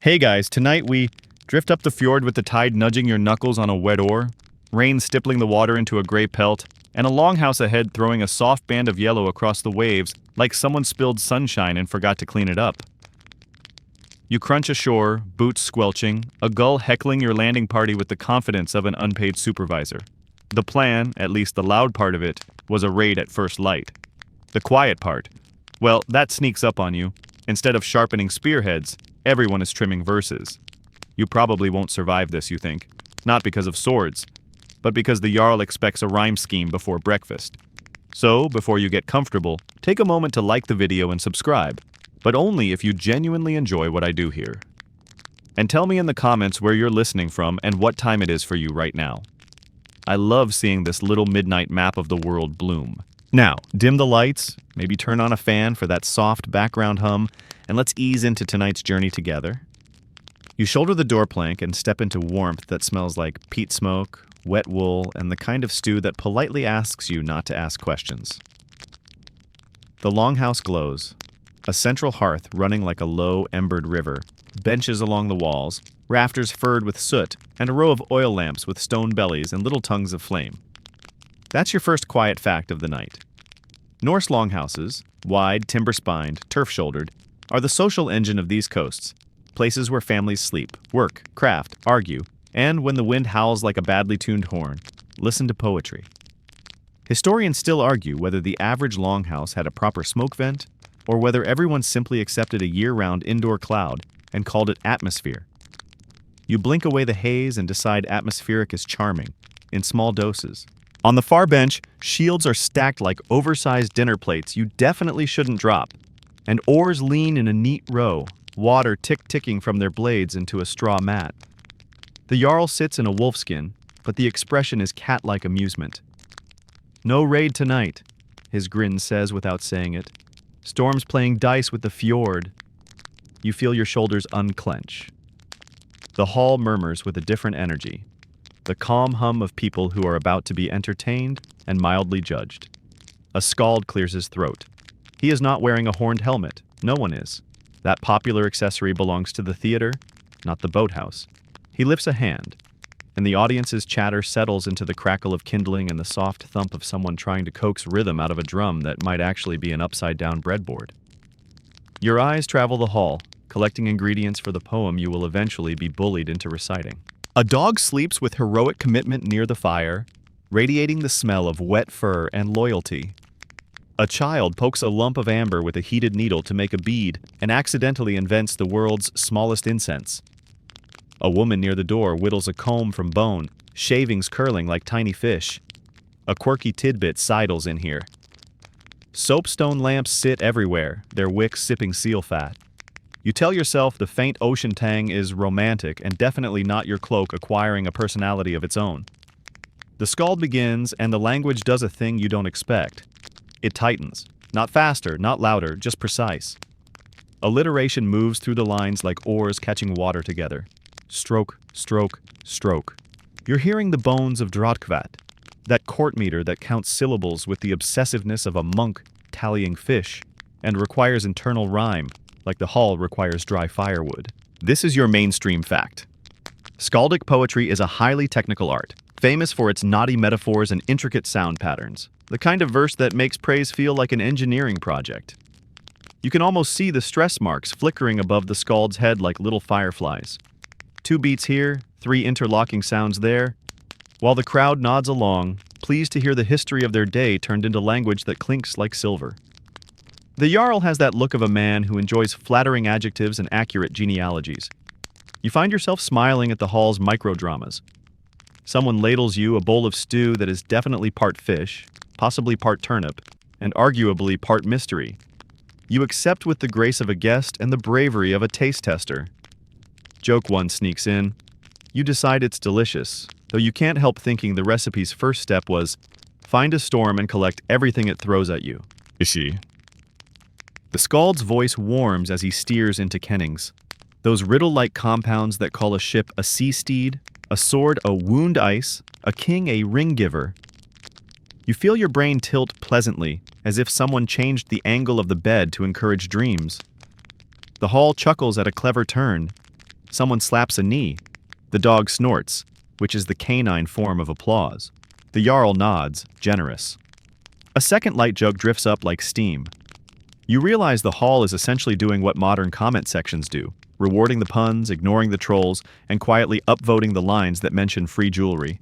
Hey guys, tonight we drift up the fjord with the tide nudging your knuckles on a wet oar, rain stippling the water into a gray pelt, and a longhouse ahead throwing a soft band of yellow across the waves like someone spilled sunshine and forgot to clean it up. You crunch ashore, boots squelching, a gull heckling your landing party with the confidence of an unpaid supervisor. The plan, at least the loud part of it, was a raid at first light. The quiet part, well, that sneaks up on you. Instead of sharpening spearheads, everyone is trimming verses. You probably won't survive this, you think. Not because of swords, but because the Jarl expects a rhyme scheme before breakfast. So, before you get comfortable, take a moment to like the video and subscribe, but only if you genuinely enjoy what I do here. And tell me in the comments where you're listening from and what time it is for you right now. I love seeing this little midnight map of the world bloom. Now, dim the lights, maybe turn on a fan for that soft background hum, and let's ease into tonight's journey together. You shoulder the door plank and step into warmth that smells like peat smoke, wet wool, and the kind of stew that politely asks you not to ask questions. The longhouse glows, a central hearth running like a low, embered river, benches along the walls, rafters furred with soot, and a row of oil lamps with stone bellies and little tongues of flame. That's your first quiet fact of the night. Norse longhouses, wide, timber-spined, turf-shouldered, are the social engine of these coasts, places where families sleep, work, craft, argue, and when the wind howls like a badly tuned horn, listen to poetry. Historians still argue whether the average longhouse had a proper smoke vent, or whether everyone simply accepted a year-round indoor cloud and called it atmosphere. You blink away the haze and decide atmospheric is charming, in small doses. On the far bench, shields are stacked like oversized dinner plates you definitely shouldn't drop, and oars lean in a neat row, water tick-ticking from their blades into a straw mat. The Jarl sits in a wolfskin, but the expression is cat-like amusement. "No raid tonight," his grin says without saying it. "Storm's playing dice with the fjord." You feel your shoulders unclench. The hall murmurs with a different energy. The calm hum of people who are about to be entertained and mildly judged. A skald clears his throat. He is not wearing a horned helmet. No one is. That popular accessory belongs to the theater, not the boathouse. He lifts a hand, and the audience's chatter settles into the crackle of kindling and the soft thump of someone trying to coax rhythm out of a drum that might actually be an upside-down breadboard. Your eyes travel the hall, collecting ingredients for the poem you will eventually be bullied into reciting. A dog sleeps with heroic commitment near the fire, radiating the smell of wet fur and loyalty. A child pokes a lump of amber with a heated needle to make a bead and accidentally invents the world's smallest incense. A woman near the door whittles a comb from bone, shavings curling like tiny fish. A quirky tidbit sidles in here. Soapstone lamps sit everywhere, their wicks sipping seal fat. You tell yourself the faint ocean tang is romantic and definitely not your cloak acquiring a personality of its own. The skald begins, and the language does a thing you don't expect. It tightens. Not faster, not louder, just precise. Alliteration moves through the lines like oars catching water together. Stroke, stroke, stroke. You're hearing the bones of Drotkvat, that court meter that counts syllables with the obsessiveness of a monk tallying fish, and requires internal rhyme, like the hall requires dry firewood. This is your mainstream fact. Skaldic poetry is a highly technical art, famous for its knotty metaphors and intricate sound patterns, the kind of verse that makes praise feel like an engineering project. You can almost see the stress marks flickering above the skald's head like little fireflies. 2 beats here, 3 interlocking sounds there, while the crowd nods along, pleased to hear the history of their day turned into language that clinks like silver. The Jarl has that look of a man who enjoys flattering adjectives and accurate genealogies. You find yourself smiling at the hall's microdramas. Someone ladles you a bowl of stew that is definitely part fish, possibly part turnip, and arguably part mystery. You accept with the grace of a guest and the bravery of a taste tester. Joke 1 sneaks in. You decide it's delicious, though you can't help thinking the recipe's first step was, find a storm and collect everything it throws at you. Is she? The skald's voice warms as he steers into kennings. Those riddle-like compounds that call a ship a sea-steed, a sword a wound ice, a king a ring giver. You feel your brain tilt pleasantly, as if someone changed the angle of the bed to encourage dreams. The hall chuckles at a clever turn. Someone slaps a knee. The dog snorts, which is the canine form of applause. The Jarl nods, generous. A second light joke drifts up like steam. You realize the hall is essentially doing what modern comment sections do, rewarding the puns, ignoring the trolls, and quietly upvoting the lines that mention free jewelry.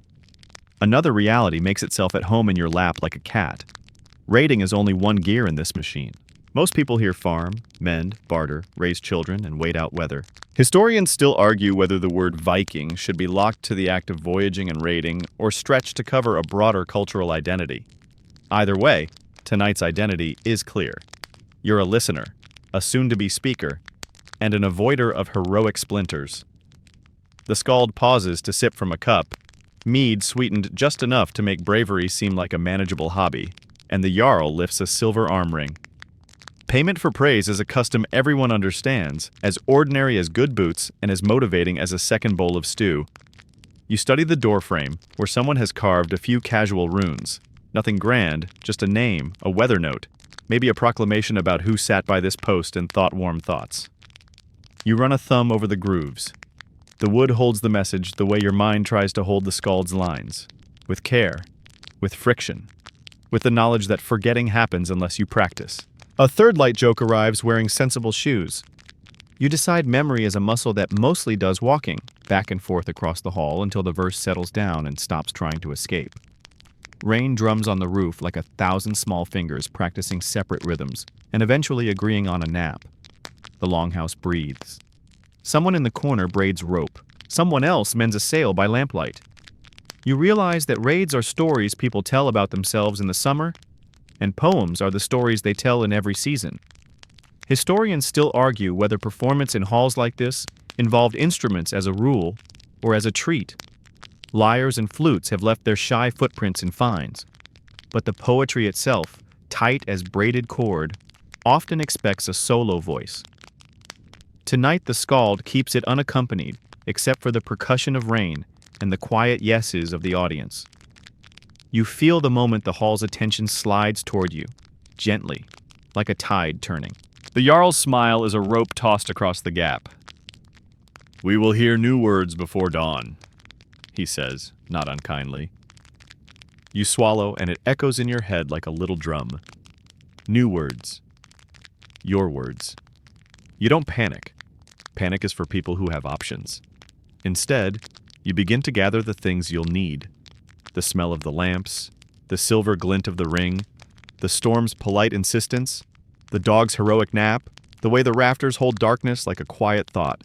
Another reality makes itself at home in your lap like a cat. Raiding is only one gear in this machine. Most people here farm, mend, barter, raise children, and wait out weather. Historians still argue whether the word Viking should be locked to the act of voyaging and raiding or stretched to cover a broader cultural identity. Either way, tonight's identity is clear. You're a listener, a soon-to-be speaker, and an avoider of heroic splinters. The skald pauses to sip from a cup, mead sweetened just enough to make bravery seem like a manageable hobby, and the Jarl lifts a silver arm ring. Payment for praise is a custom everyone understands, as ordinary as good boots and as motivating as a second bowl of stew. You study the doorframe, where someone has carved a few casual runes. Nothing grand, just a name, a weather note, maybe a proclamation about who sat by this post and thought warm thoughts. You run a thumb over the grooves. The wood holds the message the way your mind tries to hold the skald's lines. With care, with friction, with the knowledge that forgetting happens unless you practice. A third light joke arrives wearing sensible shoes. You decide memory is a muscle that mostly does walking, back and forth across the hall until the verse settles down and stops trying to escape. Rain drums on the roof like 1,000 small fingers practicing separate rhythms, and eventually agreeing on a nap. The longhouse breathes. Someone in the corner braids rope. Someone else mends a sail by lamplight. You realize that raids are stories people tell about themselves in the summer, and poems are the stories they tell in every season. Historians still argue whether performance in halls like this involved instruments as a rule or as a treat. Lyres and flutes have left their shy footprints in finds, but the poetry itself, tight as braided cord, often expects a solo voice. Tonight the skald keeps it unaccompanied, except for the percussion of rain and the quiet yeses of the audience. You feel the moment the hall's attention slides toward you, gently, like a tide turning. The Jarl's smile is a rope tossed across the gap. "We will hear new words before dawn," he says, not unkindly. You swallow, and it echoes in your head like a little drum. New words. Your words. You don't panic. Panic is for people who have options. Instead, you begin to gather the things you'll need. The smell of the lamps, the silver glint of the ring, the storm's polite insistence, the dog's heroic nap, the way the rafters hold darkness like a quiet thought.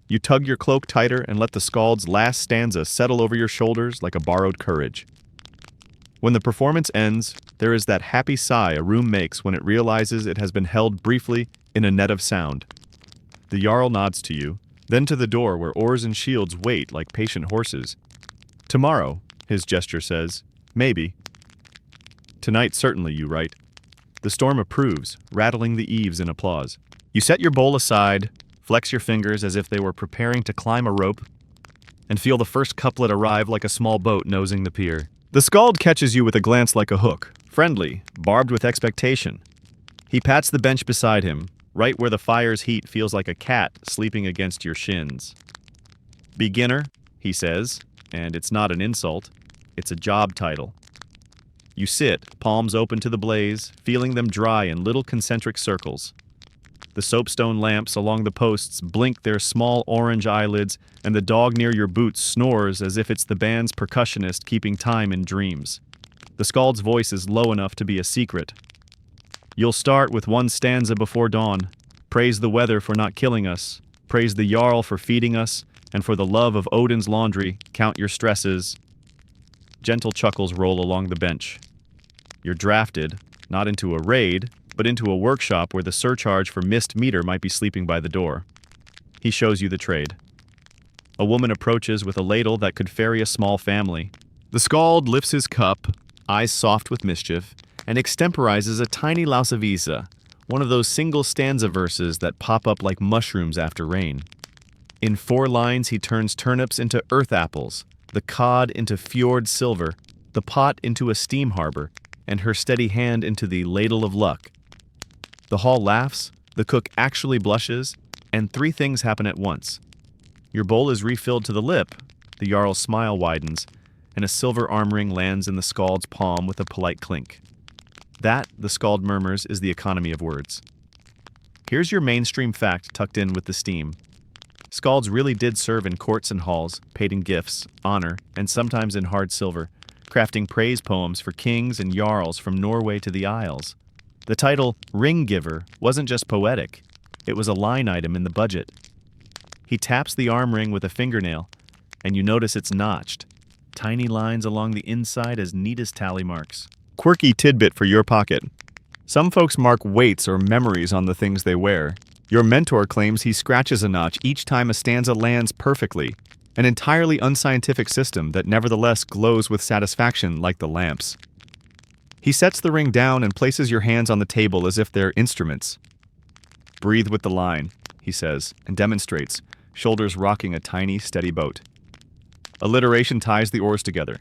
You tug your cloak tighter and let the skald's last stanza settle over your shoulders like a borrowed courage. When the performance ends, there is that happy sigh a room makes when it realizes it has been held briefly in a net of sound. The Jarl nods to you, then to the door where oars and shields wait like patient horses. "Tomorrow," his gesture says, "maybe." "Tonight, certainly," you write. The storm approves, rattling the eaves in applause. You set your bowl aside, flex your fingers as if they were preparing to climb a rope, and feel the first couplet arrive like a small boat nosing the pier. The skald catches you with a glance like a hook, friendly, barbed with expectation. He pats the bench beside him, right where the fire's heat feels like a cat sleeping against your shins. "Beginner," he says, and it's not an insult, it's a job title. You sit, palms open to the blaze, feeling them dry in little concentric circles. The soapstone lamps along the posts blink their small orange eyelids, and the dog near your boots snores as if it's the band's percussionist keeping time in dreams. The skald's voice is low enough to be a secret. You'll start with one stanza before dawn. Praise the weather for not killing us. Praise the Jarl for feeding us. And for the love of Odin's laundry, count your stresses. Gentle chuckles roll along the bench. You're drafted, not into a raid, but into a workshop where the surcharge for missed meter might be sleeping by the door. He shows you the trade. A woman approaches with a ladle that could ferry a small family. The skald lifts his cup, eyes soft with mischief, and extemporizes a tiny lausavisa, one of those single stanza verses that pop up like mushrooms after rain. In 4 lines he turns turnips into earth apples, the cod into fjord silver, the pot into a steam harbor, and her steady hand into the ladle of luck. The hall laughs, the cook actually blushes, and 3 things happen at once. Your bowl is refilled to the lip, the Jarl's smile widens, and a silver arm ring lands in the skald's palm with a polite clink. That, the skald murmurs, is the economy of words. Here's your mainstream fact tucked in with the steam. Skalds really did serve in courts and halls, paid in gifts, honor, and sometimes in hard silver, crafting praise poems for kings and jarls from Norway to the Isles. The title, Ring Giver, wasn't just poetic. It was a line item in the budget. He taps the arm ring with a fingernail, and you notice it's notched. Tiny lines along the inside as neat as tally marks. Quirky tidbit for your pocket. Some folks mark weights or memories on the things they wear. Your mentor claims he scratches a notch each time a stanza lands perfectly, an entirely unscientific system that nevertheless glows with satisfaction like the lamps. He sets the ring down and places your hands on the table as if they're instruments. Breathe with the line, he says, and demonstrates, shoulders rocking a tiny, steady boat. Alliteration ties the oars together.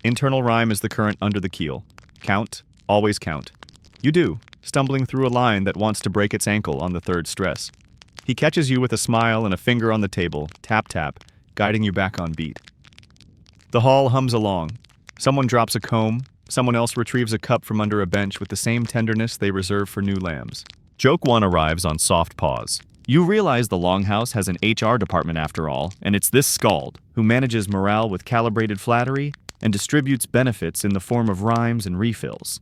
Internal rhyme is the current under the keel. Count, always count. You do, stumbling through a line that wants to break its ankle on the third stress. He catches you with a smile and a finger on the table, tap tap, guiding you back on beat. The hall hums along. Someone drops a comb, someone else retrieves a cup from under a bench with the same tenderness they reserve for new lambs. Joke one arrives on soft pause. You realize the longhouse has an HR department after all, and it's this skald who manages morale with calibrated flattery and distributes benefits in the form of rhymes and refills.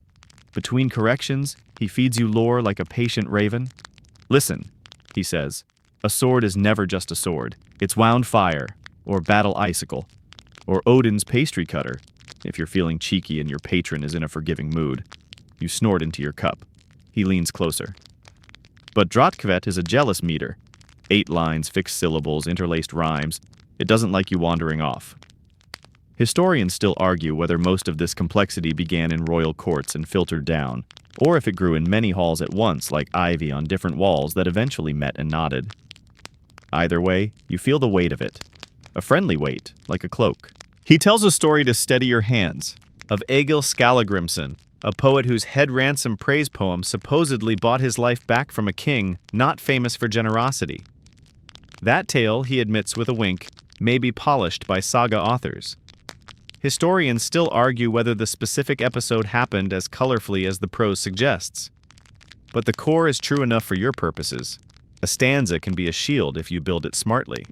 Between corrections, he feeds you lore like a patient raven. Listen, he says, a sword is never just a sword. It's wound fire, or battle icicle, or Odin's pastry cutter, if you're feeling cheeky and your patron is in a forgiving mood. You snort into your cup. He leans closer. But Drotkvet is a jealous meter. 8 lines, fixed syllables, interlaced rhymes. It doesn't like you wandering off. Historians still argue whether most of this complexity began in royal courts and filtered down, or if it grew in many halls at once like ivy on different walls that eventually met and nodded. Either way, you feel the weight of it. A friendly weight, like a cloak. He tells a story to steady your hands, of Egil Skallagrimson, a poet whose head ransom praise poem supposedly bought his life back from a king not famous for generosity. That tale, he admits with a wink, may be polished by saga authors. Historians still argue whether the specific episode happened as colorfully as the prose suggests. But the core is true enough for your purposes. A stanza can be a shield if you build it smartly.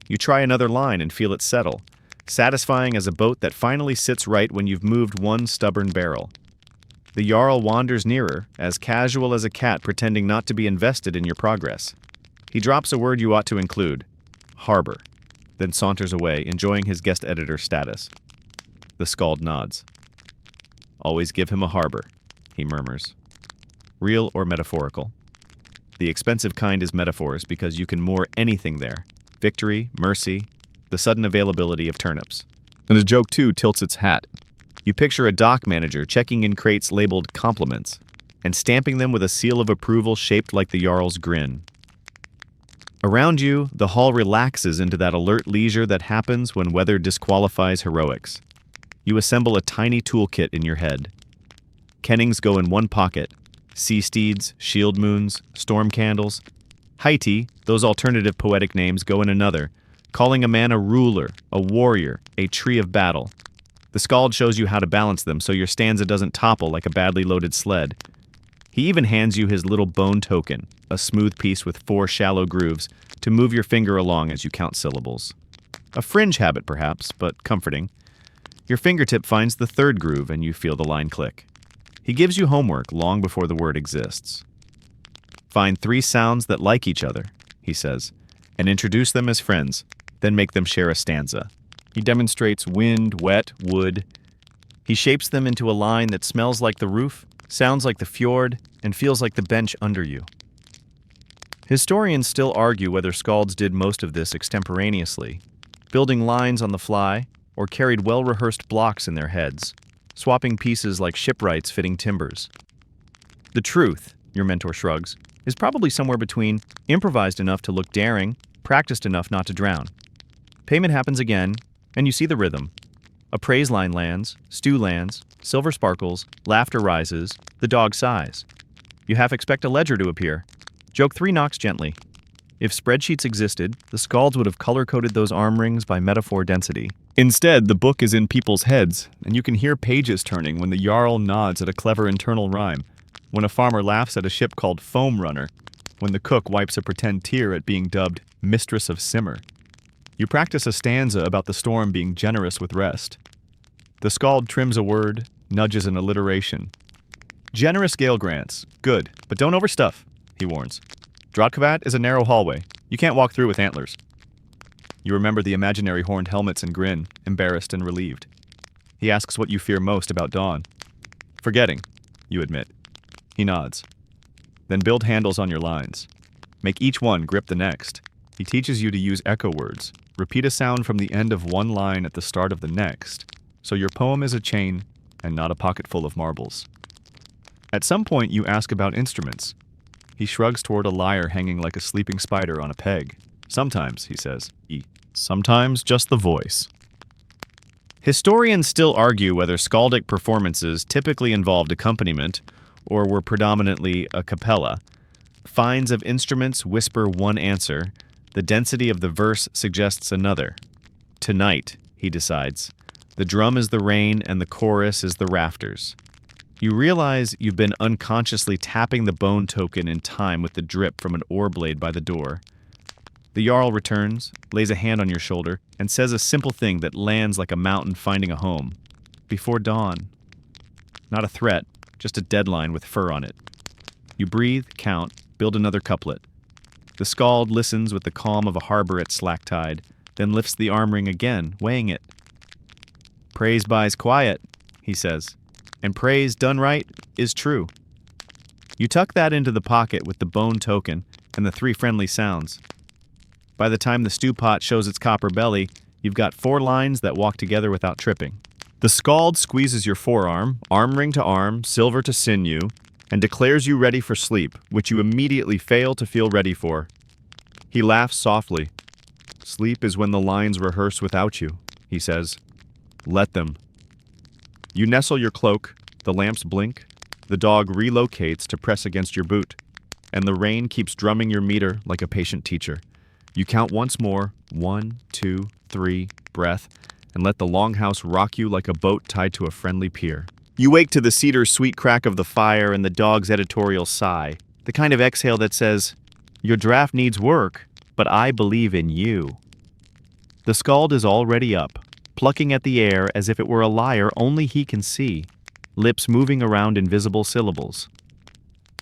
You try another line and feel it settle, satisfying as a boat that finally sits right when you've moved one stubborn barrel. The Jarl wanders nearer, as casual as a cat pretending not to be invested in your progress. He drops a word you ought to include, harbor, then saunters away, enjoying his guest editor status. The skald nods. Always give him a harbor, he murmurs. Real or metaphorical? The expensive kind is metaphors because you can moor anything there. Victory, mercy, the sudden availability of turnips. And the joke too tilts its hat. You picture a dock manager checking in crates labeled compliments and stamping them with a seal of approval shaped like the Jarl's grin. Around you, the hall relaxes into that alert leisure that happens when weather disqualifies heroics. You assemble a tiny toolkit in your head. Kennings go in one pocket. Sea-steeds, shield moons, storm candles. Haiti, those alternative poetic names, go in another, calling a man a ruler, a warrior, a tree of battle. The skald shows you how to balance them so your stanza doesn't topple like a badly loaded sled. He even hands you his little bone token, a smooth piece with 4 shallow grooves, to move your finger along as you count syllables. A fringe habit, perhaps, but comforting. Your fingertip finds the 3rd groove and you feel the line click. He gives you homework long before the word exists. Find 3 sounds that like each other, he says, and introduce them as friends, then make them share a stanza. He demonstrates wind, wet, wood. He shapes them into a line that smells like the roof, sounds like the fjord, and feels like the bench under you. Historians still argue whether skalds did most of this extemporaneously, building lines on the fly, or carried well-rehearsed blocks in their heads, swapping pieces like shipwrights fitting timbers. The truth, your mentor shrugs, is probably somewhere between improvised enough to look daring, practiced enough not to drown. Payment happens again, and you see the rhythm. A praise line lands, stew lands, silver sparkles, laughter rises, the dog sighs. You half expect a ledger to appear. Joke 3 knocks gently. If spreadsheets existed, the skalds would have color-coded those arm rings by metaphor density. Instead, the book is in people's heads, and you can hear pages turning when the Jarl nods at a clever internal rhyme, when a farmer laughs at a ship called Foam Runner, when the cook wipes a pretend tear at being dubbed Mistress of Simmer. You practice a stanza about the storm being generous with rest. The skald trims a word, nudges an alliteration. Generous gale grants, good, but don't overstuff, he warns. Drodkavat is a narrow hallway. You can't walk through with antlers. You remember the imaginary horned helmets and grin, embarrassed and relieved. He asks what you fear most about dawn. Forgetting, you admit. He nods. Then build handles on your lines. Make each one grip the next. He teaches you to use echo words. Repeat a sound from the end of one line at the start of the next, so your poem is a chain and not a pocket full of marbles. At some point, you ask about instruments. He shrugs toward a lyre hanging like a sleeping spider on a peg. Sometimes, he says, sometimes just the voice. Historians still argue whether skaldic performances typically involved accompaniment or were predominantly a cappella. Finds of instruments whisper one answer. The density of the verse suggests another. Tonight, he decides. The drum is the rain and the chorus is the rafters. You realize you've been unconsciously tapping the bone token in time with the drip from an oar blade by the door. The Jarl returns, lays a hand on your shoulder, and says a simple thing that lands like a mountain finding a home. Before dawn. Not a threat, just a deadline with fur on it. You breathe, count, build another couplet. The skald listens with the calm of a harbor at slack tide, then lifts the arm ring again, weighing it. Praise buys quiet, he says. And praise done right is true. You tuck that into the pocket with the bone token and the 3 friendly sounds. By the time the stew pot shows its copper belly, you've got 4 lines that walk together without tripping. The skald squeezes your forearm, arm ring to arm, silver to sinew, and declares you ready for sleep, which you immediately fail to feel ready for. He laughs softly. Sleep is when the lines rehearse without you, he says. Let them. You nestle your cloak, the lamps blink, the dog relocates to press against your boot, and the rain keeps drumming your meter like a patient teacher. You count once more, 1, 2, 3, breath, and let the longhouse rock you like a boat tied to a friendly pier. You wake to the cedar's sweet crack of the fire and the dog's editorial sigh, the kind of exhale that says, your draft needs work, but I believe in you. The skald is already up, plucking at the air as if it were a lyre only he can see, lips moving around invisible syllables.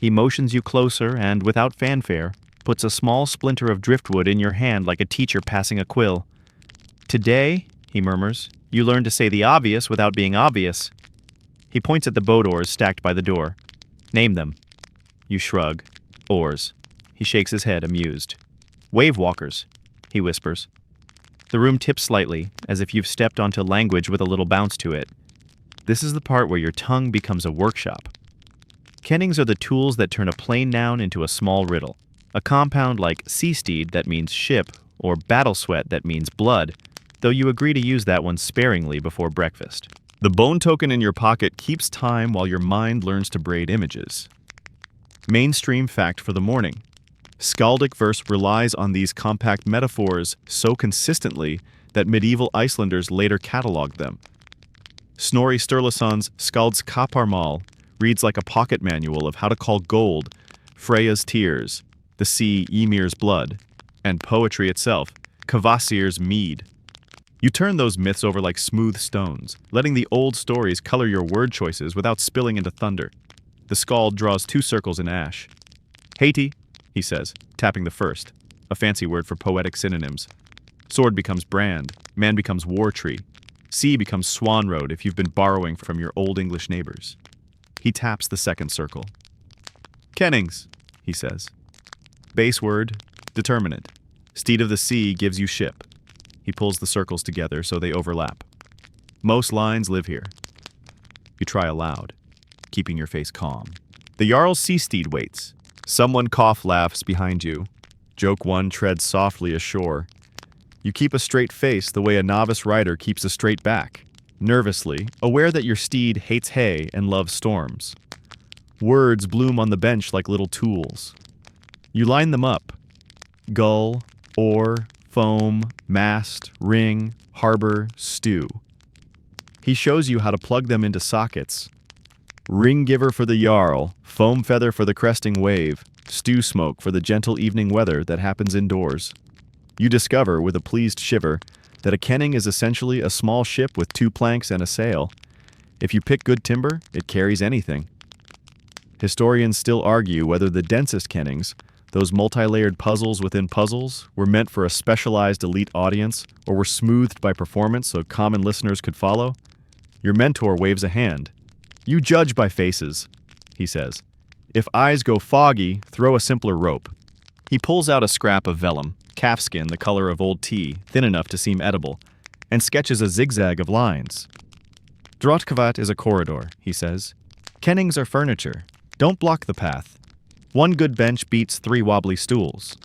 He motions you closer and, without fanfare, puts a small splinter of driftwood in your hand like a teacher passing a quill. Today, he murmurs, you learn to say the obvious without being obvious. He points at the boat oars stacked by the door. Name them. You shrug. Oars. He shakes his head, amused. Wave walkers, he whispers. The room tips slightly, as if you've stepped onto language with a little bounce to it. This is the part where your tongue becomes a workshop. Kennings are the tools that turn a plain noun into a small riddle. A compound like sea-steed that means ship, or battle sweat that means blood, though you agree to use that one sparingly before breakfast. The bone token in your pocket keeps time while your mind learns to braid images. Mainstream fact for the morning. Skaldic verse relies on these compact metaphors so consistently that medieval Icelanders later catalogued them. Snorri Sturluson's Skald's Kaparmal reads like a pocket manual of how to call gold, Freya's tears, the sea Ymir's blood, and poetry itself, Kvasir's mead. You turn those myths over like smooth stones, letting the old stories color your word choices without spilling into thunder. The skald draws 2 circles in ash. Heiti, he says, tapping the first, a fancy word for poetic synonyms. Sword becomes brand, man becomes war tree, sea becomes swan road if you've been borrowing from your old English neighbors. He taps the second circle. Kennings, he says. Base word, determinate. Steed of the sea gives you ship. He pulls the circles together so they overlap. Most lines live here. You try aloud, keeping your face calm. The Jarl's sea-steed waits. Someone laughs behind you. Joke 1 treads softly ashore. You keep a straight face the way a novice rider keeps a straight back, nervously, aware that your steed hates hay and loves storms. Words bloom on the bench like little tools. You line them up. gull, oar, foam, mast, ring, harbor, stew. He shows you how to plug them into sockets. Ring giver for the jarl, foam feather for the cresting wave, stew smoke for the gentle evening weather that happens indoors. You discover, with a pleased shiver, that a kenning is essentially a small ship with 2 planks and a sail. If you pick good timber, it carries anything. Historians still argue whether the densest kennings, those multi-layered puzzles within puzzles, were meant for a specialized elite audience or were smoothed by performance so common listeners could follow. Your mentor waves a hand. You judge by faces, he says. If eyes go foggy, throw a simpler rope. He pulls out a scrap of vellum, calfskin the color of old tea, thin enough to seem edible, and sketches a zigzag of lines. Drottkavat is a corridor, he says. Kennings are furniture. Don't block the path. 1 good bench beats 3 wobbly stools.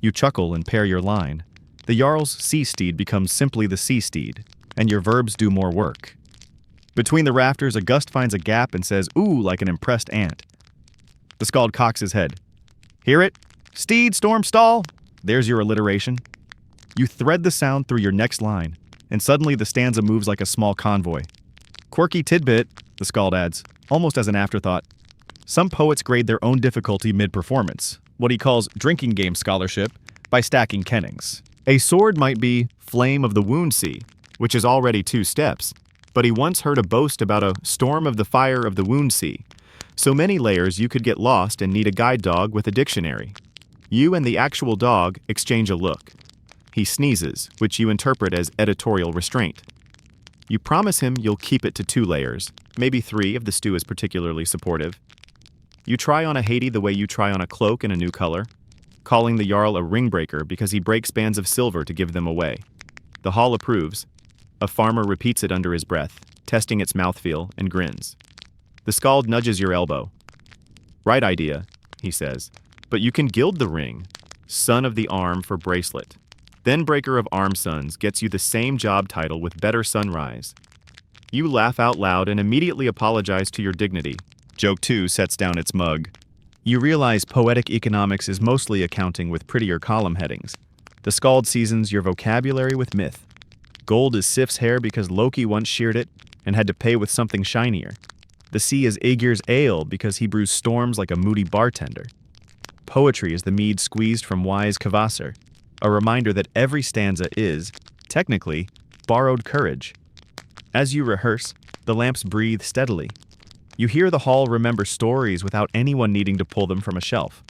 You chuckle and pair your line. The jarl's sea-steed becomes simply the sea-steed, and your verbs do more work. Between the rafters, a gust finds a gap and says, "Ooh," like an impressed ant. The skald cocks his head. Hear it? Steed, storm, stall. There's your alliteration. You thread the sound through your next line, and suddenly the stanza moves like a small convoy. Quirky tidbit, the skald adds, almost as an afterthought. Some poets grade their own difficulty mid-performance, what he calls drinking game scholarship, by stacking kennings. A sword might be Flame of the Wound Sea, which is already 2 steps, but he once heard a boast about a storm of the fire of the Wound Sea. So many layers you could get lost and need a guide dog with a dictionary. You and the actual dog exchange a look. He sneezes, which you interpret as editorial restraint. You promise him you'll keep it to 2 layers, maybe 3 if the stew is particularly supportive. You try on a Haiti the way you try on a cloak in a new color, calling the jarl a ring breaker because he breaks bands of silver to give them away. The hall approves. A farmer repeats it under his breath, testing its mouthfeel, and grins. The skald nudges your elbow. Right idea, he says, but you can gild the ring. Son of the arm for bracelet. Then Breaker of Arm Sons gets you the same job title with better sunrise. You laugh out loud and immediately apologize to your dignity. Joke 2 sets down its mug. You realize poetic economics is mostly accounting with prettier column headings. The skald seasons your vocabulary with myth. Gold is Sif's hair because Loki once sheared it and had to pay with something shinier. The sea is Aegir's ale because he brews storms like a moody bartender. Poetry is the mead squeezed from wise Kvasir, a reminder that every stanza is, technically, borrowed courage. As you rehearse, the lamps breathe steadily. You hear the hall remember stories without anyone needing to pull them from a shelf.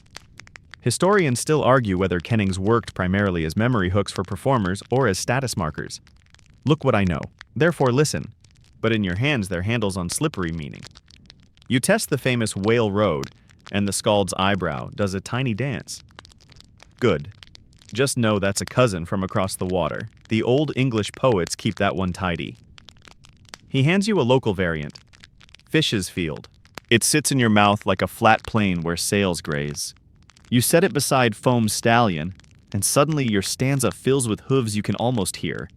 Historians still argue whether kennings worked primarily as memory hooks for performers or as status markers. Look what I know, therefore listen, but in your hands they're handles on slippery meaning. You test the famous Whale Road, and the skald's eyebrow does a tiny dance. Good. Just know that's a cousin from across the water. The old English poets keep that one tidy. He hands you a local variant. Fish's Field. It sits in your mouth like a flat plain where sails graze. You set it beside Foam's stallion, and suddenly your stanza fills with hooves you can almost hear.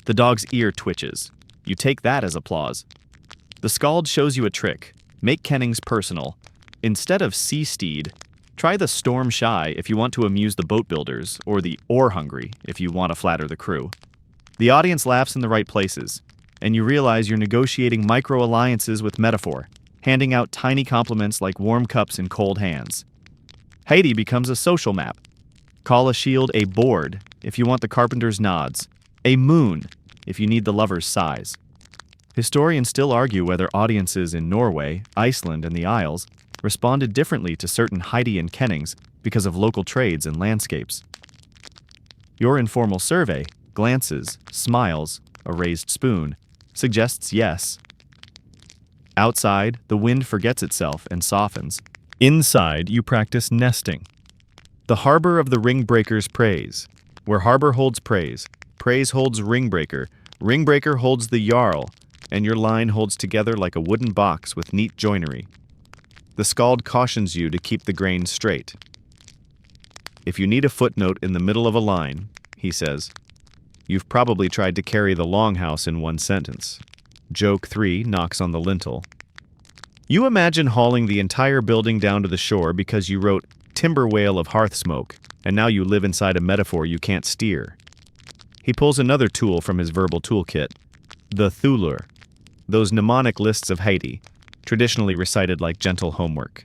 The dog's ear twitches. You take that as applause. The skald shows you a trick. Make kennings personal. Instead of sea-steed, try the storm shy if you want to amuse the boat builders, or the oar hungry if you want to flatter the crew. The audience laughs in the right places, and you realize you're negotiating micro-alliances with metaphor, handing out tiny compliments like warm cups in cold hands. Haiti becomes a social map. Call a shield a board if you want the carpenter's nods, a moon if you need the lover's sighs. Historians still argue whether audiences in Norway, Iceland, and the Isles responded differently to certain Haitian kennings because of local trades and landscapes. Your informal survey, glances, smiles, a raised spoon, suggests yes. Outside, the wind forgets itself and softens. Inside, you practice nesting. The harbor of the ring breakers praise. Where harbor holds praise, praise holds ring breaker holds the jarl, and your line holds together like a wooden box with neat joinery. The skald cautions you to keep the grain straight. If you need a footnote in the middle of a line, he says, you've probably tried to carry the longhouse in one sentence. Joke 3 knocks on the lintel. You imagine hauling the entire building down to the shore because you wrote timber whale of hearth smoke, and now you live inside a metaphor you can't steer. He pulls another tool from his verbal toolkit, the thulur, those mnemonic lists of Haiti, traditionally recited like gentle homework.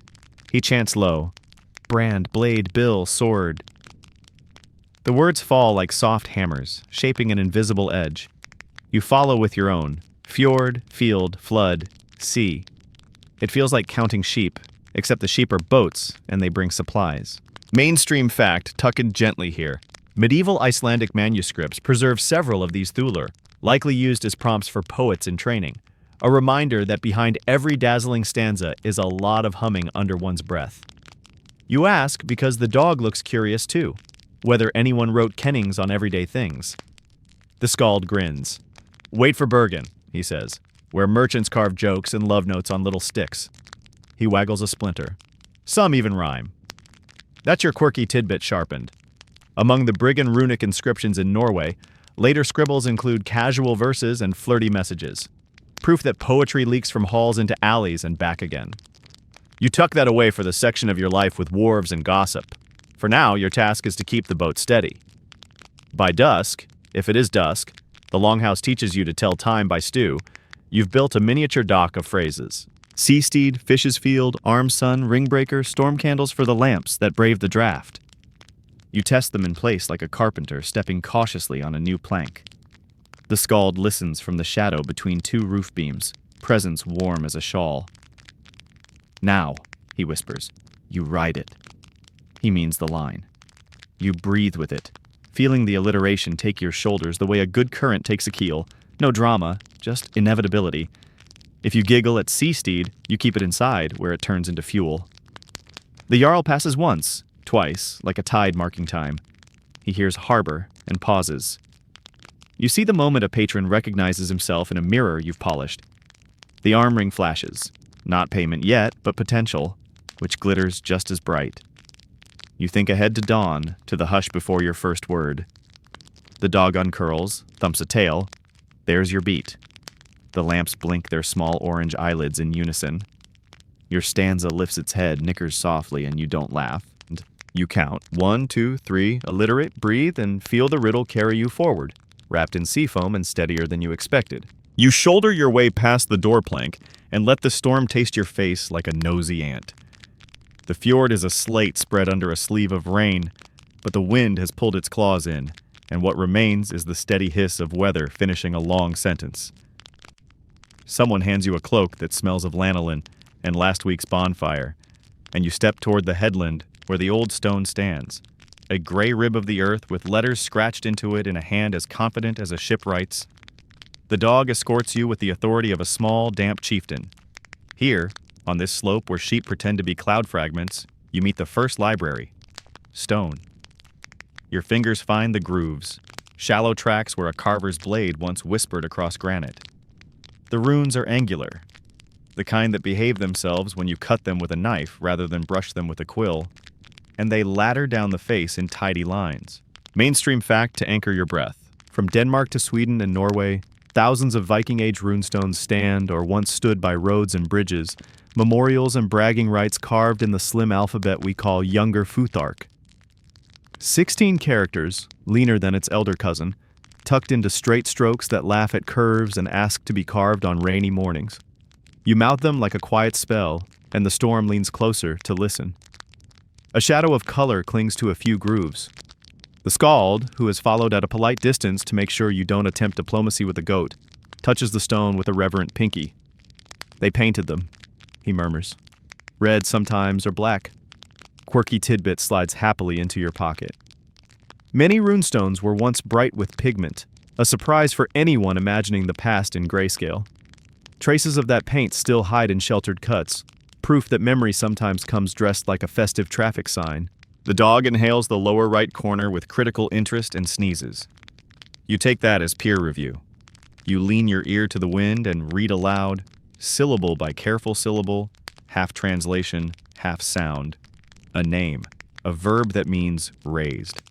He chants low, brand, blade, bill, sword. The words fall like soft hammers, shaping an invisible edge. You follow with your own, fjord, field, flood, sea. It feels like counting sheep, except the sheep are boats, and they bring supplies. Mainstream fact tucked in gently here. Medieval Icelandic manuscripts preserve several of these thulur, likely used as prompts for poets in training. A reminder that behind every dazzling stanza is a lot of humming under one's breath. You ask because the dog looks curious too, whether anyone wrote kennings on everyday things. The skald grins. Wait for Bergen, he says, where merchants carve jokes and love notes on little sticks. He waggles a splinter. Some even rhyme. That's your quirky tidbit sharpened. Among the brigand runic inscriptions in Norway, later scribbles include casual verses and flirty messages. Proof that poetry leaks from halls into alleys and back again. You tuck that away for the section of your life with wharves and gossip. For now, your task is to keep the boat steady. By dusk, if it is dusk, the longhouse teaches you to tell time by stew. You've built a miniature dock of phrases. Sea-steed, fish's field, arm sun, ringbreaker, storm candles for the lamps that brave the draft. You test them in place like a carpenter stepping cautiously on a new plank. The skald listens from the shadow between two roof beams, presence warm as a shawl. Now, he whispers, you ride it. He means the line. You breathe with it, feeling the alliteration take your shoulders the way a good current takes a keel. No drama, just inevitability. If you giggle at sea-steed, you keep it inside where it turns into fuel. The Jarl passes once, twice, like a tide marking time. He hears harbor and pauses. You see the moment a patron recognizes himself in a mirror you've polished. The arm ring flashes. Not payment yet, but potential, which glitters just as bright. You think ahead to dawn, to the hush before your first word. The dog uncurls, thumps a tail. There's your beat. The lamps blink their small orange eyelids in unison. Your stanza lifts its head, nickers softly, and you don't laugh. And you count. 1, 2, 3, alliterate, breathe, and feel the riddle carry you forward, wrapped in sea foam and steadier than you expected. You shoulder your way past the door plank and let the storm taste your face like a nosy ant. The fjord is a slate spread under a sleeve of rain, but the wind has pulled its claws in, and what remains is the steady hiss of weather finishing a long sentence. Someone hands you a cloak that smells of lanolin and last week's bonfire, and you step toward the headland where the old stone stands, a gray rib of the earth with letters scratched into it in a hand as confident as a ship writes. The dog escorts you with the authority of a small, damp chieftain. Here, on this slope where sheep pretend to be cloud fragments, you meet the first library. Stone. Your fingers find the grooves, shallow tracks where a carver's blade once whispered across granite. The runes are angular, the kind that behave themselves when you cut them with a knife rather than brush them with a quill, and they ladder down the face in tidy lines. Mainstream fact to anchor your breath. From Denmark to Sweden and Norway, thousands of Viking-age runestones stand or once stood by roads and bridges, memorials and bragging rights carved in the slim alphabet we call Younger Futhark. 16 characters, leaner than its elder cousin, tucked into straight strokes that laugh at curves and ask to be carved on rainy mornings. You mouth them like a quiet spell, and the storm leans closer to listen. A shadow of color clings to a few grooves. The skald, who has followed at a polite distance to make sure you don't attempt diplomacy with a goat, touches the stone with a reverent pinky. They painted them, he murmurs. Red sometimes or black. Quirky tidbit slides happily into your pocket. Many runestones were once bright with pigment, a surprise for anyone imagining the past in grayscale. Traces of that paint still hide in sheltered cuts, proof that memory sometimes comes dressed like a festive traffic sign. The dog inhales the lower right corner with critical interest and sneezes. You take that as peer review. You lean your ear to the wind and read aloud, syllable by careful syllable, half translation, half sound. A name, a verb that means raised.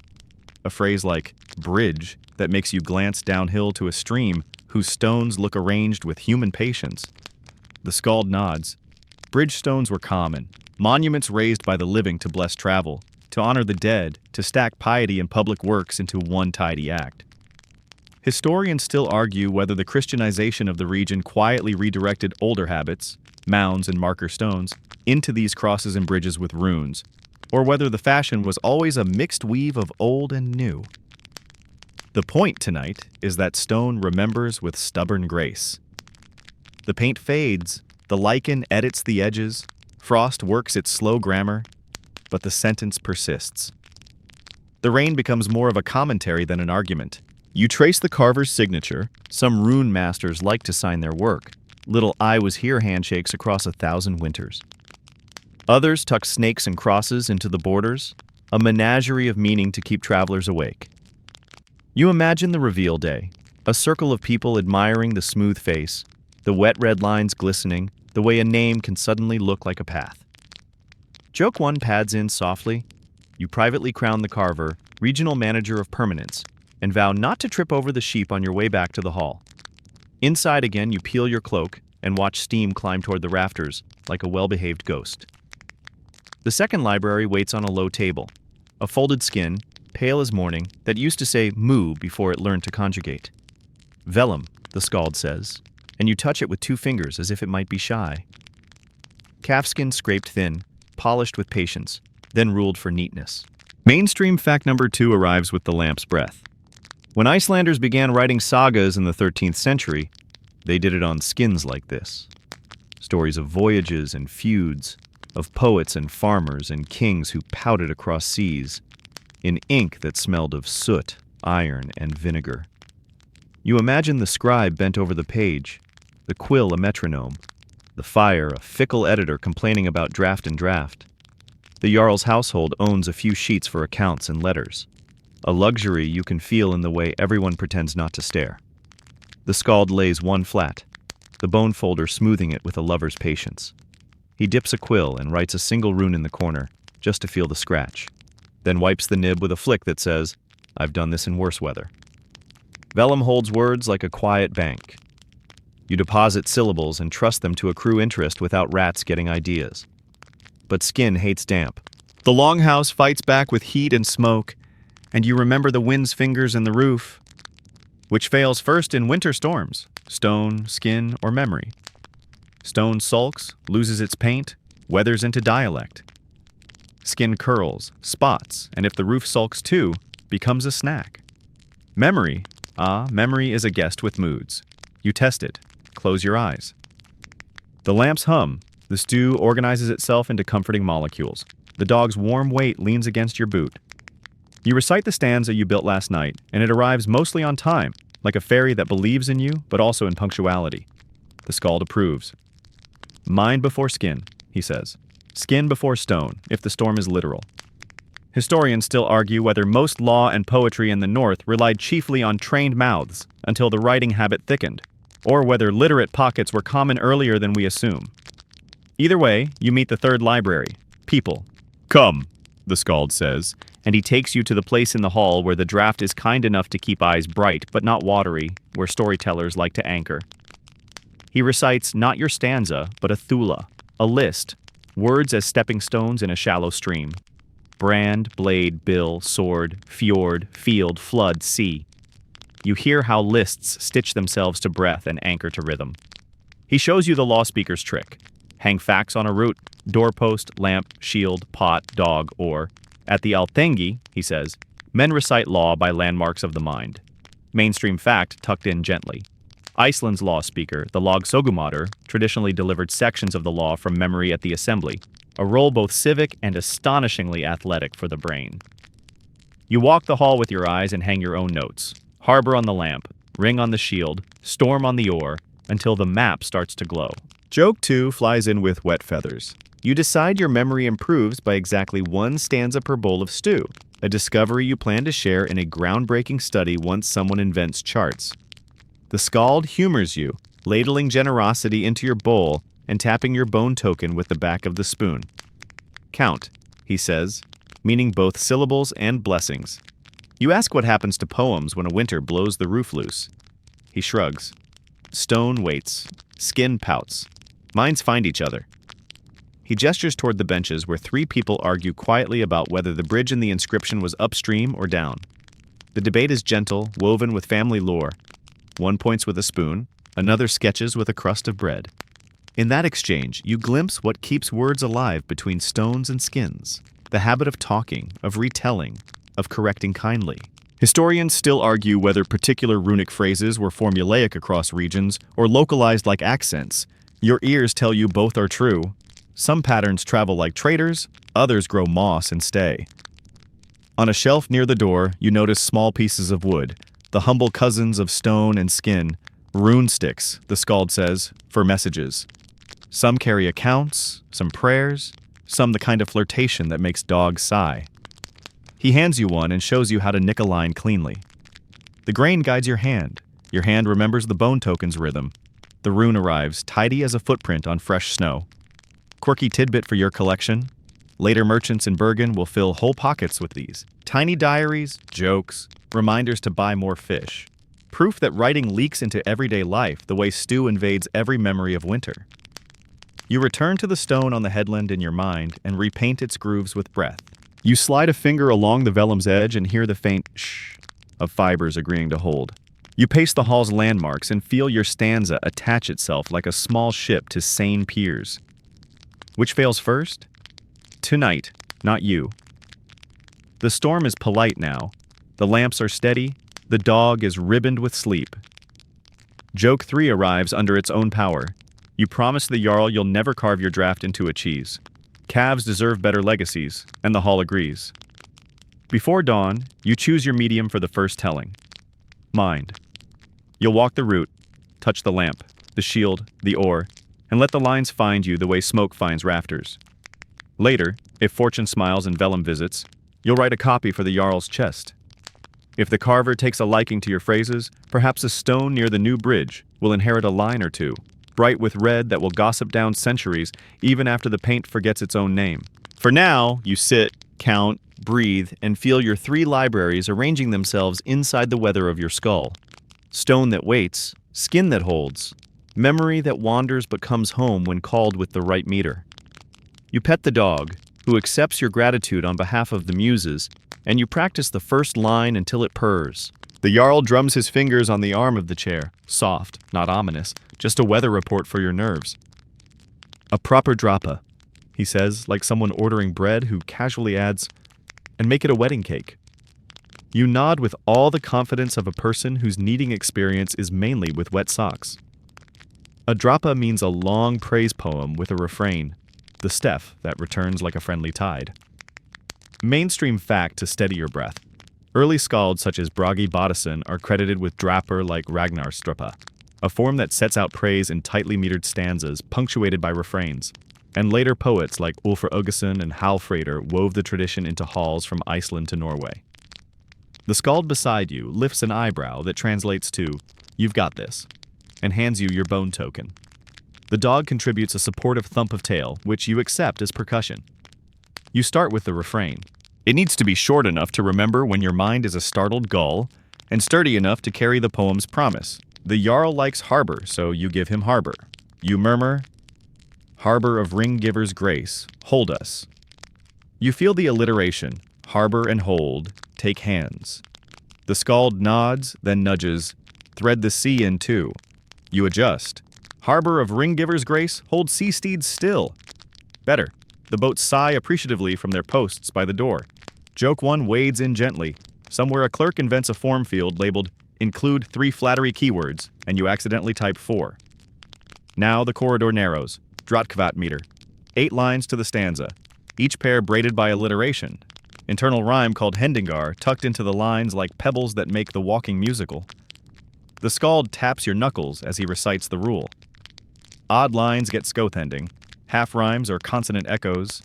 A phrase like bridge that makes you glance downhill to a stream whose stones look arranged with human patience. The skald nods. Bridge stones were common, monuments raised by the living to bless travel, to honor the dead, to stack piety and public works into one tidy act. Historians still argue whether the Christianization of the region quietly redirected older habits, mounds and marker stones, into these crosses and bridges with runes, or whether the fashion was always a mixed weave of old and new. The point tonight is that stone remembers with stubborn grace. The paint fades, the lichen edits the edges, frost works its slow grammar, but the sentence persists. The rain becomes more of a commentary than an argument. You trace the carver's signature. Some rune masters like to sign their work. Little "I was here" handshakes across 1,000 winters. Others tuck snakes and crosses into the borders, a menagerie of meaning to keep travelers awake. You imagine the reveal day, a circle of people admiring the smooth face, the wet red lines glistening, the way a name can suddenly look like a path. Joke 1 pads in softly. You privately crown the carver, regional manager of permanence, and vow not to trip over the sheep on your way back to the hall. Inside again, you peel your cloak and watch steam climb toward the rafters like a well-behaved ghost. The second library waits on a low table, a folded skin, pale as morning, that used to say moo before it learned to conjugate. Vellum, the skald says, and you touch it with 2 fingers as if it might be shy. Calfskin scraped thin, polished with patience, then ruled for neatness. Mainstream fact number 2 arrives with the lamp's breath. When Icelanders began writing sagas in the 13th century, they did it on skins like this. Stories of voyages and feuds, of poets and farmers and kings who pouted across seas, in ink that smelled of soot, iron, and vinegar. You imagine the scribe bent over the page, the quill a metronome, the fire a fickle editor complaining about draft and draft. The Jarl's household owns a few sheets for accounts and letters, a luxury you can feel in the way everyone pretends not to stare. The skald lays one flat, the bone folder smoothing it with a lover's patience. He dips a quill and writes a single rune in the corner, just to feel the scratch, then wipes the nib with a flick that says, "I've done this in worse weather." Vellum holds words like a quiet bank. You deposit syllables and trust them to accrue interest without rats getting ideas. But skin hates damp. The longhouse fights back with heat and smoke, and you remember the wind's fingers in the roof. Which fails first in winter storms? Stone, skin, or memory? Stone sulks, loses its paint, weathers into dialect. Skin curls, spots, and if the roof sulks too, becomes a snack. Memory? Memory is a guest with moods. You test it. Close your eyes. The lamps hum. The stew organizes itself into comforting molecules. The dog's warm weight leans against your boot. You recite the stanza you built last night, and it arrives mostly on time, like a fairy that believes in you, but also in punctuality. The skald approves. Mind before skin, he says. Skin before stone, if the storm is literal. Historians still argue whether most law and poetry in the North relied chiefly on trained mouths until the writing habit thickened, or whether literate pockets were common earlier than we assume. Either way, you meet the third library, people. Come, the skald says, and he takes you to the place in the hall where the draft is kind enough to keep eyes bright but not watery, where storytellers like to anchor. He recites not your stanza, but a thula, a list, words as stepping stones in a shallow stream. Brand, blade, bill, sword, fjord, field, flood, sea. You hear how lists stitch themselves to breath and anchor to rhythm. He shows you the law speaker's trick. Hang facts on a root, doorpost, lamp, shield, pot, dog, or, at the Althengi, he says, men recite law by landmarks of the mind. Mainstream fact tucked in gently. Iceland's law speaker, the lagsogumadur, traditionally delivered sections of the law from memory at the assembly, a role both civic and astonishingly athletic for the brain. You walk the hall with your eyes and hang your own notes. Harbor on the lamp, ring on the shield, storm on the oar, until the map starts to glow. Joke 2 flies in with wet feathers. You decide your memory improves by exactly 1 stanza per bowl of stew, a discovery you plan to share in a groundbreaking study once someone invents charts. The skald humors you, ladling generosity into your bowl and tapping your bone token with the back of the spoon. Count, he says, meaning both syllables and blessings. You ask what happens to poems when a winter blows the roof loose. He shrugs. Stone waits. Skin pouts. Minds find each other. He gestures toward the benches where three people argue quietly about whether the bridge in the inscription was upstream or down. The debate is gentle, woven with family lore. One points with a spoon, another sketches with a crust of bread. In that exchange, you glimpse what keeps words alive between stones and skins, the habit of talking, of retelling, of correcting kindly. Historians still argue whether particular runic phrases were formulaic across regions or localized like accents. Your ears tell you both are true. Some patterns travel like traders, others grow moss and stay. On a shelf near the door, you notice small pieces of wood, the humble cousins of stone and skin, rune sticks, the skald says, for messages. Some carry accounts, some prayers, some the kind of flirtation that makes dogs sigh. He hands you one and shows you how to nick a line cleanly. The grain guides your hand. Your hand remembers the bone token's rhythm. The rune arrives, tidy as a footprint on fresh snow. Quirky tidbit for your collection. Later merchants in Bergen will fill whole pockets with these. Tiny diaries, jokes, reminders to buy more fish. Proof that writing leaks into everyday life the way stew invades every memory of winter. You return to the stone on the headland in your mind and repaint its grooves with breath. You slide a finger along the vellum's edge and hear the faint shh of fibers agreeing to hold. You pace the hall's landmarks and feel your stanza attach itself like a small ship to sane piers. Which fails first? Tonight, not you. The storm is polite now. The lamps are steady. The dog is ribboned with sleep. Joke 3 arrives under its own power. You promise the Jarl you'll never carve your draft into a cheese. Calves deserve better legacies, and the hall agrees. Before dawn, you choose your medium for the first telling. Mind. You'll walk the route, touch the lamp, the shield, the oar, and let the lines find you the way smoke finds rafters. Later, if fortune smiles and vellum visits, you'll write a copy for the Jarl's chest. If the carver takes a liking to your phrases, perhaps a stone near the new bridge will inherit a line or two, bright with red that will gossip down centuries even after the paint forgets its own name. For now, you sit, count, breathe, and feel your three libraries arranging themselves inside the weather of your skull. Stone that waits, skin that holds, memory that wanders but comes home when called with the right meter. You pet the dog, who accepts your gratitude on behalf of the muses, and you practice the first line until it purrs. The Jarl drums his fingers on the arm of the chair, soft, not ominous, just a weather report for your nerves. A proper droppa, he says, like someone ordering bread who casually adds, and make it a wedding cake. You nod with all the confidence of a person whose kneading experience is mainly with wet socks. A droppa means a long praise poem with a refrain, the steph that returns like a friendly tide. Mainstream fact to steady your breath. Early skalds such as Bragi Boddason are credited with drapper like Ragnarstruppa, a form that sets out praise in tightly metered stanzas punctuated by refrains. And later poets like Ulfr Uggason and Halfreiter wove the tradition into halls from Iceland to Norway. The skald beside you lifts an eyebrow that translates to, "You've got this," and hands you your bone token. The dog contributes a supportive thump of tail, which you accept as percussion. You start with the refrain. It needs to be short enough to remember when your mind is a startled gull, and sturdy enough to carry the poem's promise. The Jarl likes harbor, so you give him harbor. You murmur, "Harbor of ring-giver's grace, hold us." You feel the alliteration, harbor and hold, take hands. The skald nods, then nudges, thread the sea in two. You adjust. Harbor of ring-giver's grace, hold sea-steeds still. Better. The boats sigh appreciatively from their posts by the door. Joke 1 wades in gently. Somewhere a clerk invents a form field labeled "Include 3 flattery keywords," and you accidentally type 4. Now the corridor narrows. Drotkvat meter. 8 lines to the stanza, each pair braided by alliteration. Internal rhyme called Hendingar tucked into the lines like pebbles that make the walking musical. The skald taps your knuckles as he recites the rule. Odd lines get skothending. Half rhymes or consonant echoes,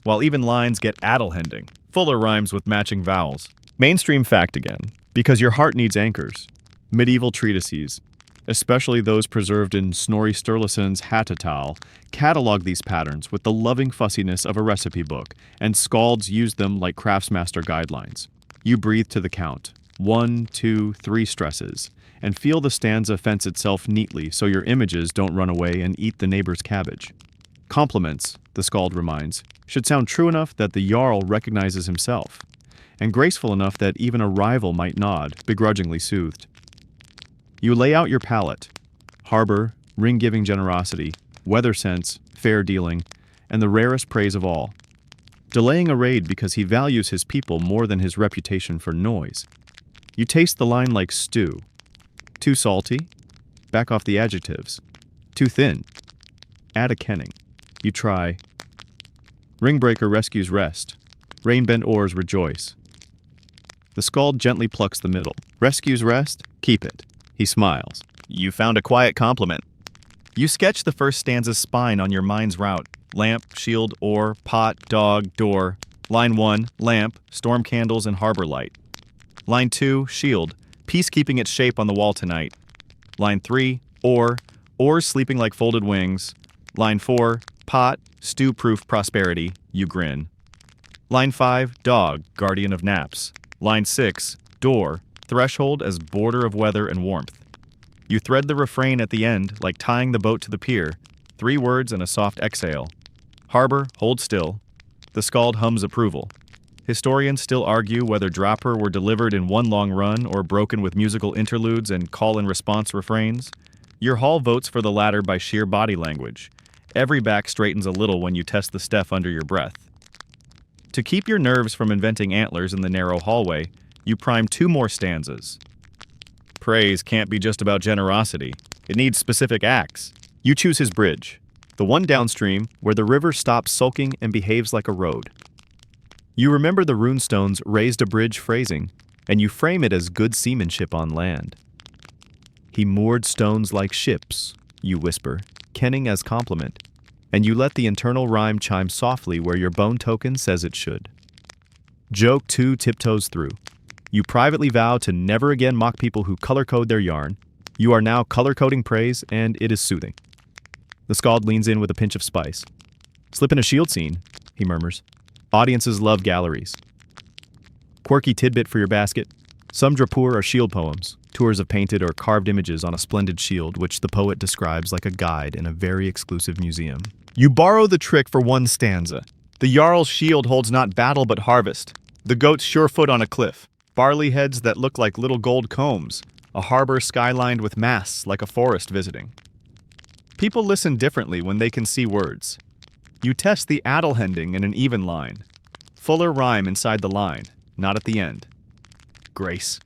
while even lines get addlehending, fuller rhymes with matching vowels. Mainstream fact again, because your heart needs anchors. Medieval treatises, especially those preserved in Snorri Sturluson's Hatatal, catalog these patterns with the loving fussiness of a recipe book, and skalds use them like craftsmaster guidelines. You breathe to the count, 1, 2, 3 stresses, and feel the stanza fence itself neatly so your images don't run away and eat the neighbor's cabbage. Compliments, the skald reminds, should sound true enough that the jarl recognizes himself, and graceful enough that even a rival might nod, begrudgingly soothed. You lay out your palette: harbor, ring-giving generosity, weather sense, fair dealing, and the rarest praise of all. Delaying a raid because he values his people more than his reputation for noise. You taste the line like stew. Too salty? Back off the adjectives. Too thin? Add a kenning. You try. Ringbreaker rescues rest. Rain-bent oars rejoice. The skald gently plucks the middle. Rescues rest? Keep it. He smiles. You found a quiet compliment. You sketch the first stanza's spine on your mind's route. Lamp, shield, oar, pot, dog, door. Line 1, lamp, storm candles and harbor light. Line 2, shield, peace keeping its shape on the wall tonight. Line 3, oar, oars sleeping like folded wings. Line 4, pot, stew-proof prosperity, you grin. Line 5, dog, guardian of naps. Line 6, door, threshold as border of weather and warmth. You thread the refrain at the end like tying the boat to the pier, 3 words and a soft exhale. Harbor, hold still. The skald hums approval. Historians still argue whether Draper were delivered in one long run or broken with musical interludes and call-and-response refrains. Your hall votes for the latter by sheer body language. Every back straightens a little when you test the step under your breath. To keep your nerves from inventing antlers in the narrow hallway, you prime 2 more stanzas. Praise can't be just about generosity. It needs specific acts. You choose his bridge, the one downstream where the river stops sulking and behaves like a road. You remember the runestone's raised a bridge phrasing, and you frame it as good seamanship on land. He moored stones like ships, you whisper, kenning as compliment, and you let the internal rhyme chime softly where your bone token says it should. Joke 2 tiptoes through. You privately vow to never again mock people who color-code their yarn. You are now color-coding praise, and it is soothing. The skald leans in with a pinch of spice. Slip in a shield scene, he murmurs. Audiences love galleries. Quirky tidbit for your basket. Some Draper are shield poems, tours of painted or carved images on a splendid shield, which the poet describes like a guide in a very exclusive museum. You borrow the trick for one stanza. The jarl's shield holds not battle but harvest. The goat's sure foot on a cliff. Barley heads that look like little gold combs. A harbor skylined with masts like a forest visiting. People listen differently when they can see words. You test the addle-hending in an even line. Fuller rhyme inside the line, not at the end. Grace.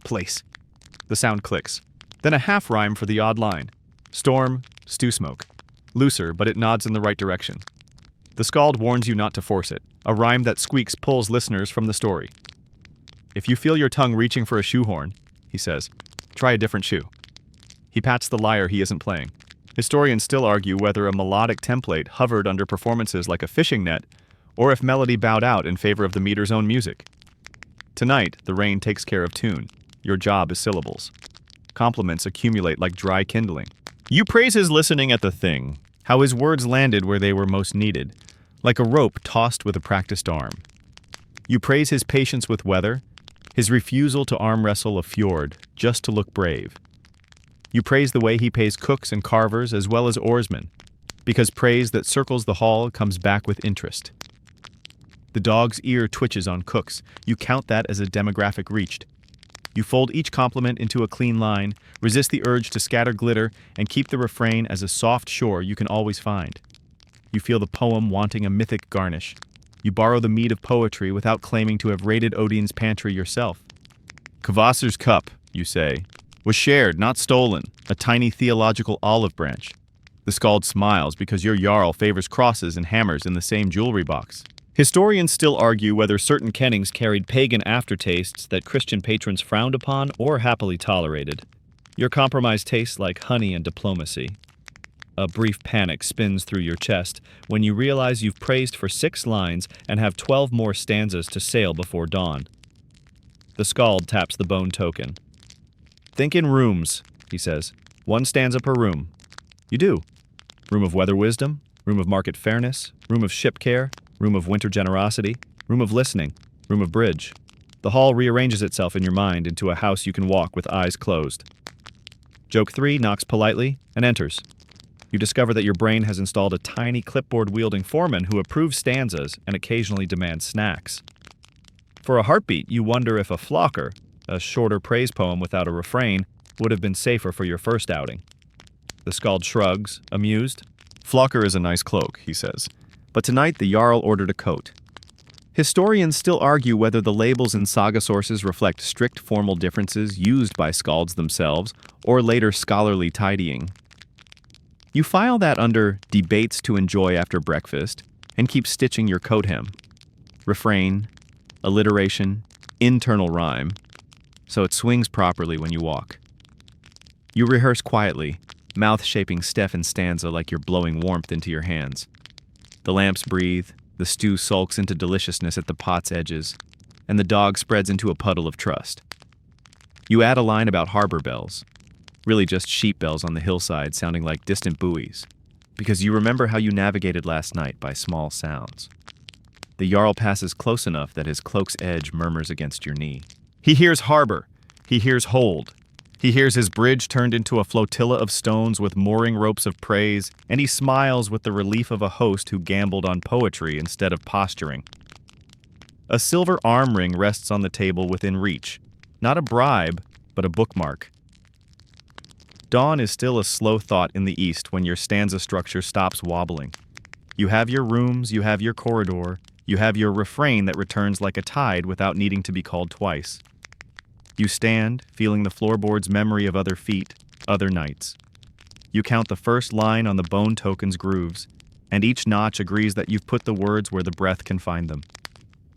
Place. The sound clicks. Then a half rhyme for the odd line. Storm, stew smoke. Looser, but it nods in the right direction. The skald warns you not to force it. A rhyme that squeaks pulls listeners from the story. If you feel your tongue reaching for a shoehorn, he says, try a different shoe. He pats the lyre he isn't playing. Historians still argue whether a melodic template hovered under performances like a fishing net, or if melody bowed out in favor of the meter's own music. Tonight, the rain takes care of tune. Your job is syllables. Compliments accumulate like dry kindling. You praise his listening at the thing, how his words landed where they were most needed, like a rope tossed with a practiced arm. You praise his patience with weather, his refusal to arm wrestle a fjord just to look brave. You praise the way he pays cooks and carvers as well as oarsmen, because praise that circles the hall comes back with interest. The dog's ear twitches on cooks. You count that as a demographic reached. You fold each compliment into a clean line, resist the urge to scatter glitter, and keep the refrain as a soft shore you can always find. You feel the poem wanting a mythic garnish. You borrow the mead of poetry without claiming to have raided Odin's pantry yourself. Kvasir's cup, you say, was shared, not stolen, a tiny theological olive branch. The skald smiles because your jarl favors crosses and hammers in the same jewelry box. Historians still argue whether certain kennings carried pagan aftertastes that Christian patrons frowned upon or happily tolerated. Your compromise tastes like honey and diplomacy. A brief panic spins through your chest when you realize you've praised for 6 lines and have 12 more stanzas to sail before dawn. The skald taps the bone token. Think in rooms, he says. 1 stanza per room. You do. Room of weather wisdom, room of market fairness, room of ship care, room of winter generosity, room of listening, room of bridge. The hall rearranges itself in your mind into a house you can walk with eyes closed. Joke 3 knocks politely and enters. You discover that your brain has installed a tiny clipboard-wielding foreman who approves stanzas and occasionally demands snacks. For a heartbeat, you wonder if a flocker, a shorter praise poem without a refrain, would have been safer for your first outing. The skald shrugs, amused. Flocker is a nice cloak, he says, but tonight the Jarl ordered a coat. Historians still argue whether the labels in saga sources reflect strict formal differences used by skalds themselves or later scholarly tidying. You file that under debates to enjoy after breakfast and keep stitching your coat hem. Refrain, alliteration, internal rhyme, so it swings properly when you walk. You rehearse quietly, mouth shaping step and stanza like you're blowing warmth into your hands. The lamps breathe, the stew sulks into deliciousness at the pot's edges, and the dog spreads into a puddle of trust. You add a line about harbor bells, really just sheep bells on the hillside sounding like distant buoys, because you remember how you navigated last night by small sounds. The Jarl passes close enough that his cloak's edge murmurs against your knee. He hears harbor. He hears hold. He hears his bridge turned into a flotilla of stones with mooring ropes of praise, and he smiles with the relief of a host who gambled on poetry instead of posturing. A silver arm ring rests on the table within reach, not a bribe, but a bookmark. Dawn is still a slow thought in the east when your stanza structure stops wobbling. You have your rooms, you have your corridor, you have your refrain that returns like a tide without needing to be called twice. You stand, feeling the floorboard's memory of other feet, other nights. You count the first line on the bone token's grooves, and each notch agrees that you've put the words where the breath can find them.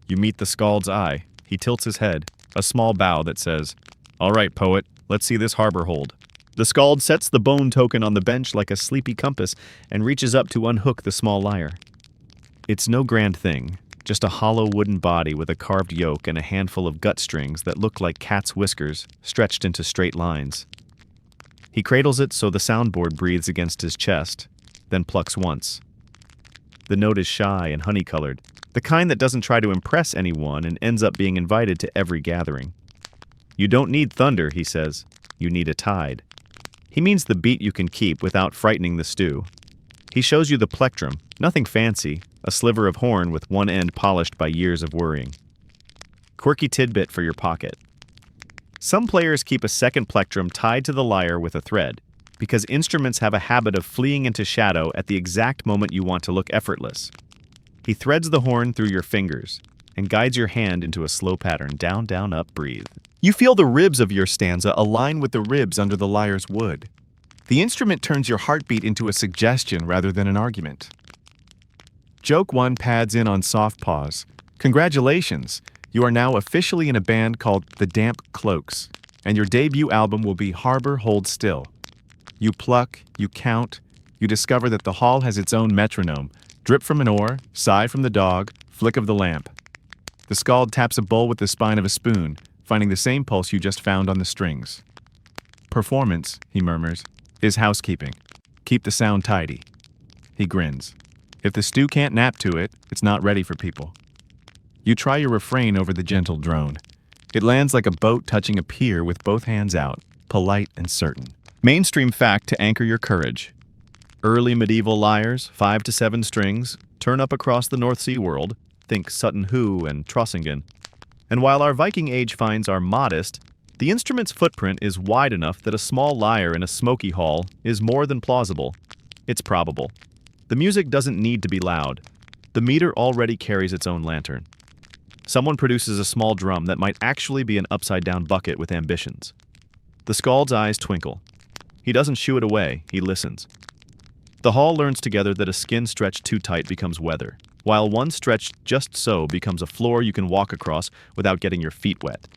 You meet the skald's eye. He tilts his head, a small bow that says, "All right, poet, let's see this harbor hold." The skald sets the bone token on the bench like a sleepy compass and reaches up to unhook the small lyre. It's no grand thing. Just a hollow wooden body with a carved yoke and a handful of gut strings that look like cat's whiskers stretched into straight lines. He cradles it so the soundboard breathes against his chest, then plucks once. The note is shy and honey-colored, the kind that doesn't try to impress anyone and ends up being invited to every gathering. You don't need thunder, he says. You need a tide. He means the beat you can keep without frightening the stew. He shows you the plectrum, nothing fancy, a sliver of horn with one end polished by years of worrying. Quirky tidbit for your pocket. Some players keep a second plectrum tied to the lyre with a thread, because instruments have a habit of fleeing into shadow at the exact moment you want to look effortless. He threads the horn through your fingers and guides your hand into a slow pattern, down, down, up, breathe. You feel the ribs of your stanza align with the ribs under the lyre's wood. The instrument turns your heartbeat into a suggestion rather than an argument. Joke 1 pads in on soft pause. Congratulations! You are now officially in a band called The Damp Cloaks, and your debut album will be Harbor Hold Still. You pluck, you count, you discover that the hall has its own metronome, drip from an oar, sigh from the dog, flick of the lamp. The skald taps a bowl with the spine of a spoon, finding the same pulse you just found on the strings. Performance, he murmurs, is housekeeping. Keep the sound tidy. He grins. If the stew can't nap to it, it's not ready for people. You try your refrain over the gentle drone. It lands like a boat touching a pier with both hands out, polite and certain. Mainstream fact to anchor your courage. Early medieval lyres, 5 to 7 strings, turn up across the North Sea world, think Sutton Hoo and Trossingen. And while our Viking age finds are modest, the instrument's footprint is wide enough that a small lyre in a smoky hall is more than plausible. It's probable. The music doesn't need to be loud. The meter already carries its own lantern. Someone produces a small drum that might actually be an upside-down bucket with ambitions. The skald's eyes twinkle. He doesn't shoo it away, he listens. The hall learns together that a skin stretched too tight becomes weather, while one stretched just so becomes a floor you can walk across without getting your feet wet.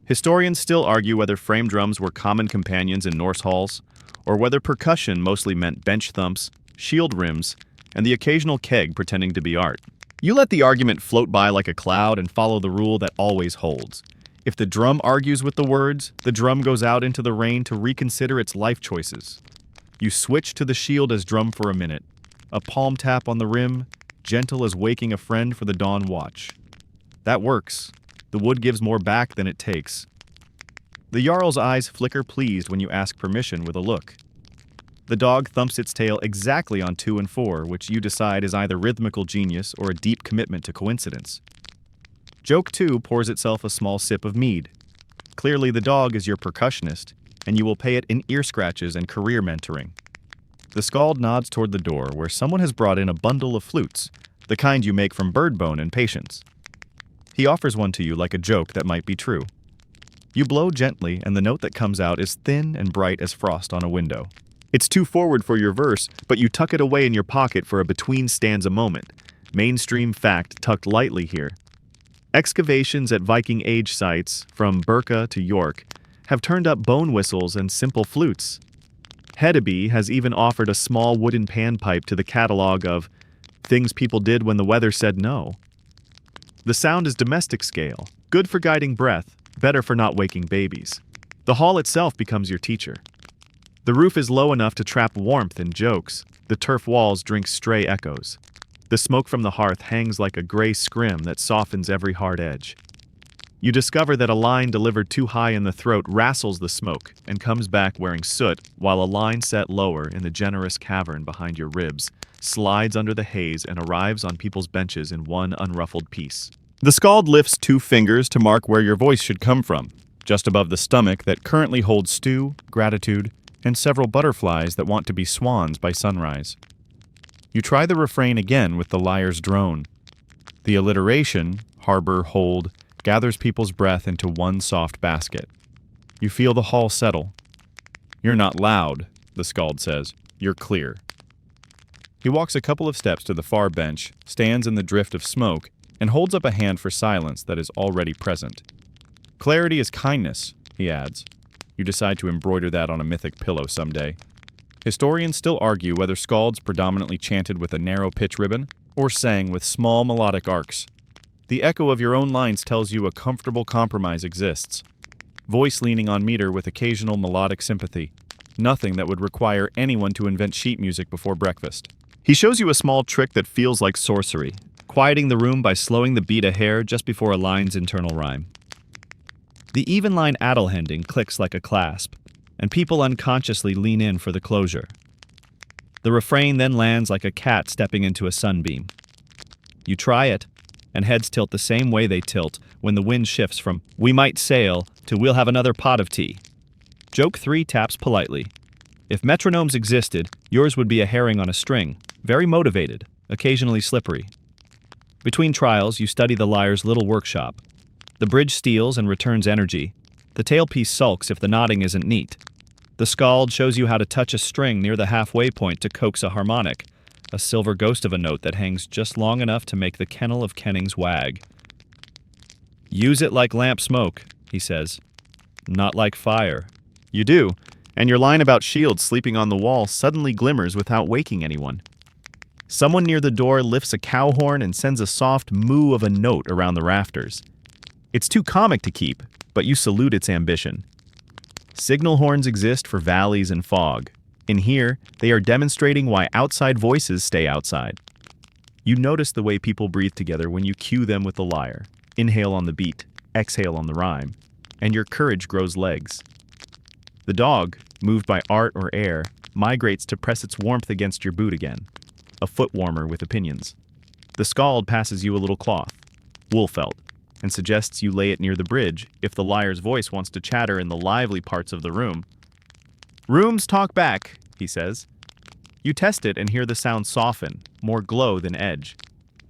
Historians still argue whether frame drums were common companions in Norse halls, or whether percussion mostly meant bench thumps, shield rims, and the occasional keg pretending to be art. You let the argument float by like a cloud and follow the rule that always holds. If the drum argues with the words, the drum goes out into the rain to reconsider its life choices. You switch to the shield as drum for a minute, a palm tap on the rim, gentle as waking a friend for the dawn watch. That works. The wood gives more back than it takes. The Jarl's eyes flicker pleased when you ask permission with a look. The dog thumps its tail exactly on 2 and 4, which you decide is either rhythmical genius or a deep commitment to coincidence. Joke 2 pours itself a small sip of mead. Clearly the dog is your percussionist, and you will pay it in ear scratches and career mentoring. The skald nods toward the door, where someone has brought in a bundle of flutes, the kind you make from bird bone and patience. He offers one to you like a joke that might be true. You blow gently, and the note that comes out is thin and bright as frost on a window. It's too forward for your verse, but you tuck it away in your pocket for a between-stanza moment. Mainstream fact tucked lightly here. Excavations at Viking age sites, from Birka to York, have turned up bone whistles and simple flutes. Hedeby has even offered a small wooden panpipe to the catalog of things people did when the weather said no. The sound is domestic scale, good for guiding breath, better for not waking babies. The hall itself becomes your teacher. The roof is low enough to trap warmth and jokes. The turf walls drink stray echoes. The smoke from the hearth hangs like a gray scrim that softens every hard edge. You discover that a line delivered too high in the throat wrastles the smoke and comes back wearing soot, while a line set lower in the generous cavern behind your ribs slides under the haze and arrives on people's benches in one unruffled piece. The skald lifts 2 fingers to mark where your voice should come from, just above the stomach that currently holds stew, gratitude, and several butterflies that want to be swans by sunrise. You try the refrain again with the lyre's drone. The alliteration, harbor, hold, gathers people's breath into one soft basket. You feel the hall settle. You're not loud, the skald says. You're clear. He walks a couple of steps to the far bench, stands in the drift of smoke, and holds up a hand for silence that is already present. Clarity is kindness, he adds. You decide to embroider that on a mythic pillow someday. Historians still argue whether skalds predominantly chanted with a narrow pitch ribbon or sang with small melodic arcs. The echo of your own lines tells you a comfortable compromise exists. Voice leaning on meter with occasional melodic sympathy. Nothing that would require anyone to invent sheet music before breakfast. He shows you a small trick that feels like sorcery, quieting the room by slowing the beat a hair just before a line's internal rhyme. The even line addle-hending clicks like a clasp, and people unconsciously lean in for the closure. The refrain then lands like a cat stepping into a sunbeam. You try it, and heads tilt the same way they tilt when the wind shifts from "we might sail" to "we'll have another pot of tea." Joke 3 taps politely. If metronomes existed, yours would be a herring on a string, very motivated, occasionally slippery. Between trials, you study the lyre's little workshop. The bridge steals and returns energy. The tailpiece sulks if the knotting isn't neat. The skald shows you how to touch a string near the halfway point to coax a harmonic, a silver ghost of a note that hangs just long enough to make the kennel of kennings wag. Use it like lamp smoke, he says. Not like fire. You do, and your line about shields sleeping on the wall suddenly glimmers without waking anyone. Someone near the door lifts a cow horn and sends a soft moo of a note around the rafters. It's too comic to keep, but you salute its ambition. Signal horns exist for valleys and fog. In here, they are demonstrating why outside voices stay outside. You notice the way people breathe together when you cue them with the lyre. Inhale on the beat, exhale on the rhyme, and your courage grows legs. The dog, moved by art or air, migrates to press its warmth against your boot again, a foot warmer with opinions. The skald passes you a little cloth, wool felt, and suggests you lay it near the bridge if the lyre's voice wants to chatter in the lively parts of the room. Rooms talk back, he says. You test it and hear the sound soften, more glow than edge.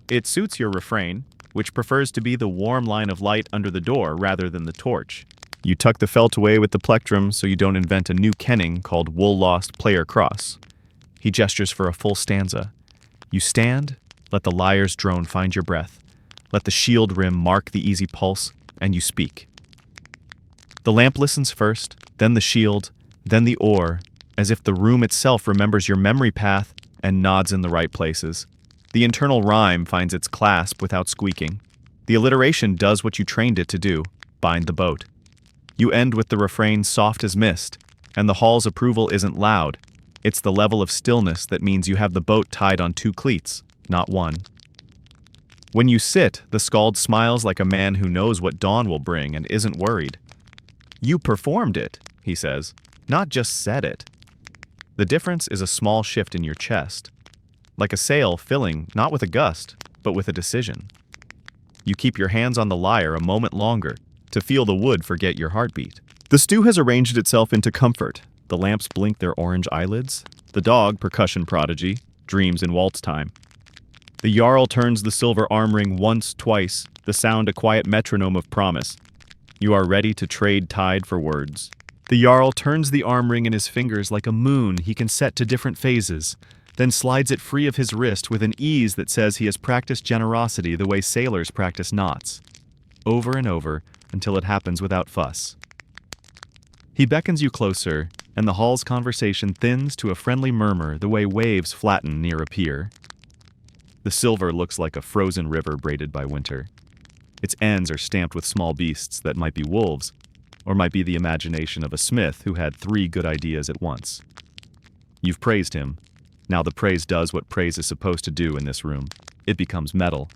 It suits your refrain, which prefers to be the warm line of light under the door rather than the torch. You tuck the felt away with the plectrum so you don't invent a new kenning called wool-lost player cross. He gestures for a full stanza. You stand, let the lyre's drone find your breath. Let the shield rim mark the easy pulse, and you speak. The lamp listens first, then the shield, then the oar, as if the room itself remembers your memory path and nods in the right places. The internal rhyme finds its clasp without squeaking. The alliteration does what you trained it to do, bind the boat. You end with the refrain soft as mist, and the hall's approval isn't loud. It's the level of stillness that means you have the boat tied on 2 cleats, not 1. When you sit, the skald smiles like a man who knows what dawn will bring and isn't worried. You performed it, he says, not just said it. The difference is a small shift in your chest, like a sail filling not with a gust, but with a decision. You keep your hands on the lyre a moment longer to feel the wood forget your heartbeat. The stew has arranged itself into comfort. The lamps blink their orange eyelids. The dog, percussion prodigy, dreams in waltz time. The Jarl turns the silver arm ring once, twice, the sound a quiet metronome of promise. You are ready to trade tide for words. The Jarl turns the arm ring in his fingers like a moon he can set to different phases, then slides it free of his wrist with an ease that says he has practiced generosity the way sailors practice knots, over and over until it happens without fuss. He beckons you closer, and the hall's conversation thins to a friendly murmur the way waves flatten near a pier. The silver looks like a frozen river braided by winter. Its ends are stamped with small beasts that might be wolves, or might be the imagination of a smith who had 3 good ideas at once. You've praised him. Now the praise does what praise is supposed to do in this room. It becomes metal.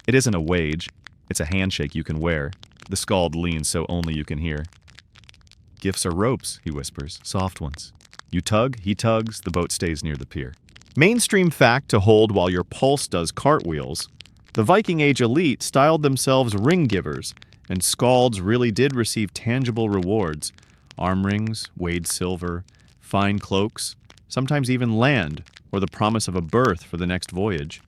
It isn't a wage, it's a handshake you can wear. The skald leans so only you can hear. Gifts are ropes, he whispers, soft ones. You tug, he tugs, the boat stays near the pier. Mainstream fact to hold while your pulse does cartwheels. The Viking Age elite styled themselves ring givers, and skalds really did receive tangible rewards. Arm rings, weighed silver, fine cloaks, sometimes even land, or the promise of a berth for the next voyage.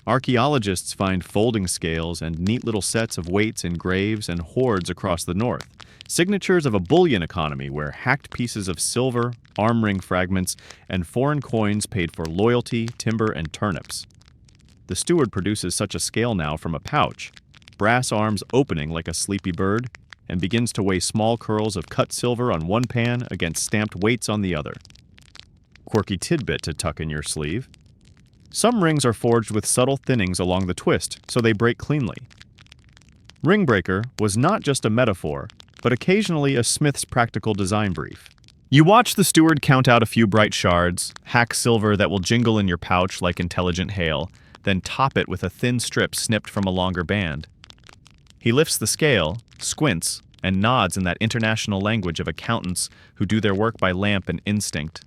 Archaeologists find folding scales and neat little sets of weights in graves and hoards across the north, signatures of a bullion economy where hacked pieces of silver, arm ring fragments, and foreign coins paid for loyalty, timber, and turnips. The steward produces such a scale now from a pouch, brass arms opening like a sleepy bird, and begins to weigh small curls of cut silver on one pan against stamped weights on the other. Quirky tidbit to tuck in your sleeve. Some rings are forged with subtle thinnings along the twist, so they break cleanly. Ringbreaker was not just a metaphor, but occasionally a smith's practical design brief. You watch the steward count out a few bright shards, hack silver that will jingle in your pouch like intelligent hail, then top it with a thin strip snipped from a longer band. He lifts the scale, squints, and nods in that international language of accountants who do their work by lamp and instinct.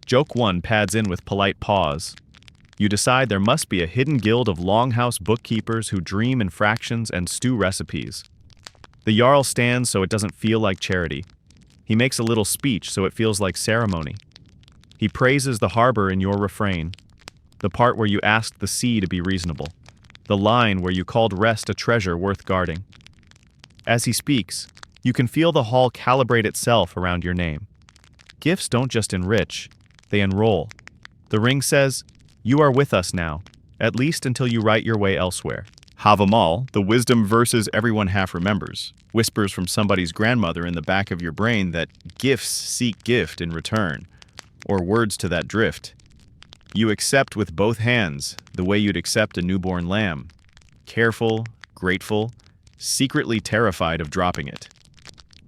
Joke 1 pads in with polite pause. You decide there must be a hidden guild of longhouse bookkeepers who dream in fractions and stew recipes. The Jarl stands so it doesn't feel like charity. He makes a little speech so it feels like ceremony. He praises the harbor in your refrain, the part where you asked the sea to be reasonable, the line where you called rest a treasure worth guarding. As he speaks, you can feel the hall calibrate itself around your name. Gifts don't just enrich, they enroll. The ring says, you are with us now, at least until you write your way elsewhere. Havamal, the wisdom verses everyone half remembers, whispers from somebody's grandmother in the back of your brain that gifts seek gift in return, or words to that drift. You accept with both hands, the way you'd accept a newborn lamb. Careful, grateful, secretly terrified of dropping it.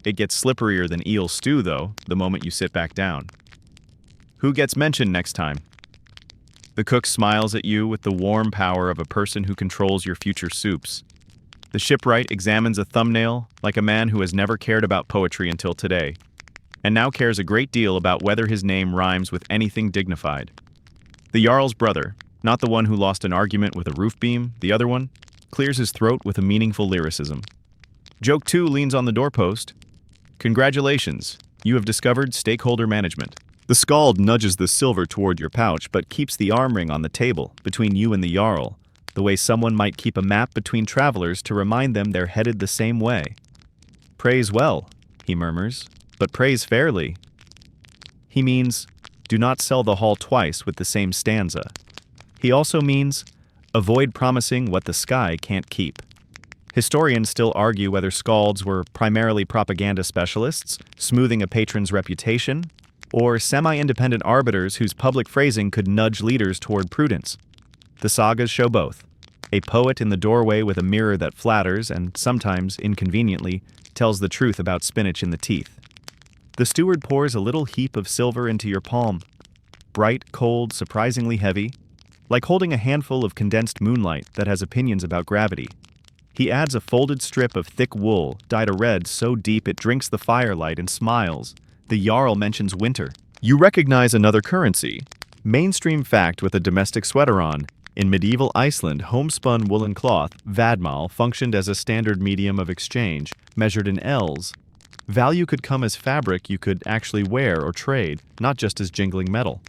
It gets slipperier than eel stew, though, the moment you sit back down. Who gets mentioned next time? The cook smiles at you with the warm power of a person who controls your future soups. The shipwright examines a thumbnail like a man who has never cared about poetry until today, and now cares a great deal about whether his name rhymes with anything dignified. The Jarl's brother, not the one who lost an argument with a roof beam, the other one, clears his throat with a meaningful lyricism. Joke 2 leans on the doorpost. Congratulations, you have discovered stakeholder management. The skald nudges the silver toward your pouch, but keeps the arm ring on the table, between you and the Jarl, the way someone might keep a map between travelers to remind them they're headed the same way. Praise well, he murmurs, but praise fairly. He means, do not sell the hall twice with the same stanza. He also means, avoid promising what the sky can't keep. Historians still argue whether skalds were primarily propaganda specialists, smoothing a patron's reputation, or semi-independent arbiters whose public phrasing could nudge leaders toward prudence. The sagas show both. A poet in the doorway with a mirror that flatters and, sometimes inconveniently, tells the truth about spinach in the teeth. The steward pours a little heap of silver into your palm. Bright, cold, surprisingly heavy, like holding a handful of condensed moonlight that has opinions about gravity. He adds a folded strip of thick wool dyed a red so deep it drinks the firelight and smiles. The Jarl mentions winter. You recognize another currency. Mainstream fact with a domestic sweater on. In medieval Iceland, homespun woolen cloth, vadmal, functioned as a standard medium of exchange, measured in ells. Value could come as fabric you could actually wear or trade, not just as jingling metal.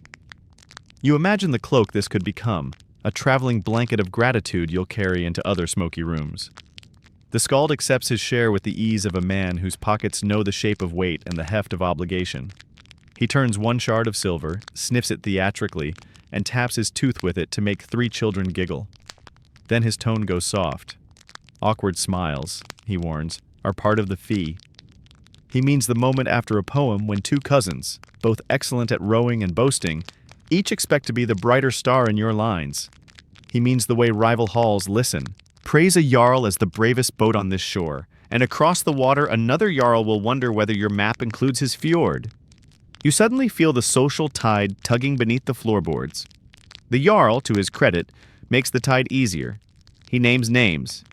You imagine the cloak this could become, a traveling blanket of gratitude you'll carry into other smoky rooms. The skald accepts his share with the ease of a man whose pockets know the shape of weight and the heft of obligation. He turns one shard of silver, sniffs it theatrically, and taps his tooth with it to make 3 children giggle. Then his tone goes soft. Awkward smiles, he warns, are part of the fee. He means the moment after a poem when 2 cousins, both excellent at rowing and boasting, each expect to be the brighter star in your lines. He means the way rival halls listen. Praise a jarl as the bravest boat on this shore, and across the water another jarl will wonder whether your map includes his fjord. You suddenly feel the social tide tugging beneath the floorboards. The jarl, to his credit, makes the tide easier. He names names.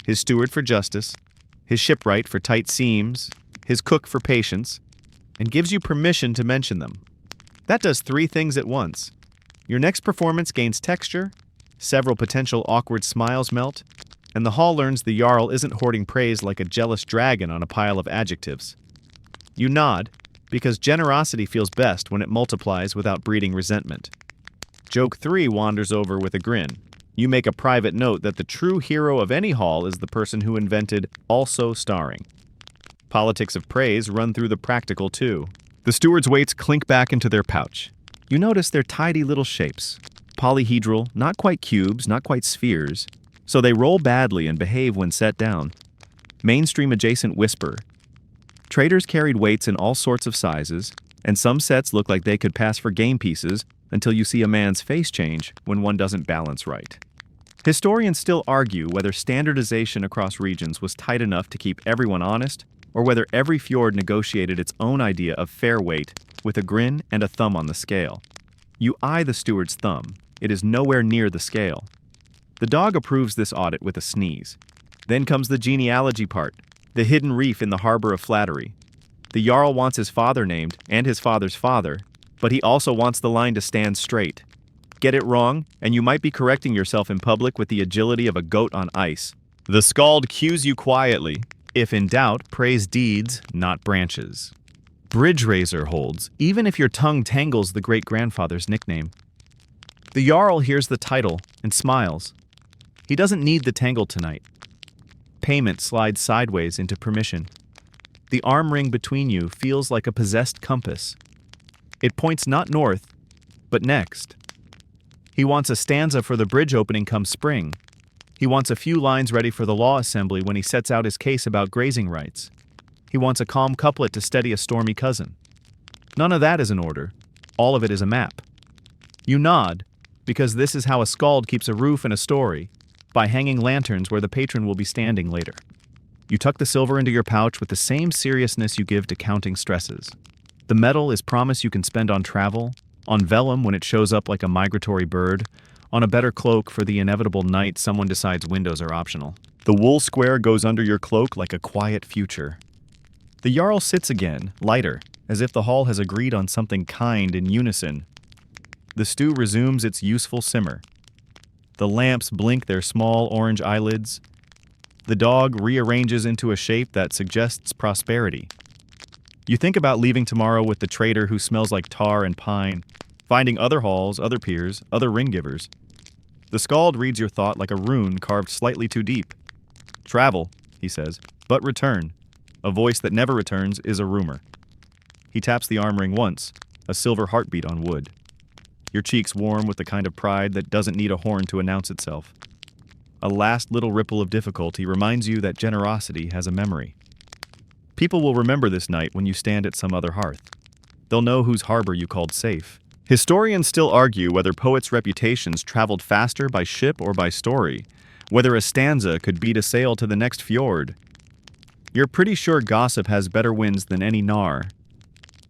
His steward for justice, his shipwright for tight seams, his cook for patience, and gives you permission to mention them. That does 3 things at once. Your next performance gains texture, several potential awkward smiles melt, and the hall learns the jarl isn't hoarding praise like a jealous dragon on a pile of adjectives. You nod, because generosity feels best when it multiplies without breeding resentment. Joke 3 wanders over with a grin. You make a private note that the true hero of any hall is the person who invented also starring. Politics of praise run through the practical too. The steward's weights clink back into their pouch. You notice they're tidy little shapes. Polyhedral, not quite cubes, not quite spheres. So they roll badly and behave when set down. Mainstream adjacent whisper. Traders carried weights in all sorts of sizes, and some sets look like they could pass for game pieces until you see a man's face change when one doesn't balance right. Historians still argue whether standardization across regions was tight enough to keep everyone honest, or whether every fjord negotiated its own idea of fair weight with a grin and a thumb on the scale. You eye the steward's thumb. It is nowhere near the scale. The dog approves this audit with a sneeze. Then comes the genealogy part. The hidden reef in the harbor of flattery. The jarl wants his father named, and his father's father, but he also wants the line to stand straight. Get it wrong, and you might be correcting yourself in public with the agility of a goat on ice. The skald cues you quietly. If in doubt, praise deeds, not branches. Bridge raiser holds, even if your tongue tangles the great-grandfather's nickname. The jarl hears the title and smiles. He doesn't need the tangle tonight. Payment slides sideways into permission. The arm ring between you feels like a possessed compass. It points not north, but next. He wants a stanza for the bridge opening come spring. He wants a few lines ready for the law assembly when he sets out his case about grazing rights. He wants a calm couplet to steady a stormy cousin. None of that is in order. All of it is a map. You nod, because this is how a skald keeps a roof and a story, by hanging lanterns where the patron will be standing later. You tuck the silver into your pouch with the same seriousness you give to counting stresses. The metal is promise you can spend on travel, on vellum when it shows up like a migratory bird, on a better cloak for the inevitable night someone decides windows are optional. The wool square goes under your cloak like a quiet future. The jarl sits again, lighter, as if the hall has agreed on something kind in unison. The stew resumes its useful simmer. The lamps blink their small orange eyelids. The dog rearranges into a shape that suggests prosperity. You think about leaving tomorrow with the trader who smells like tar and pine, finding other halls, other peers, other ring-givers. The skald reads your thought like a rune carved slightly too deep. Travel, he says, but return. A voice that never returns is a rumor. He taps the arm ring once, a silver heartbeat on wood. Your cheeks warm with the kind of pride that doesn't need a horn to announce itself. A last little ripple of difficulty reminds you that generosity has a memory. People will remember this night when you stand at some other hearth. They'll know whose harbor you called safe. Historians still argue whether poets' reputations traveled faster by ship or by story, whether a stanza could beat a sail to the next fjord. You're pretty sure gossip has better winds than any gnar.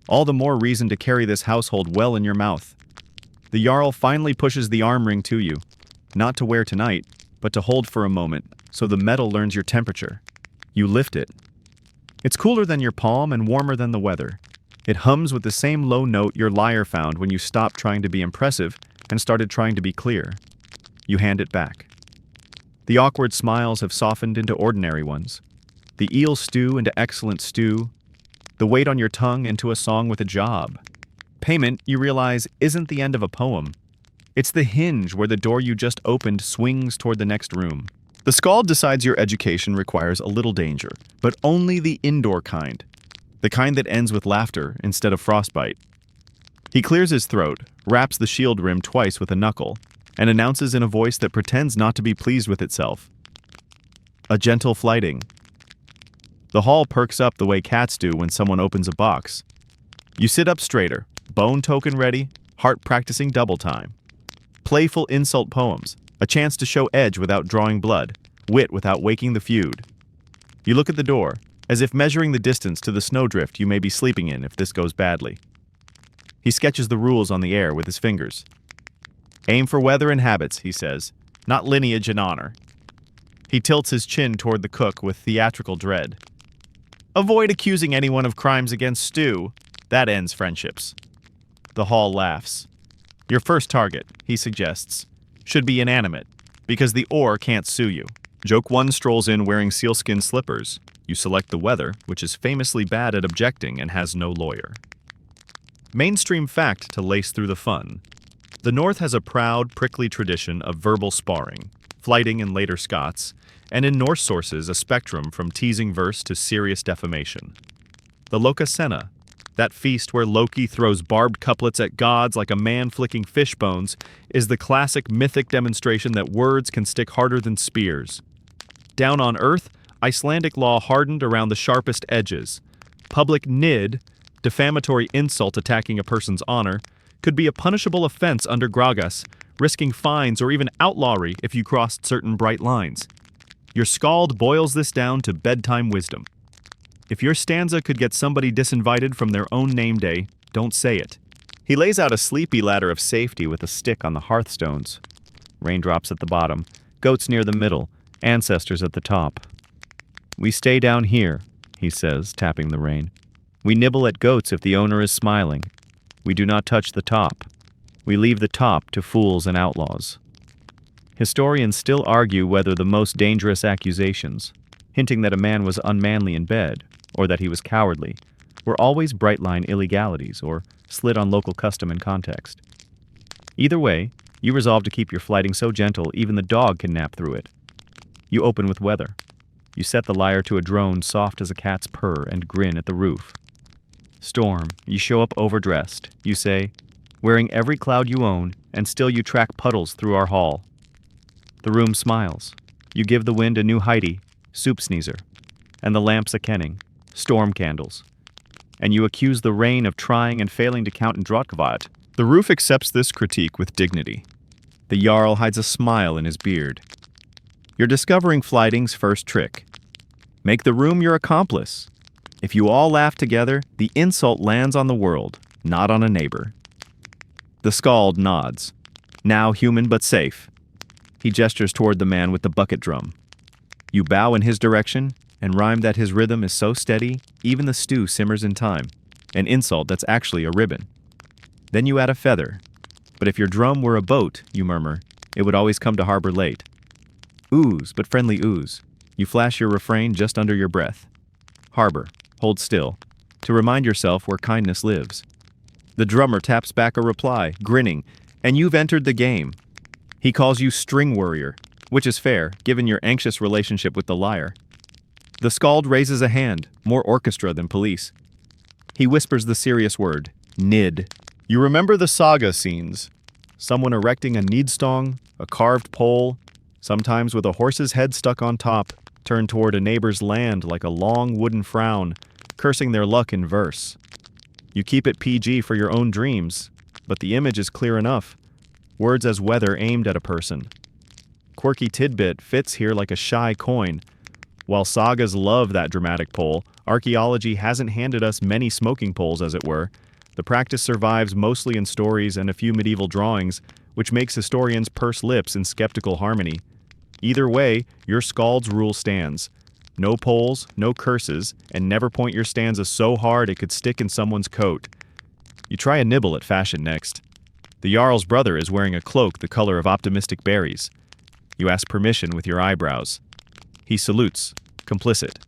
All the more reason to carry this household well in your mouth. The jarl finally pushes the arm ring to you, not to wear tonight, but to hold for a moment, so the metal learns your temperature. You lift it. It's cooler than your palm and warmer than the weather. It hums with the same low note your lyre found when you stopped trying to be impressive and started trying to be clear. You hand it back. The awkward smiles have softened into ordinary ones. The eel stew into excellent stew. The weight on your tongue into a song with a job. Payment, you realize, isn't the end of a poem. It's the hinge where the door you just opened swings toward the next room. The skald decides your education requires a little danger, but only the indoor kind. The kind that ends with laughter instead of frostbite. He clears his throat, raps the shield rim twice with a knuckle, and announces in a voice that pretends not to be pleased with itself. A gentle flyting. The hall perks up the way cats do when someone opens a box. You sit up straighter, bone token ready, heart practicing double time. Playful insult poems, a chance to show edge without drawing blood, wit without waking the feud. You look at the door, as if measuring the distance to the snowdrift you may be sleeping in if this goes badly. He sketches the rules on the air with his fingers. Aim for weather and habits, he says, not lineage and honor. He tilts his chin toward the cook with theatrical dread. Avoid accusing anyone of crimes against stew. That ends friendships. The hall laughs. Your first target, he suggests, should be inanimate, because the oar can't sue you. Joke 1 strolls in wearing sealskin slippers. You select the weather, which is famously bad at objecting and has no lawyer. Mainstream fact to lace through the fun. The North has a proud, prickly tradition of verbal sparring, flyting in later Scots, and in Norse sources a spectrum from teasing verse to serious defamation. The Lokasenna, that feast where Loki throws barbed couplets at gods like a man flicking fish bones, is the classic mythic demonstration that words can stick harder than spears. Down on Earth, Icelandic law hardened around the sharpest edges. Public nid, defamatory insult attacking a person's honor, could be a punishable offense under Gragas, risking fines or even outlawry if you crossed certain bright lines. Your skald boils this down to bedtime wisdom. If your stanza could get somebody disinvited from their own name day, don't say it. He lays out a sleepy ladder of safety with a stick on the hearthstones. Raindrops at the bottom, goats near the middle, ancestors at the top. We stay down here, he says, tapping the rain. We nibble at goats if the owner is smiling. We do not touch the top. We leave the top to fools and outlaws. Historians still argue whether the most dangerous accusations, hinting that a man was unmanly in bed, or that he was cowardly, were always bright-line illegalities or slid on local custom and context. Either way, you resolve to keep your flyting so gentle even the dog can nap through it. You open with weather. You set the lyre to a drone soft as a cat's purr and grin at the roof. Storm, you show up overdressed, you say, wearing every cloud you own, and still you track puddles through our hall. The room smiles. You give the wind a new Heidi, soup sneezer, and the lamps a kenning, storm candles. And you accuse the rain of trying and failing to count in Drottgvad. The roof accepts this critique with dignity. The Jarl hides a smile in his beard. You're discovering flyting's first trick. Make the room your accomplice. If you all laugh together, the insult lands on the world, not on a neighbor. The skald nods. Now human but safe. He gestures toward the man with the bucket drum. You bow in his direction and rhyme that his rhythm is so steady, even the stew simmers in time, an insult that's actually a ribbon. Then you add a feather. But if your drum were a boat, you murmur, it would always come to harbor late. Ooze, but friendly ooze. You flash your refrain just under your breath. Harbor, hold still, to remind yourself where kindness lives. The drummer taps back a reply, grinning, and you've entered the game. He calls you string warrior, which is fair, given your anxious relationship with the lyre. The skald raises a hand, more orchestra than police. He whispers the serious word, nid. You remember the saga scenes. Someone erecting a needstong, a carved pole, sometimes with a horse's head stuck on top, turned toward a neighbor's land like a long wooden frown, cursing their luck in verse. You keep it PG for your own dreams, but the image is clear enough. Words as weather aimed at a person. Quirky tidbit fits here like a shy coin. While sagas love that dramatic pole, archaeology hasn't handed us many smoking poles, as it were. The practice survives mostly in stories and a few medieval drawings, which makes historians purse lips in skeptical harmony. Either way, your skald's rule stands. No poles, no curses, and never point your stanza so hard it could stick in someone's coat. You try a nibble at fashion next. The Jarl's brother is wearing a cloak the color of optimistic berries. You ask permission with your eyebrows. He salutes, complicit.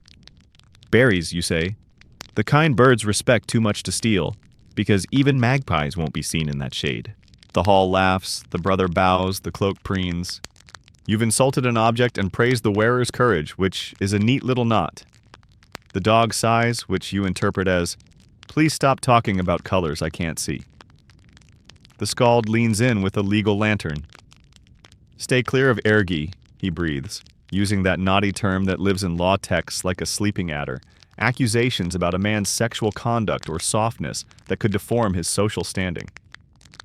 Berries, you say. The kind birds respect too much to steal, because even magpies won't be seen in that shade. The hall laughs, the brother bows, the cloak preens. You've insulted an object and praised the wearer's courage, which is a neat little knot. The dog sighs, which you interpret as, "Please stop talking about colors I can't see." The skald leans in with a legal lantern. "Stay clear of ergi," he breathes, using that naughty term that lives in law texts like a sleeping adder, accusations about a man's sexual conduct or softness that could deform his social standing.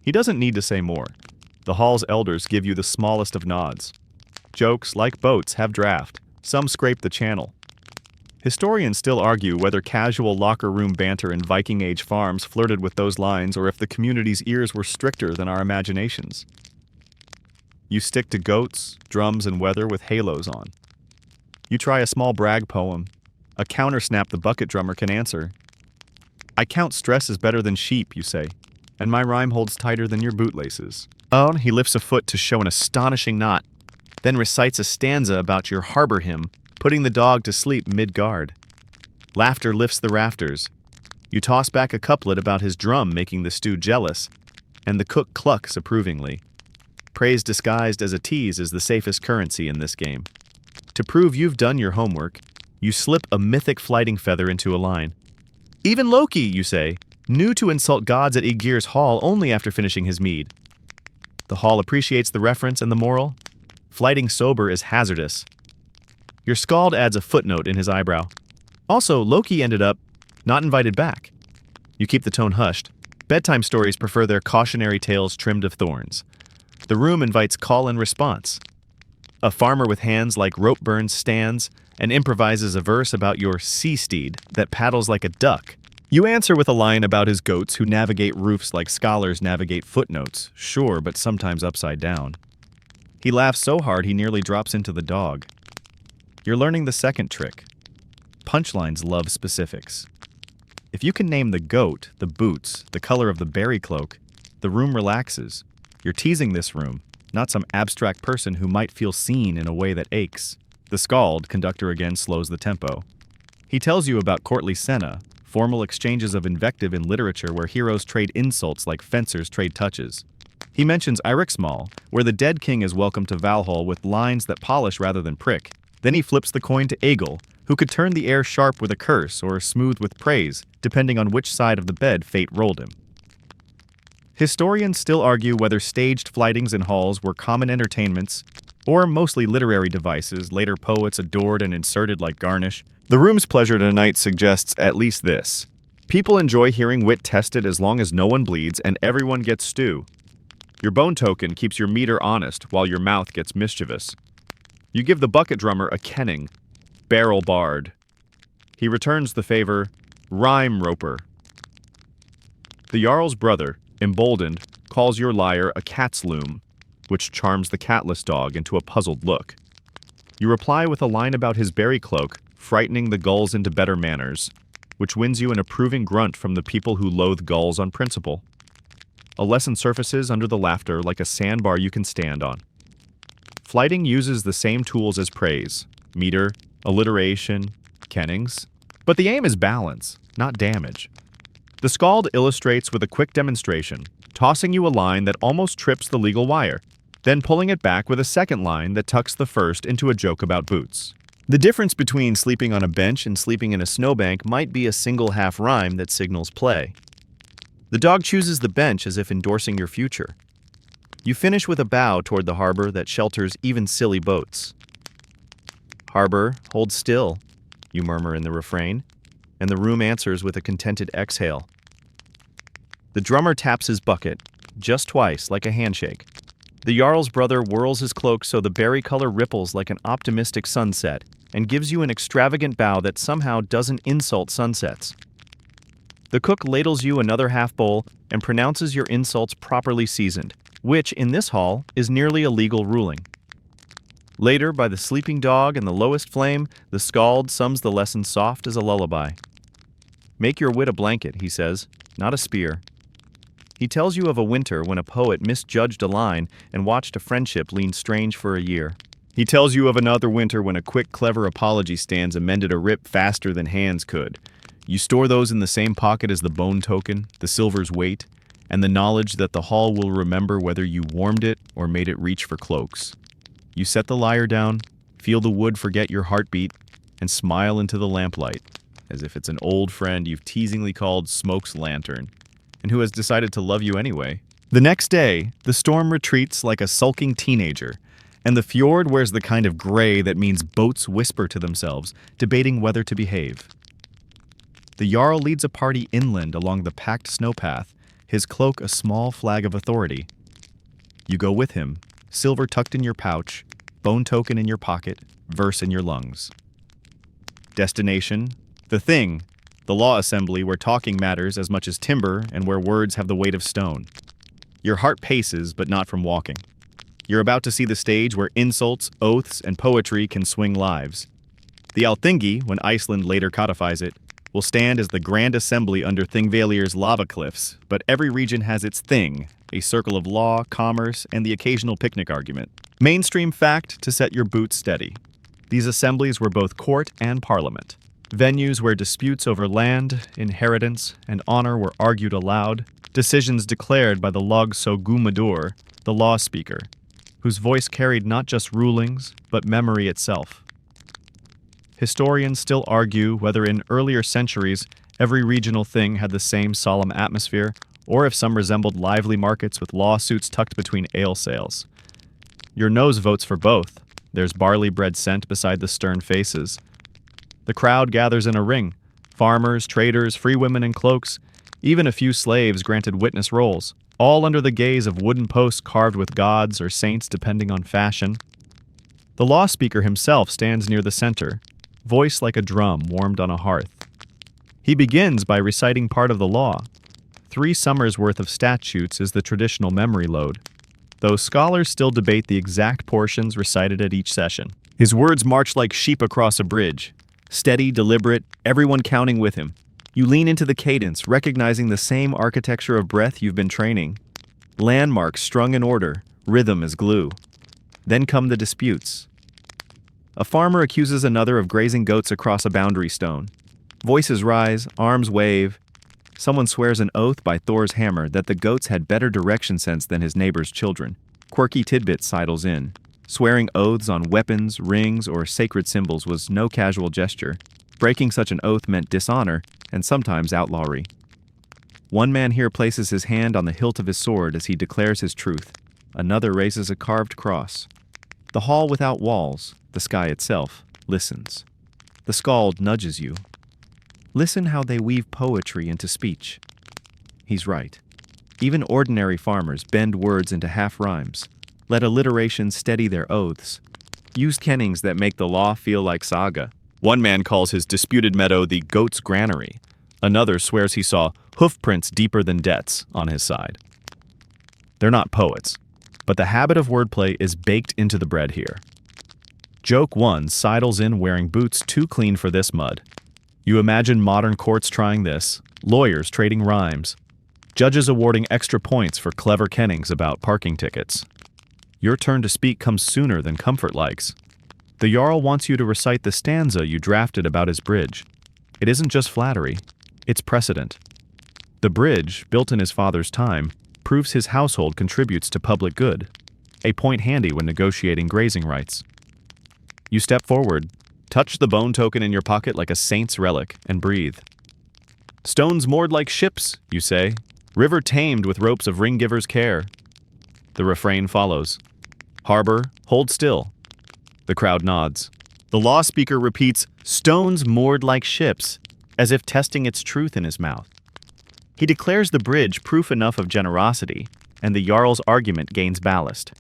He doesn't need to say more. The hall's elders give you the smallest of nods. Jokes, like boats, have draft. Some scrape the channel. Historians still argue whether casual locker room banter in Viking Age farms flirted with those lines or if the community's ears were stricter than our imaginations. You stick to goats, drums, and weather with halos on. You try a small brag poem. A countersnap the bucket drummer can answer. "I count stress as better than sheep," you say, "and my rhyme holds tighter than your bootlaces." Oh, he lifts a foot to show an astonishing knot, then recites a stanza about your harbor hymn, putting the dog to sleep mid-guard. Laughter lifts the rafters. You toss back a couplet about his drum making the stew jealous, and the cook clucks approvingly. Praise disguised as a tease is the safest currency in this game. To prove you've done your homework, you slip a mythic flyting feather into a line. "Even Loki," you say, "knew to insult gods at Aegir's hall only after finishing his mead." The hall appreciates the reference and the moral. Flyting sober is hazardous. Your skald adds a footnote in his eyebrow. Also, Loki ended up not invited back. You keep the tone hushed. Bedtime stories prefer their cautionary tales trimmed of thorns. The room invites call and response. A farmer with hands like rope burns stands and improvises a verse about your sea-steed that paddles like a duck. You answer with a line about his goats who navigate roofs like scholars navigate footnotes, sure, but sometimes upside down. He laughs so hard he nearly drops into the dog. You're learning the second trick. Punchlines love specifics. If you can name the goat, the boots, the color of the berry cloak, the room relaxes. You're teasing this room, not some abstract person who might feel seen in a way that aches. The skald, conductor again, slows the tempo. He tells you about courtly senna, formal exchanges of invective in literature where heroes trade insults like fencers trade touches. He mentions Eiriksmal, where the dead king is welcomed to Valhall with lines that polish rather than prick. Then he flips the coin to Egil, who could turn the air sharp with a curse or smooth with praise, depending on which side of the bed fate rolled him. Historians still argue whether staged flightings in halls were common entertainments or mostly literary devices later poets adored and inserted like garnish. The room's pleasure tonight suggests at least this. People enjoy hearing wit tested as long as no one bleeds and everyone gets stew. Your bone token keeps your meter honest while your mouth gets mischievous. You give the bucket drummer a kenning, barrel bard. He returns the favor, rhyme roper. The Jarl's brother, emboldened, calls your lyre a cat's loom, which charms the catless dog into a puzzled look. You reply with a line about his berry cloak, frightening the gulls into better manners, which wins you an approving grunt from the people who loathe gulls on principle. A lesson surfaces under the laughter like a sandbar you can stand on. Flyting uses the same tools as praise, meter, alliteration, kennings, but the aim is balance, not damage. The skald illustrates with a quick demonstration, tossing you a line that almost trips the legal wire, then pulling it back with a second line that tucks the first into a joke about boots. The difference between sleeping on a bench and sleeping in a snowbank might be a single half rhyme that signals play. The dog chooses the bench as if endorsing your future. You finish with a bow toward the harbor that shelters even silly boats. "Harbor, hold still," you murmur in the refrain, and the room answers with a contented exhale. The drummer taps his bucket, just twice, like a handshake. The Jarl's brother whirls his cloak so the berry color ripples like an optimistic sunset, and gives you an extravagant bow that somehow doesn't insult sunsets. The cook ladles you another half bowl and pronounces your insults properly seasoned, which, in this hall, is nearly a legal ruling. Later, by the sleeping dog and the lowest flame, the skald sums the lesson soft as a lullaby. Make your wit a blanket, he says, not a spear. He tells you of a winter when a poet misjudged a line and watched a friendship lean strange for a year. He tells you of another winter when a quick, clever apology stanza mended a rip faster than hands could. You store those in the same pocket as the bone token, the silver's weight, and the knowledge that the hall will remember whether you warmed it or made it reach for cloaks. You set the lyre down, feel the wood forget your heartbeat, and smile into the lamplight, as if it's an old friend you've teasingly called Smoke's Lantern, and who has decided to love you anyway. The next day, the storm retreats like a sulking teenager, and the fjord wears the kind of gray that means boats whisper to themselves, debating whether to behave. The Jarl leads a party inland along the packed snowpath, his cloak a small flag of authority. You go with him, silver tucked in your pouch, bone token in your pocket, verse in your lungs. Destination, the thing, the law assembly where talking matters as much as timber and where words have the weight of stone. Your heart paces, but not from walking. You're about to see the stage where insults, oaths, and poetry can swing lives. The Althingi, when Iceland later codifies it, will stand as the grand assembly under Thingvelir's lava cliffs, but every region has its thing, a circle of law, commerce, and the occasional picnic argument. Mainstream fact to set your boots steady. These assemblies were both court and parliament. Venues where disputes over land, inheritance, and honor were argued aloud, decisions declared by the Log Sogumadur, the law speaker, whose voice carried not just rulings, but memory itself. Historians still argue whether in earlier centuries every regional thing had the same solemn atmosphere, or if some resembled lively markets with lawsuits tucked between ale sales. Your nose votes for both. There's barley bread scent beside the stern faces. The crowd gathers in a ring. Farmers, traders, free women in cloaks, even a few slaves granted witness roles, all under the gaze of wooden posts carved with gods or saints depending on fashion. The law speaker himself stands near the center, voice like a drum warmed on a hearth. He begins by reciting part of the law. 3 summers' worth of statutes is the traditional memory load, though scholars still debate the exact portions recited at each session. His words march like sheep across a bridge, steady, deliberate, everyone counting with him. You lean into the cadence, recognizing the same architecture of breath you've been training. Landmarks strung in order, rhythm as glue. Then come the disputes. A farmer accuses another of grazing goats across a boundary stone. Voices rise, arms wave. Someone swears an oath by Thor's hammer that the goats had better direction sense than his neighbor's children. Quirky tidbit sidles in. Swearing oaths on weapons, rings, or sacred symbols was no casual gesture. Breaking such an oath meant dishonor, and sometimes outlawry. One man here places his hand on the hilt of his sword as he declares his truth. Another raises a carved cross. The hall without walls, the sky itself, listens. The skald nudges you. Listen how they weave poetry into speech. He's right. Even ordinary farmers bend words into half-rhymes. Let alliteration steady their oaths. Use kennings that make the law feel like saga. One man calls his disputed meadow the goat's granary. Another swears he saw hoof prints deeper than debts on his side. They're not poets, but the habit of wordplay is baked into the bread here. Joke 1 sidles in wearing boots too clean for this mud. You imagine modern courts trying this, lawyers trading rhymes, judges awarding extra points for clever kennings about parking tickets. Your turn to speak comes sooner than comfort likes. The Jarl wants you to recite the stanza you drafted about his bridge. It isn't just flattery, it's precedent. The bridge, built in his father's time, proves his household contributes to public good, a point handy when negotiating grazing rights. You step forward, touch the bone token in your pocket like a saint's relic, and breathe. Stones moored like ships, you say, river tamed with ropes of ring-giver's care. The refrain follows. Harbor, hold still. The crowd nods. The law speaker repeats, stones moored like ships, as if testing its truth in his mouth. He declares the bridge proof enough of generosity, and the Jarl's argument gains ballast.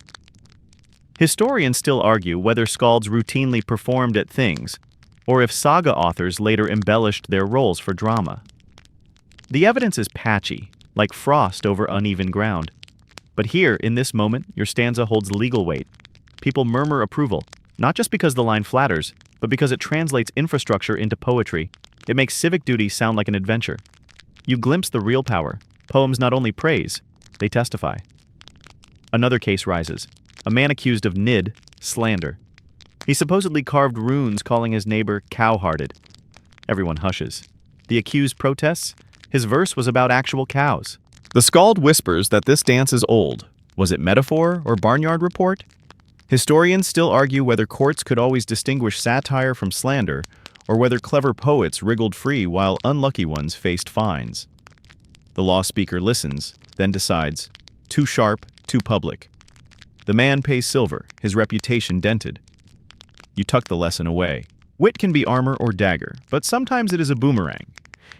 Historians still argue whether skalds routinely performed at things, or if saga authors later embellished their roles for drama. The evidence is patchy, like frost over uneven ground. But here, in this moment, your stanza holds legal weight. People murmur approval. Not just because the line flatters, but because it translates infrastructure into poetry. It makes civic duty sound like an adventure. You glimpse the real power. Poems not only praise, they testify. Another case rises. A man accused of slander. He supposedly carved runes calling his neighbor cow-hearted. Everyone hushes. The accused protests. His verse was about actual cows. The skald whispers that this dance is old. Was it metaphor or barnyard report? Historians still argue whether courts could always distinguish satire from slander, or whether clever poets wriggled free while unlucky ones faced fines. The law speaker listens, then decides, too sharp, too public. The man pays silver, his reputation dented. You tuck the lesson away. Wit can be armor or dagger, but sometimes it is a boomerang.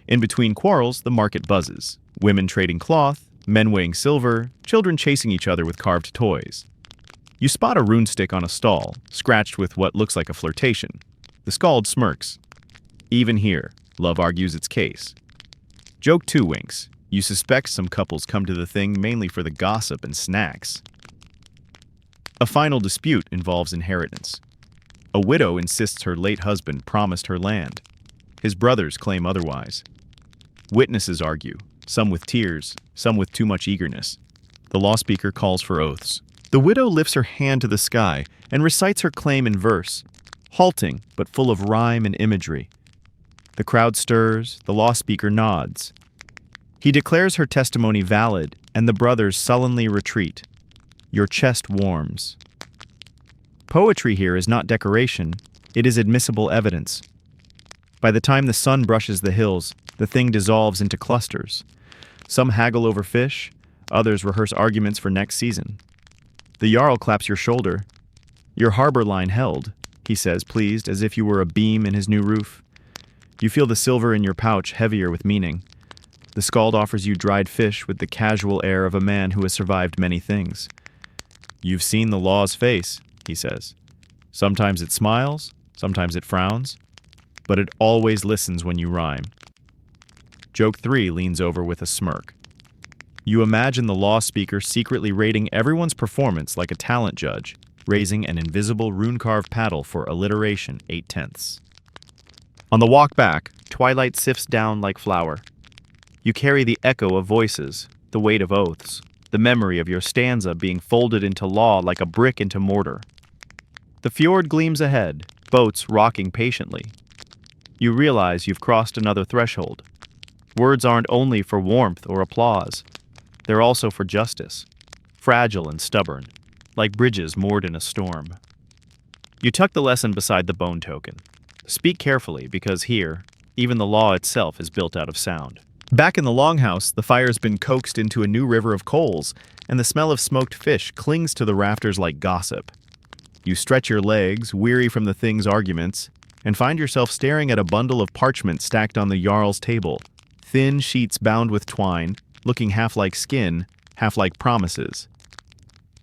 In between quarrels, the market buzzes. Women trading cloth, men weighing silver, children chasing each other with carved toys. You spot a rune stick on a stall, scratched with what looks like a flirtation. The skald smirks. Even here, love argues its case. Joke 2 winks. You suspect some couples come to the thing mainly for the gossip and snacks. A final dispute involves inheritance. A widow insists her late husband promised her land. His brothers claim otherwise. Witnesses argue, some with tears, some with too much eagerness. The law speaker calls for oaths. The widow lifts her hand to the sky and recites her claim in verse, halting but full of rhyme and imagery. The crowd stirs, the law speaker nods. He declares her testimony valid, and the brothers sullenly retreat. Your chest warms. Poetry here is not decoration, it is admissible evidence. By the time the sun brushes the hills, the thing dissolves into clusters. Some haggle over fish, others rehearse arguments for next season. The jarl claps your shoulder. Your harbor line held, he says, pleased, as if you were a beam in his new roof. You feel the silver in your pouch heavier with meaning. The skald offers you dried fish with the casual air of a man who has survived many things. You've seen the law's face, he says. Sometimes it smiles, sometimes it frowns, but it always listens when you rhyme. Joke 3 leans over with a smirk. You imagine the law speaker secretly rating everyone's performance like a talent judge, raising an invisible rune-carved paddle for alliteration 8/10. On the walk back, twilight sifts down like flour. You carry the echo of voices, the weight of oaths, the memory of your stanza being folded into law like a brick into mortar. The fjord gleams ahead, boats rocking patiently. You realize you've crossed another threshold. Words aren't only for warmth or applause. They're also for justice, fragile and stubborn, like bridges moored in a storm. You tuck the lesson beside the bone token. Speak carefully, because here, even the law itself is built out of sound. Back in the longhouse, the fire's been coaxed into a new river of coals, and the smell of smoked fish clings to the rafters like gossip. You stretch your legs, weary from the thing's arguments, and find yourself staring at a bundle of parchment stacked on the jarl's table, thin sheets bound with twine, looking half like skin, half like promises.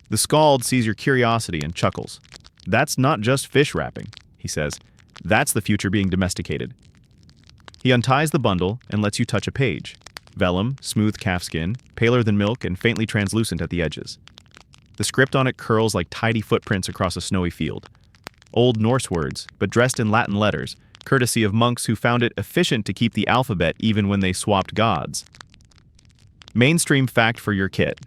The skald sees your curiosity and chuckles. That's not just fish wrapping, he says. That's the future being domesticated. He unties the bundle and lets you touch a page. Vellum, smooth calfskin, paler than milk and faintly translucent at the edges. The script on it curls like tidy footprints across a snowy field. Old Norse words, but dressed in Latin letters, courtesy of monks who found it efficient to keep the alphabet even when they swapped gods. Mainstream fact for your kit.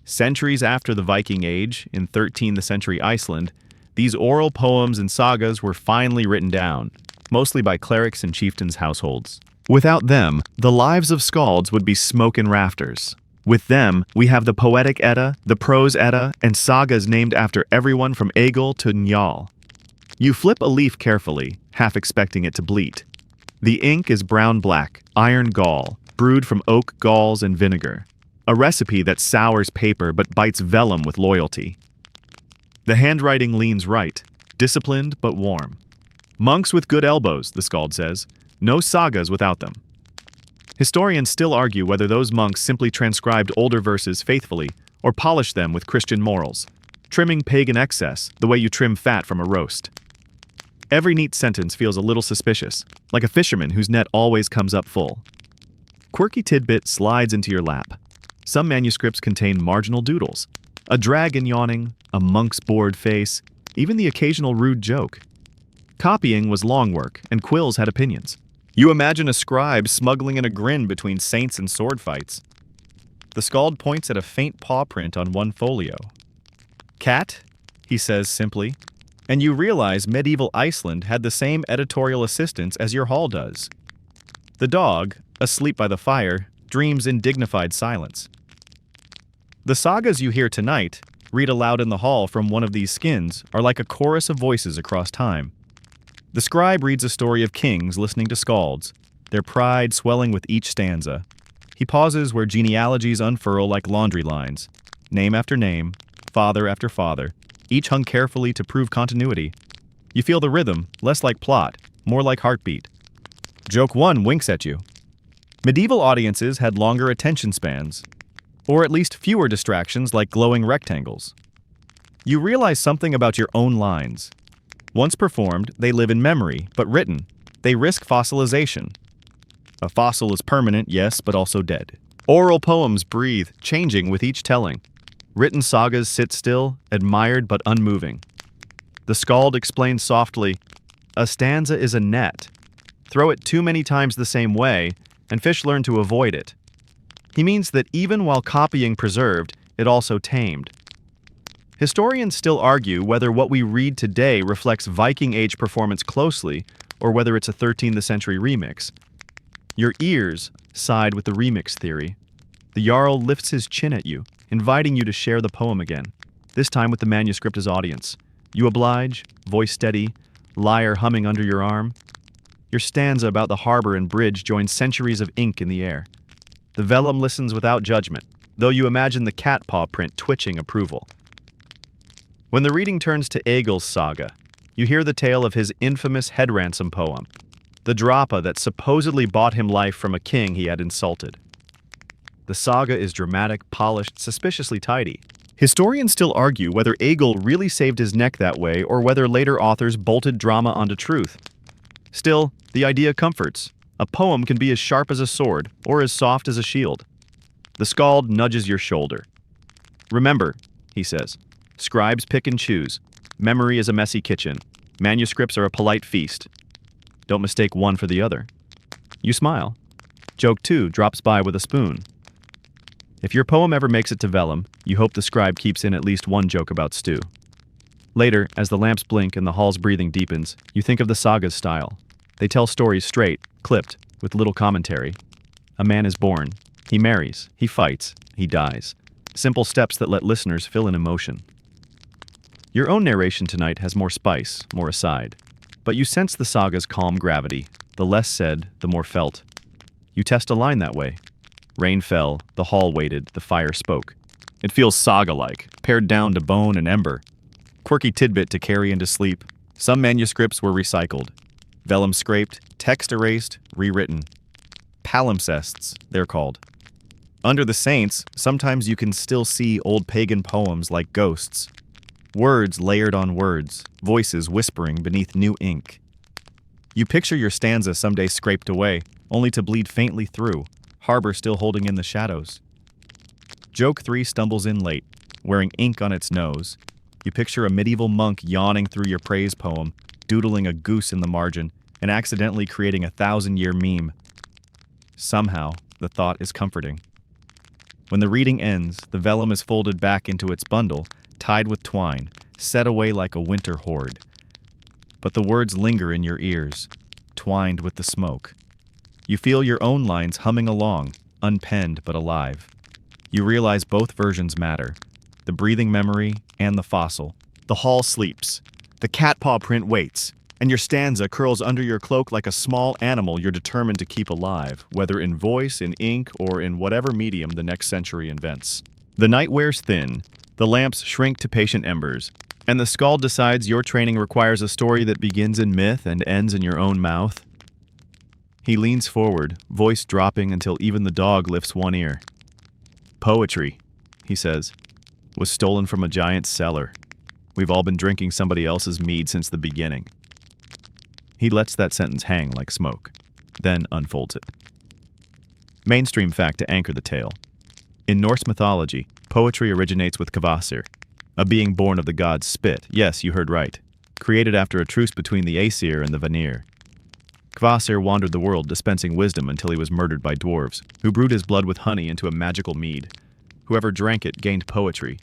Centuries after the Viking Age, in 13th century Iceland, these oral poems and sagas were finally written down, mostly by clerics and chieftains' households. Without them, the lives of skalds would be smoke and rafters. With them, we have the poetic Edda, the prose Edda, and sagas named after everyone from Egil to Njal. You flip a leaf carefully, half expecting it to bleat. The ink is brown-black, iron gall, brewed from oak galls and vinegar. A recipe that sours paper but bites vellum with loyalty. The handwriting leans right, disciplined but warm. Monks with good elbows, the skald says. No sagas without them. Historians still argue whether those monks simply transcribed older verses faithfully or polished them with Christian morals, trimming pagan excess the way you trim fat from a roast. Every neat sentence feels a little suspicious, like a fisherman whose net always comes up full. Quirky tidbit slides into your lap. Some manuscripts contain marginal doodles. A dragon yawning, a monk's bored face, even the occasional rude joke. Copying was long work, and quills had opinions. You imagine a scribe smuggling in a grin between saints and sword fights. The skald points at a faint paw print on one folio. "Cat?" he says simply, and you realize medieval Iceland had the same editorial assistance as your hall does. The dog, asleep by the fire, dreams in dignified silence. The sagas you hear tonight, read aloud in the hall from one of these skins, are like a chorus of voices across time. The scribe reads a story of kings listening to skalds, their pride swelling with each stanza. He pauses where genealogies unfurl like laundry lines, name after name, father after father, each hung carefully to prove continuity. You feel the rhythm, less like plot, more like heartbeat. Joke 1 winks at you. Medieval audiences had longer attention spans, or at least fewer distractions like glowing rectangles. You realize something about your own lines. Once performed, they live in memory, but written, they risk fossilization. A fossil is permanent, yes, but also dead. Oral poems breathe, changing with each telling. Written sagas sit still, admired but unmoving. The skald explains softly, "A stanza is a net. Throw it too many times the same way, and fish learn to avoid it." He means that even while copying preserved, it also tamed. Historians still argue whether what we read today reflects Viking Age performance closely, or whether it's a 13th century remix. Your ears side with the remix theory. The Jarl lifts his chin at you, inviting you to share the poem again, this time with the manuscript as audience. You oblige, voice steady, lyre humming under your arm. Your stanza about the harbor and bridge joins centuries of ink in the air. The vellum listens without judgment, though you imagine the cat paw print twitching approval. When the reading turns to Egil's saga, you hear the tale of his infamous head ransom poem, the drapa that supposedly bought him life from a king he had insulted. The saga is dramatic, polished, suspiciously tidy. Historians still argue whether Egil really saved his neck that way or whether later authors bolted drama onto truth. Still, the idea comforts. A poem can be as sharp as a sword or as soft as a shield. The skald nudges your shoulder. "Remember," he says, "scribes pick and choose. Memory is a messy kitchen. Manuscripts are a polite feast. Don't mistake one for the other." You smile. Joke 2 drops by with a spoon. If your poem ever makes it to vellum, you hope the scribe keeps in at least one joke about stew. Later, as the lamps blink and the hall's breathing deepens, you think of the saga's style. They tell stories straight, clipped, with little commentary. A man is born. He marries. He fights. He dies. Simple steps that let listeners fill in emotion. Your own narration tonight has more spice, more aside. But you sense the saga's calm gravity. The less said, the more felt. You test a line that way. Rain fell, the hall waited, the fire spoke. It feels saga-like, pared down to bone and ember. Quirky tidbit to carry into sleep. Some manuscripts were recycled. Vellum scraped, text erased, rewritten. Palimpsests, they're called. Under the saints, sometimes you can still see old pagan poems like ghosts. Words layered on words, voices whispering beneath new ink. You picture your stanza someday scraped away, only to bleed faintly through, harbor still holding in the shadows. Joke 3 stumbles in late, wearing ink on its nose. You picture a medieval monk yawning through your praise poem, doodling a goose in the margin, and accidentally creating a 1,000-year meme. Somehow, the thought is comforting. When the reading ends, the vellum is folded back into its bundle, tied with twine, set away like a winter hoard. But the words linger in your ears, twined with the smoke. You feel your own lines humming along, unpenned but alive. You realize both versions matter, the breathing memory and the fossil. The hall sleeps. The cat paw print waits, and your stanza curls under your cloak like a small animal you're determined to keep alive, whether in voice, in ink, or in whatever medium the next century invents. The night wears thin, the lamps shrink to patient embers, and the skald decides your training requires a story that begins in myth and ends in your own mouth. He leans forward, voice dropping until even the dog lifts one ear. "Poetry," he says, "was stolen from a giant cellar. We've all been drinking somebody else's mead since the beginning." He lets that sentence hang like smoke, then unfolds it. Mainstream fact to anchor the tale. In Norse mythology, poetry originates with kvasir, A being born of the god's spit. Yes, you heard right. Created after a truce between the Aesir and the Vanir. Kvasir wandered the world dispensing wisdom until he was murdered by dwarves, who brewed his blood with honey into a magical mead. Whoever drank it gained poetry.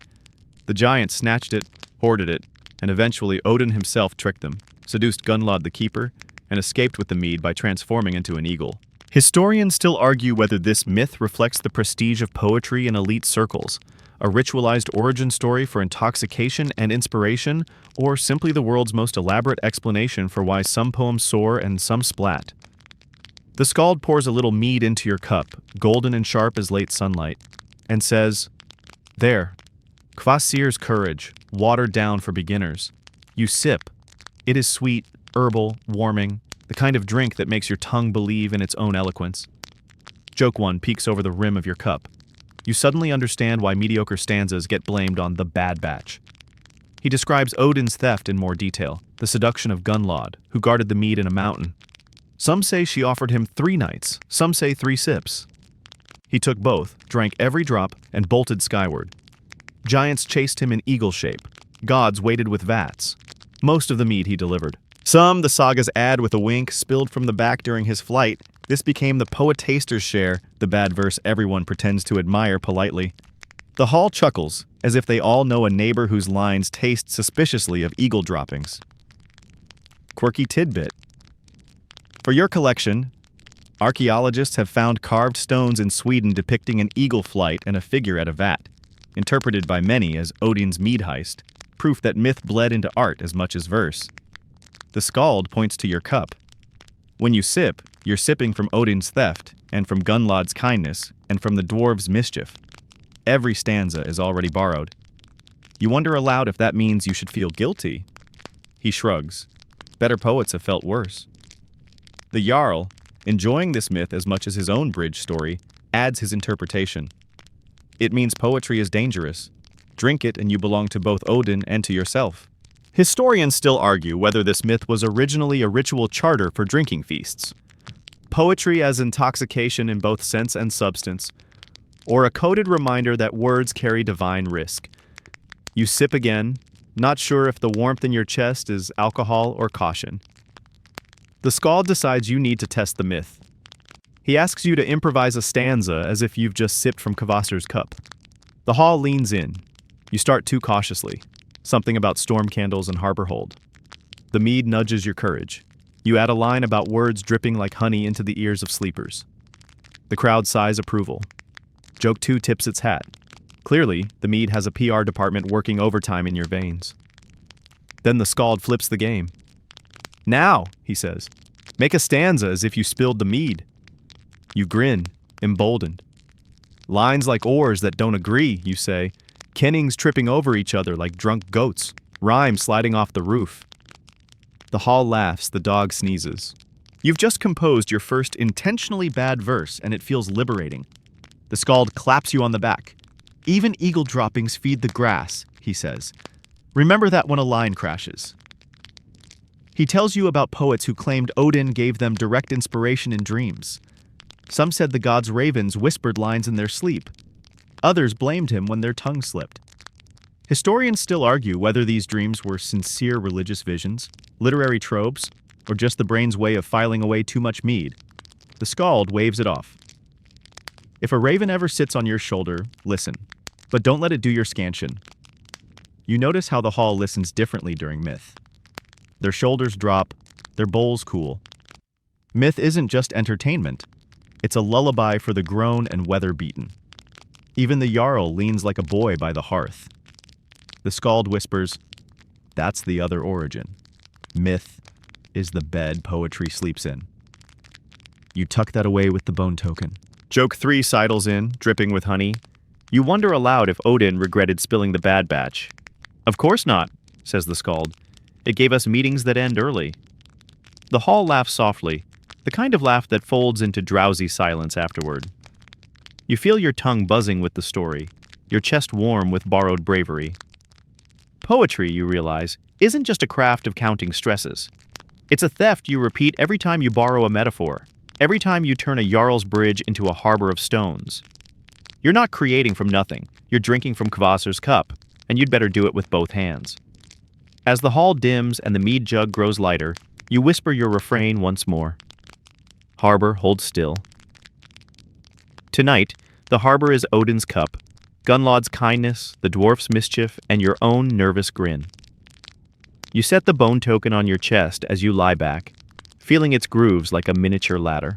The giants snatched it, hoarded it, and eventually Odin himself tricked them, seduced Gunnlaud the Keeper, and escaped with the mead by transforming into an eagle. Historians still argue whether this myth reflects the prestige of poetry in elite circles, a ritualized origin story for intoxication and inspiration, or simply the world's most elaborate explanation for why some poems soar and some splat. The skald pours a little mead into your cup, golden and sharp as late sunlight, and says, "There, Kvasir's courage, watered down for beginners. You sip. It is sweet, herbal, warming, the kind of drink that makes your tongue believe in its own eloquence." Joke 1 peeks over the rim of your cup. You suddenly understand why mediocre stanzas get blamed on the Bad Batch. He describes Odin's theft in more detail, the seduction of Gunnlaud, who guarded the mead in a mountain. Some say she offered him 3 nights, some say 3 sips. He took both, drank every drop, and bolted skyward. Giants chased him in eagle shape. Gods waited with vats. Most of the mead he delivered. Some, the sagas add with a wink, spilled from the back during his flight. This became the poetaster's share, the bad verse everyone pretends to admire politely. The hall chuckles, as if they all know a neighbor whose lines taste suspiciously of eagle droppings. Quirky tidbit. For your collection, archaeologists have found carved stones in Sweden depicting an eagle flight and a figure at a vat, interpreted by many as Odin's mead heist, proof that myth bled into art as much as verse. The skald points to your cup. When you sip, you're sipping from Odin's theft, and from Gunnlaud's kindness, and from the dwarves' mischief. Every stanza is already borrowed. You wonder aloud if that means you should feel guilty. He shrugs. Better poets have felt worse. The Jarl, enjoying this myth as much as his own bridge story, adds his interpretation. It means poetry is dangerous. Drink it and you belong to both Odin and to yourself. Historians still argue whether this myth was originally a ritual charter for drinking feasts, poetry as intoxication in both sense and substance, or a coded reminder that words carry divine risk. You sip again, not sure if the warmth in your chest is alcohol or caution. The skald decides you need to test the myth. He asks you to improvise a stanza as if you've just sipped from Kvasir's cup. The hall leans in. You start too cautiously. Something about storm candles and harbor hold. The mead nudges your courage. You add a line about words dripping like honey into the ears of sleepers. The crowd sighs approval. Joke 2 tips its hat. Clearly, the mead has a PR department working overtime in your veins. Then the skald flips the game. "Now," he says, "make a stanza as if you spilled the mead." You grin, emboldened. "Lines like oars that don't agree," you say. "Kennings tripping over each other like drunk goats. Rhyme sliding off the roof." The hall laughs, the dog sneezes. You've just composed your first intentionally bad verse, and it feels liberating. The skald claps you on the back. "Even eagle droppings feed the grass," he says. "Remember that when a line crashes." He tells you about poets who claimed Odin gave them direct inspiration in dreams. Some said the god's ravens whispered lines in their sleep. Others blamed him when their tongue slipped. Historians still argue whether these dreams were sincere religious visions, literary tropes, or just the brain's way of filing away too much mead. The skald waves it off. If a raven ever sits on your shoulder, listen, but don't let it do your scansion. You notice how the hall listens differently during myth. Their shoulders drop, their bowls cool. Myth isn't just entertainment. It's a lullaby for the grown and weather-beaten. Even the Jarl leans like a boy by the hearth. The skald whispers, "That's the other origin. Myth is the bed poetry sleeps in." You tuck that away with the bone token. Joke 3 sidles in, dripping with honey. You wonder aloud if Odin regretted spilling the Bad Batch. "Of course not," says the skald. "It gave us meetings that end early." The hall laughs softly, the kind of laugh that folds into drowsy silence afterward. You feel your tongue buzzing with the story, your chest warm with borrowed bravery. Poetry, you realize, isn't just a craft of counting stresses. It's a theft you repeat every time you borrow a metaphor, every time you turn a Jarl's bridge into a harbor of stones. You're not creating from nothing, you're drinking from Kvasir's cup, and you'd better do it with both hands. As the hall dims and the mead jug grows lighter, you whisper your refrain once more. Harbor, hold still. Tonight, the harbor is Odin's cup, Gunlaud's kindness, the dwarf's mischief, and your own nervous grin. You set the bone token on your chest as you lie back, feeling its grooves like a miniature ladder.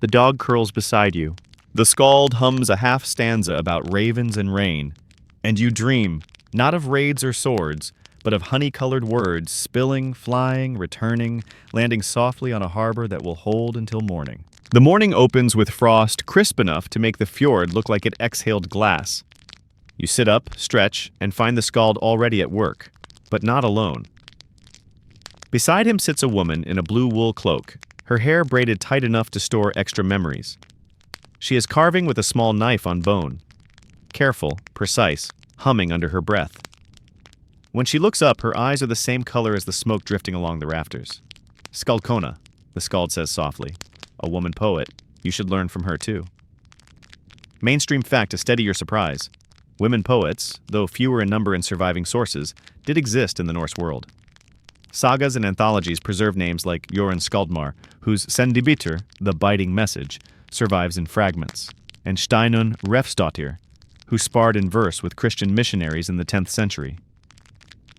The dog curls beside you. The skald hums a half stanza about ravens and rain, and you dream, not of raids or swords, but of honey-colored words spilling, flying, returning, landing softly on a harbor that will hold until morning. The morning opens with frost crisp enough to make the fjord look like it exhaled glass. You sit up, stretch, and find the skald already at work, but not alone. Beside him sits a woman in a blue wool cloak, her hair braided tight enough to store extra memories. She is carving with a small knife on bone. Careful, precise, humming under her breath. When she looks up, her eyes are the same color as the smoke drifting along the rafters. Skaldkona, the skald says softly. A woman poet. You should learn from her too. Mainstream fact to steady your surprise. Women poets, though fewer in number in surviving sources, did exist in the Norse world. Sagas and anthologies preserve names like Jorunn Skaldmar, whose Sendibiter, the biting message, survives in fragments, and Steinunn Refsdottir, who sparred in verse with Christian missionaries in the 10th century.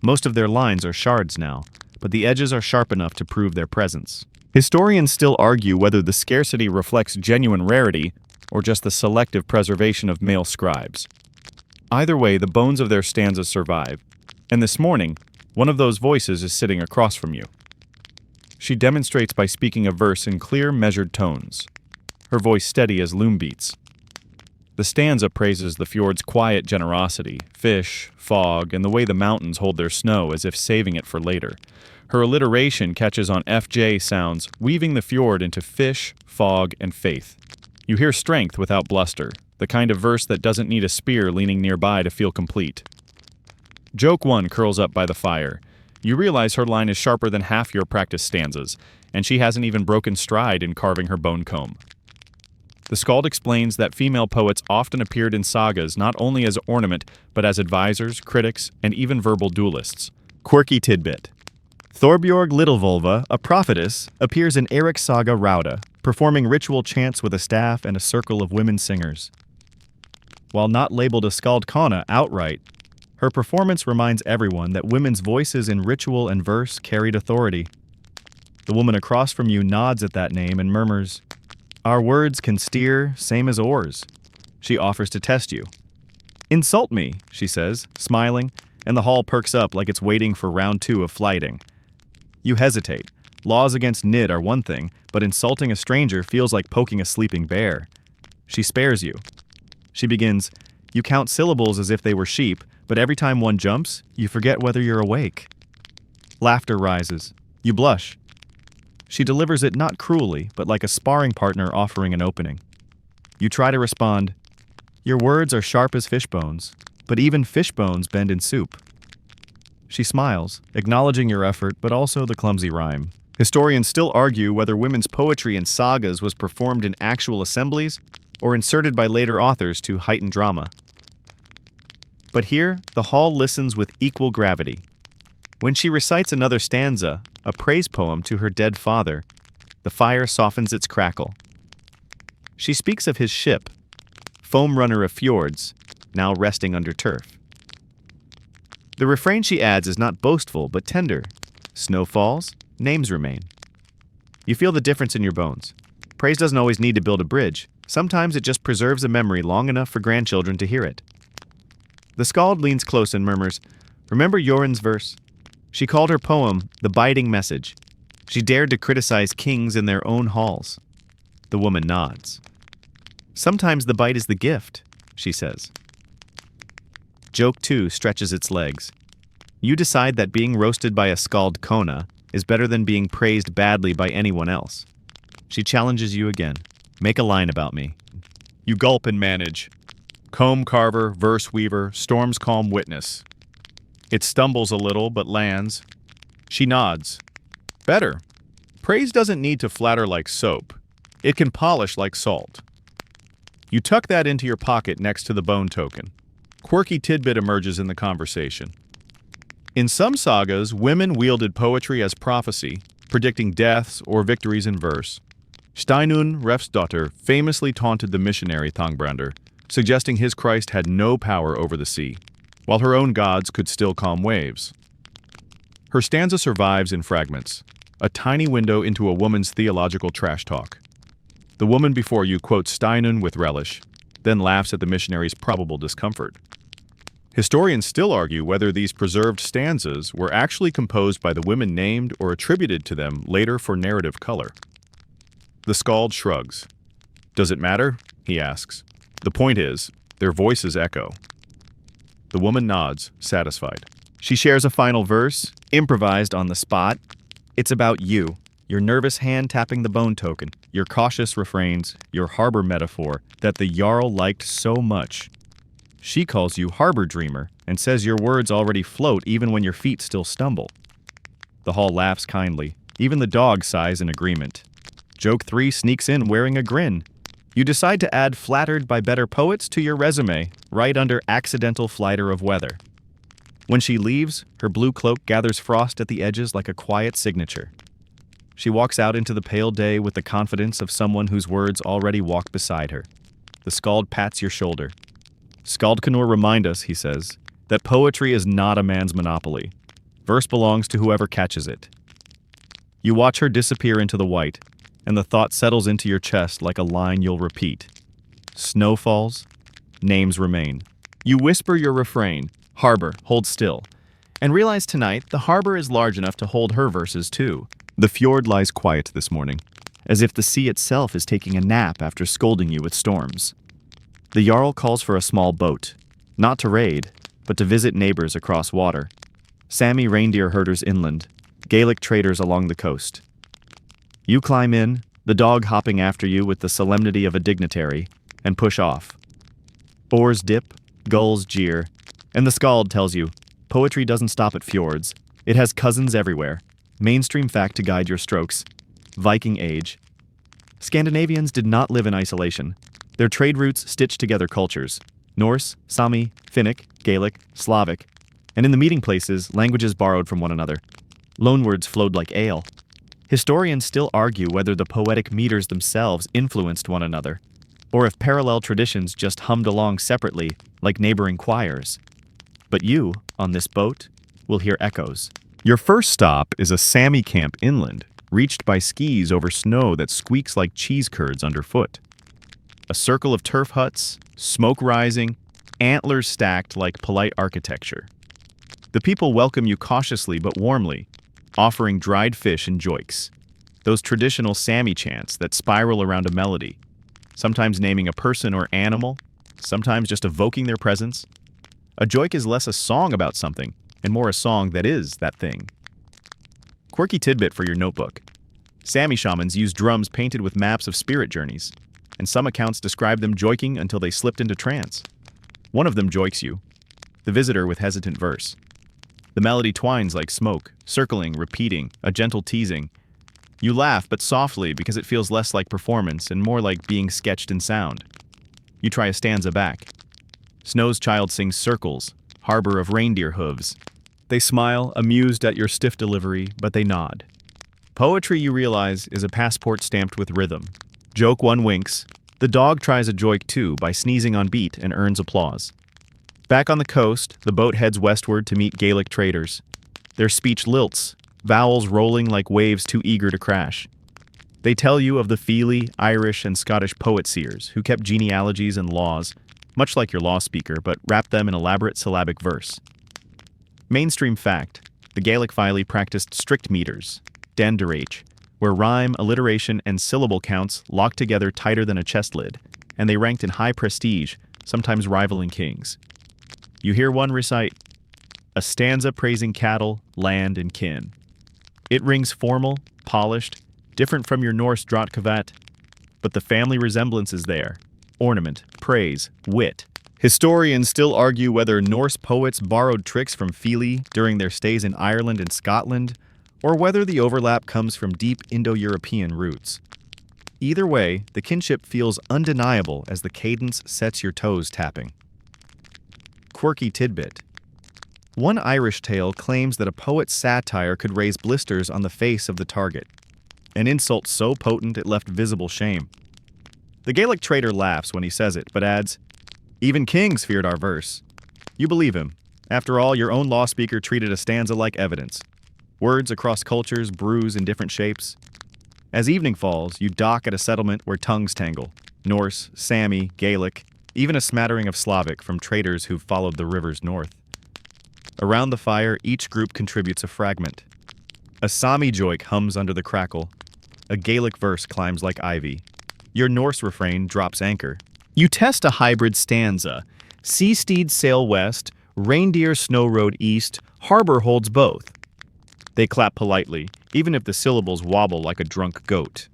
Most of their lines are shards now, but the edges are sharp enough to prove their presence. Historians still argue whether the scarcity reflects genuine rarity or just the selective preservation of male scribes. Either way, the bones of their stanzas survive, and this morning, one of those voices is sitting across from you. She demonstrates by speaking a verse in clear, measured tones, her voice steady as loom beats. The stanza praises the fjord's quiet generosity, fish, fog, and the way the mountains hold their snow as if saving it for later. Her alliteration catches on FJ sounds, weaving the fjord into fish, fog, and faith. You hear strength without bluster, the kind of verse that doesn't need a spear leaning nearby to feel complete. Joke 1 curls up by the fire. You realize her line is sharper than half your practice stanzas, and she hasn't even broken stride in carving her bone comb. The skald explains that female poets often appeared in sagas not only as ornament, but as advisors, critics, and even verbal duelists. Quirky tidbit. Thorbjorg Littlevolva, a prophetess, appears in Eric's saga Rauda, performing ritual chants with a staff and a circle of women singers. While not labeled a skaldkona outright, her performance reminds everyone that women's voices in ritual and verse carried authority. The woman across from you nods at that name and murmurs, "Our words can steer, same as oars." She offers to test you. "Insult me," she says, smiling, and the hall perks up like it's waiting for round 2 of flyting. You hesitate. Laws against nid are one thing, but insulting a stranger feels like poking a sleeping bear. She spares you. She begins, "You count syllables as if they were sheep, but every time one jumps, you forget whether you're awake." Laughter rises. You blush. She delivers it not cruelly, but like a sparring partner offering an opening. You try to respond, "Your words are sharp as fish bones, but even fish bones bend in soup." She smiles, acknowledging your effort, but also the clumsy rhyme. Historians still argue whether women's poetry in sagas was performed in actual assemblies or inserted by later authors to heighten drama. But here, the hall listens with equal gravity. When she recites another stanza, a praise poem to her dead father, the fire softens its crackle. She speaks of his ship, foam runner of fjords, now resting under turf. The refrain she adds is not boastful, but tender. Snow falls, names remain. You feel the difference in your bones. Praise doesn't always need to build a bridge. Sometimes it just preserves a memory long enough for grandchildren to hear it. The skald leans close and murmurs, "Remember Jorunn's verse? She called her poem the biting message. She dared to criticize kings in their own halls." The woman nods. "Sometimes the bite is the gift," she says. Joke 2 stretches its legs. You decide that being roasted by a skaldkona is better than being praised badly by anyone else. She challenges you again. "Make a line about me." You gulp and manage. Comb carver, verse weaver, storm's calm witness. It stumbles a little, but lands. She nods. "Better. Praise doesn't need to flatter like soap. It can polish like salt." You tuck that into your pocket next to the bone token. quirky tidbit emerges in the conversation. In some sagas, women wielded poetry as prophecy, predicting deaths or victories in verse. Steinunn Refsdotter famously taunted the missionary Thangbrander, suggesting his Christ had no power over the sea, while her own gods could still calm waves. Her stanza survives in fragments, a tiny window into a woman's theological trash talk. The woman before you quotes Steinunn with relish, then laughs at the missionary's probable discomfort. Historians still argue whether these preserved stanzas were actually composed by the women named or attributed to them later for narrative color. The skald shrugs. "Does it matter?" he asks. "The point is, their voices echo." The woman nods, satisfied. She shares a final verse, improvised on the spot. It's about you, your nervous hand tapping the bone token, your cautious refrains, your harbor metaphor that the Jarl liked so much. She calls you harbor dreamer and says your words already float even when your feet still stumble. The hall laughs kindly. Even the dog sighs in agreement. Joke 3 sneaks in wearing a grin. You decide to add "flattered by better poets" to your resume, right under accidental flighter of weather. When she leaves, her blue cloak gathers frost at the edges like a quiet signature. She walks out into the pale day with the confidence of someone whose words already walk beside her. The skald pats your shoulder. "Skaldkanur remind us," he says, "that poetry is not a man's monopoly. Verse belongs to whoever catches it." You watch her disappear into the white, and the thought settles into your chest like a line you'll repeat. Snow falls, names remain. You whisper your refrain, "Harbor, hold still," and realize tonight the harbor is large enough to hold her verses too. The fjord lies quiet this morning, as if the sea itself is taking a nap after scolding you with storms. The Jarl calls for a small boat, not to raid, but to visit neighbors across water. Sami reindeer herders inland, Gaelic traders along the coast. You climb in, the dog hopping after you with the solemnity of a dignitary, and push off. Oars dip, gulls jeer, and the skald tells you, poetry doesn't stop at fjords. It has cousins everywhere. Mainstream fact to guide your strokes. Viking age. Scandinavians did not live in isolation. Their trade routes stitched together cultures. Norse, Sami, Finnic, Gaelic, Slavic, and in the meeting places, languages borrowed from one another. Loanwords flowed like ale. Historians still argue whether the poetic meters themselves influenced one another, or if parallel traditions just hummed along separately, like neighboring choirs. But you, on this boat, will hear echoes. Your first stop is a Sami camp inland, reached by skis over snow that squeaks like cheese curds underfoot. A circle of turf huts, smoke rising, antlers stacked like polite architecture. The people welcome you cautiously but warmly, offering dried fish and joiks, those traditional Sami chants that spiral around a melody, sometimes naming a person or animal, sometimes just evoking their presence. A joik is less a song about something and more a song that is that thing. Quirky tidbit for your notebook. Sami shamans use drums painted with maps of spirit journeys, and some accounts describe them joiking until they slipped into trance. One of them joiks you, the visitor with hesitant verse. The melody twines like smoke, circling, repeating, a gentle teasing. You laugh, but softly because it feels less like performance and more like being sketched in sound. You try a stanza back. Snow's child sings circles, harbor of reindeer hooves. They smile, amused at your stiff delivery, but they nod. Poetry, you realize, is a passport stamped with rhythm. Joke 1 winks. The dog tries a joik 2 by sneezing on beat and earns applause. Back on the coast, the boat heads westward to meet Gaelic traders. Their speech lilts, vowels rolling like waves too eager to crash. They tell you of the Feely, Irish, and Scottish poet-seers who kept genealogies and laws, much like your law speaker, but wrapped them in elaborate syllabic verse. Mainstream fact, the Gaelic Feely practiced strict meters, den derech, where rhyme, alliteration, and syllable counts locked together tighter than a chest lid, and they ranked in high prestige, sometimes rivaling kings. You hear one recite, a stanza praising cattle, land, and kin. It rings formal, polished, different from your Norse drottkvatt, but the family resemblance is there. Ornament, praise, wit. Historians still argue whether Norse poets borrowed tricks from Feely during their stays in Ireland and Scotland, or whether the overlap comes from deep Indo-European roots. Either way, the kinship feels undeniable as the cadence sets your toes tapping. Quirky tidbit. One Irish tale claims that a poet's satire could raise blisters on the face of the target, an insult so potent it left visible shame. The Gaelic trader laughs when he says it, but adds, "Even kings feared our verse." You believe him. After all, your own law speaker treated a stanza like evidence. Words across cultures bruise in different shapes. As evening falls, you dock at a settlement where tongues tangle. Norse, Sami, Gaelic, even a smattering of Slavic from traders who've followed the rivers north. Around the fire, each group contributes a fragment. A Sami joik hums under the crackle. A Gaelic verse climbs like ivy. Your Norse refrain drops anchor. You test a hybrid stanza. Sea-steeds sail west, reindeer snow road east, harbor holds both. They clap politely, even if the syllables wobble like a drunk goat.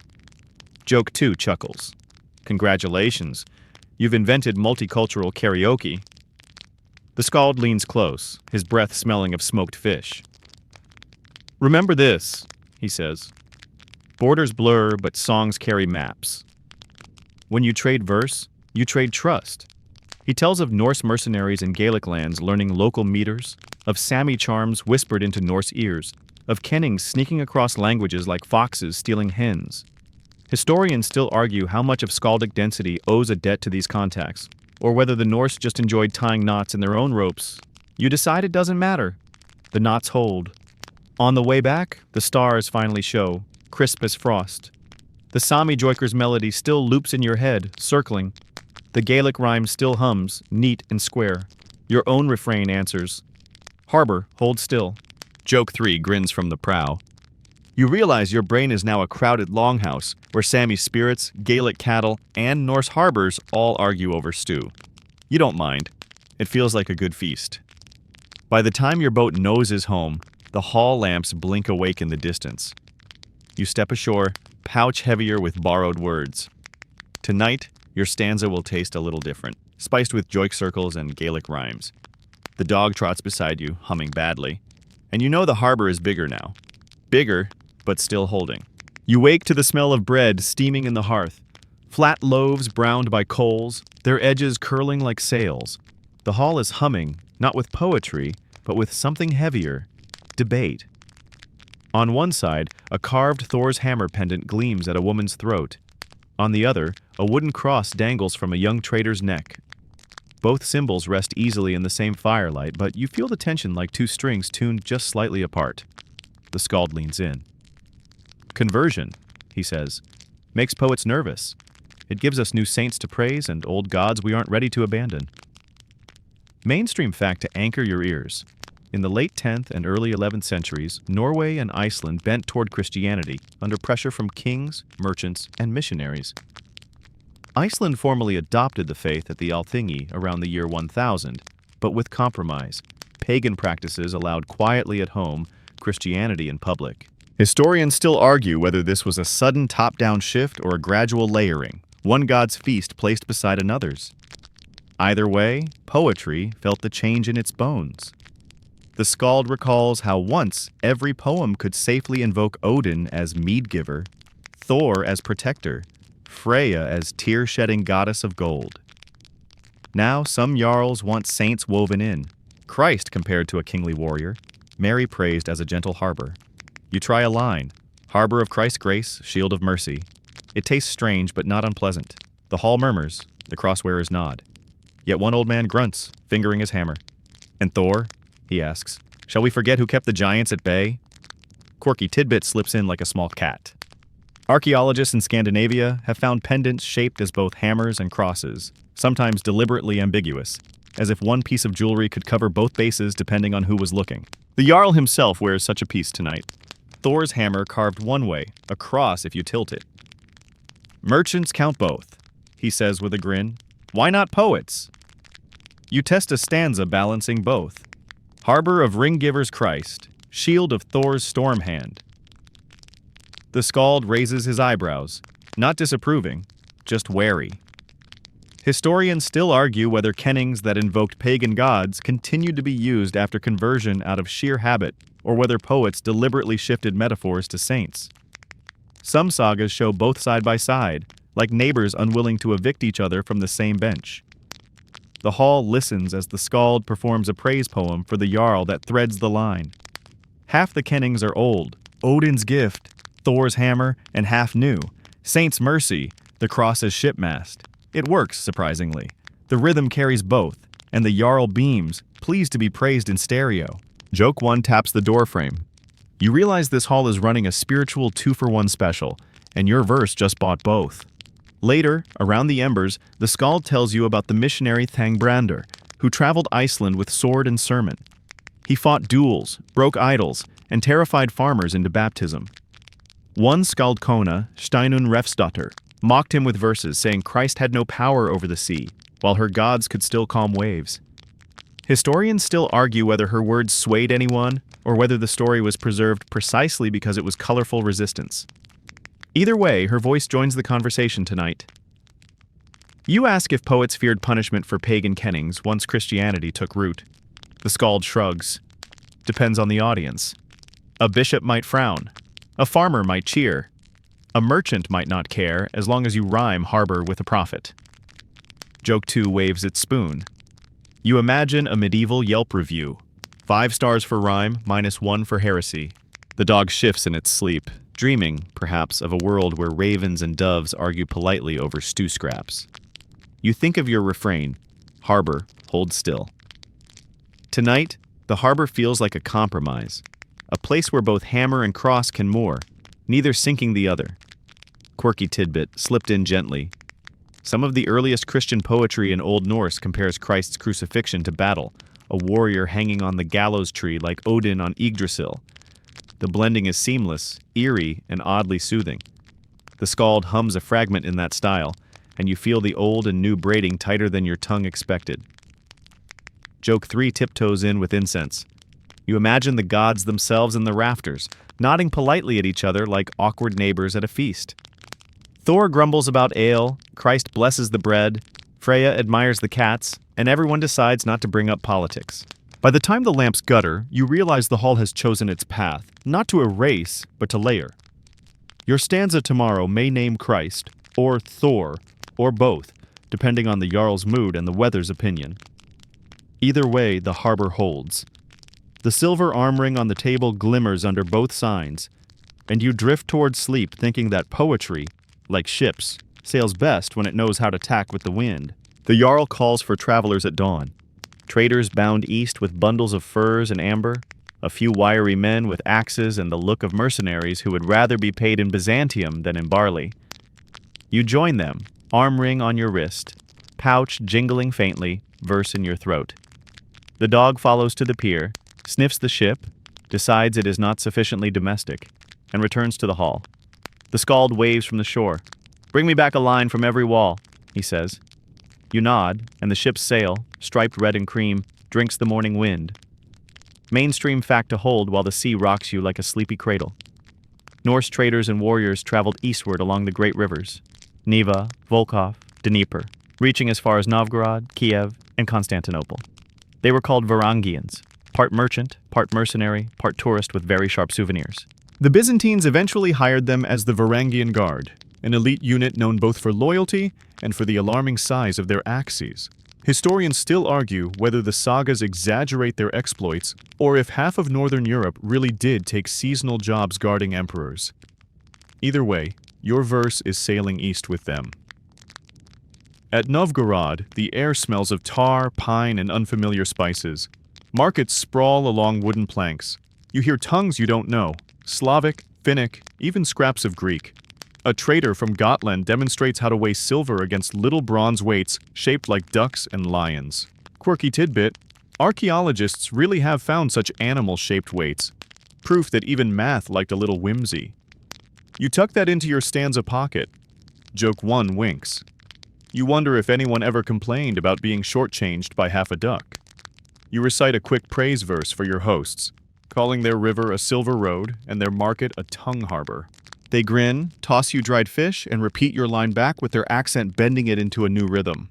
Joke 2 chuckles. Congratulations, you've invented multicultural karaoke. The skald leans close, his breath smelling of smoked fish. Remember this, he says. Borders blur, but songs carry maps. When you trade verse, you trade trust. He tells of Norse mercenaries in Gaelic lands learning local meters, of Sami charms whispered into Norse ears, of kennings sneaking across languages like foxes stealing hens. Historians still argue how much of skaldic density owes a debt to these contacts, or whether the Norse just enjoyed tying knots in their own ropes. You decide it doesn't matter. The knots hold. On the way back, the stars finally show, crisp as frost. The Sami joiker's melody still loops in your head, circling. The Gaelic rhyme still hums, neat and square. Your own refrain answers, "Harbor, hold still." Joke 3 grins from the prow. You realize your brain is now a crowded longhouse, where Sami spirits, Gaelic cattle, and Norse harbors all argue over stew. You don't mind. It feels like a good feast. By the time your boat noses home, the hall lamps blink awake in the distance. You step ashore, pouch heavier with borrowed words. Tonight, your stanza will taste a little different, spiced with joik circles and Gaelic rhymes. The dog trots beside you, humming badly. And you know the harbor is bigger now. Bigger, but still holding. You wake to the smell of bread steaming in the hearth. Flat loaves browned by coals, their edges curling like sails. The hall is humming, not with poetry, but with something heavier, debate. On one side, a carved Thor's hammer pendant gleams at a woman's throat. On the other, a wooden cross dangles from a young trader's neck. Both symbols rest easily in the same firelight, but you feel the tension like two strings tuned just slightly apart. The skald leans in. Conversion, he says, makes poets nervous. It gives us new saints to praise and old gods we aren't ready to abandon. Mainstream fact to anchor your ears. In the late 10th and early 11th centuries, Norway and Iceland bent toward Christianity under pressure from kings, merchants, and missionaries. Iceland formally adopted the faith at the Althingi around the year 1000, but with compromise. Pagan practices allowed quietly at home, Christianity in public. Historians still argue whether this was a sudden top-down shift or a gradual layering, one god's feast placed beside another's. Either way, poetry felt the change in its bones. The skald recalls how once every poem could safely invoke Odin as mead-giver, Thor as protector, Freya as tear-shedding goddess of gold. Now some jarls want saints woven in, Christ compared to a kingly warrior, Mary praised as a gentle harbor. You try a line, harbor of Christ's grace, shield of mercy. It tastes strange but not unpleasant. The hall murmurs, the crosswearers nod. Yet one old man grunts, fingering his hammer. And Thor? He asks, shall we forget who kept the giants at bay? Quirky tidbit slips in like a small cat. Archaeologists in Scandinavia have found pendants shaped as both hammers and crosses, sometimes deliberately ambiguous, as if one piece of jewelry could cover both bases depending on who was looking. The jarl himself wears such a piece tonight. Thor's hammer carved one way, a cross if you tilt it. Merchants count both, he says with a grin. Why not poets? You test a stanza balancing both. Harbor of ring-giver's Christ, shield of Thor's storm hand. The skald raises his eyebrows, not disapproving, just wary. Historians still argue whether kennings that invoked pagan gods continued to be used after conversion out of sheer habit, or whether poets deliberately shifted metaphors to saints. Some sagas show both side by side, like neighbors unwilling to evict each other from the same bench. The hall listens as the skald performs a praise poem for the jarl that threads the line. Half the kennings are old, Odin's gift, Thor's hammer, and half new, Saint's mercy, the cross as shipmast. It works, surprisingly. The rhythm carries both, and the jarl beams, pleased to be praised in stereo. Joke 1 taps the doorframe. You realize this hall is running a spiritual 2-for-1 special, and your verse just bought both. Later, around the embers, the skald tells you about the missionary Thangbrander, who traveled Iceland with sword and sermon. He fought duels, broke idols, and terrified farmers into baptism. One skaldkona, Steinun Refsdotter, mocked him with verses saying Christ had no power over the sea, while her gods could still calm waves. Historians still argue whether her words swayed anyone, or whether the story was preserved precisely because it was colorful resistance. Either way, her voice joins the conversation tonight. You ask if poets feared punishment for pagan kennings once Christianity took root. The skald shrugs. Depends on the audience. A bishop might frown. A farmer might cheer. A merchant might not care as long as you rhyme harbor with a profit. Joke 2 waves its spoon. You imagine a medieval Yelp review. 5 stars for rhyme, -1 for heresy. The dog shifts in its sleep, dreaming, perhaps, of a world where ravens and doves argue politely over stew scraps. You think of your refrain, harbor, hold still. Tonight, the harbor feels like a compromise, a place where both hammer and cross can moor, neither sinking the other. Quirky tidbit, slipped in gently. Some of the earliest Christian poetry in Old Norse compares Christ's crucifixion to battle, a warrior hanging on the gallows tree like Odin on Yggdrasil. The blending is seamless, eerie, and oddly soothing. The skald hums a fragment in that style, and you feel the old and new braiding tighter than your tongue expected. Joke 3 tiptoes in with incense. You imagine the gods themselves in the rafters, nodding politely at each other like awkward neighbors at a feast. Thor grumbles about ale, Christ blesses the bread, Freya admires the cats, and everyone decides not to bring up politics. By the time the lamps gutter, you realize the hall has chosen its path, not to erase, but to layer. Your stanza tomorrow may name Christ, or Thor, or both, depending on the jarl's mood and the weather's opinion. Either way, the harbor holds. The silver arm ring on the table glimmers under both signs, and you drift towards sleep thinking that poetry, like ships, sails best when it knows how to tack with the wind. The jarl calls for travelers at dawn. Traders bound east with bundles of furs and amber, a few wiry men with axes and the look of mercenaries who would rather be paid in Byzantium than in barley. You join them, arm ring on your wrist, pouch jingling faintly, verse in your throat. The dog follows to the pier, sniffs the ship, decides it is not sufficiently domestic, and returns to the hall. The skald waves from the shore. "Bring me back a line from every wall," he says. You nod, and the ship's sail, striped red and cream, drinks the morning wind. Mainstream fact to hold while the sea rocks you like a sleepy cradle. Norse traders and warriors traveled eastward along the great rivers, Neva, Volkhov, Dnieper, reaching as far as Novgorod, Kiev, and Constantinople. They were called Varangians, part merchant, part mercenary, part tourist with very sharp souvenirs. The Byzantines eventually hired them as the Varangian Guard, an elite unit known both for loyalty and for the alarming size of their axes. Historians still argue whether the sagas exaggerate their exploits or if half of northern Europe really did take seasonal jobs guarding emperors. Either way, your verse is sailing east with them. At Novgorod, the air smells of tar, pine, and unfamiliar spices. Markets sprawl along wooden planks. You hear tongues you don't know, Slavic, Finnic, even scraps of Greek. A trader from Gotland demonstrates how to weigh silver against little bronze weights shaped like ducks and lions. Quirky tidbit, archaeologists really have found such animal-shaped weights. Proof that even math liked a little whimsy. You tuck that into your stanza pocket. Joke 1 winks. You wonder if anyone ever complained about being shortchanged by half a duck. You recite a quick praise verse for your hosts, calling their river a silver road and their market a tongue harbor. They grin, toss you dried fish, and repeat your line back with their accent bending it into a new rhythm.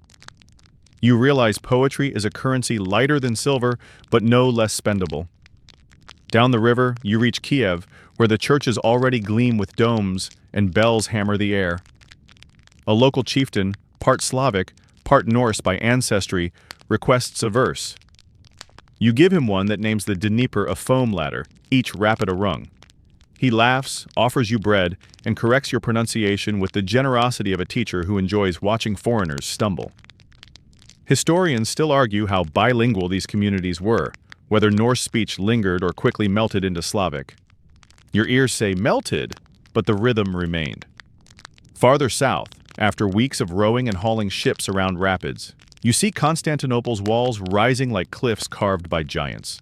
You realize poetry is a currency lighter than silver, but no less spendable. Down the river, you reach Kiev, where the churches already gleam with domes and bells hammer the air. A local chieftain, part Slavic, part Norse by ancestry, requests a verse. You give him one that names the Dnieper a foam ladder, each rapid a rung. He laughs, offers you bread, and corrects your pronunciation with the generosity of a teacher who enjoys watching foreigners stumble. Historians still argue how bilingual these communities were, whether Norse speech lingered or quickly melted into Slavic. Your ears say melted, but the rhythm remained. Farther south, after weeks of rowing and hauling ships around rapids, you see Constantinople's walls rising like cliffs carved by giants.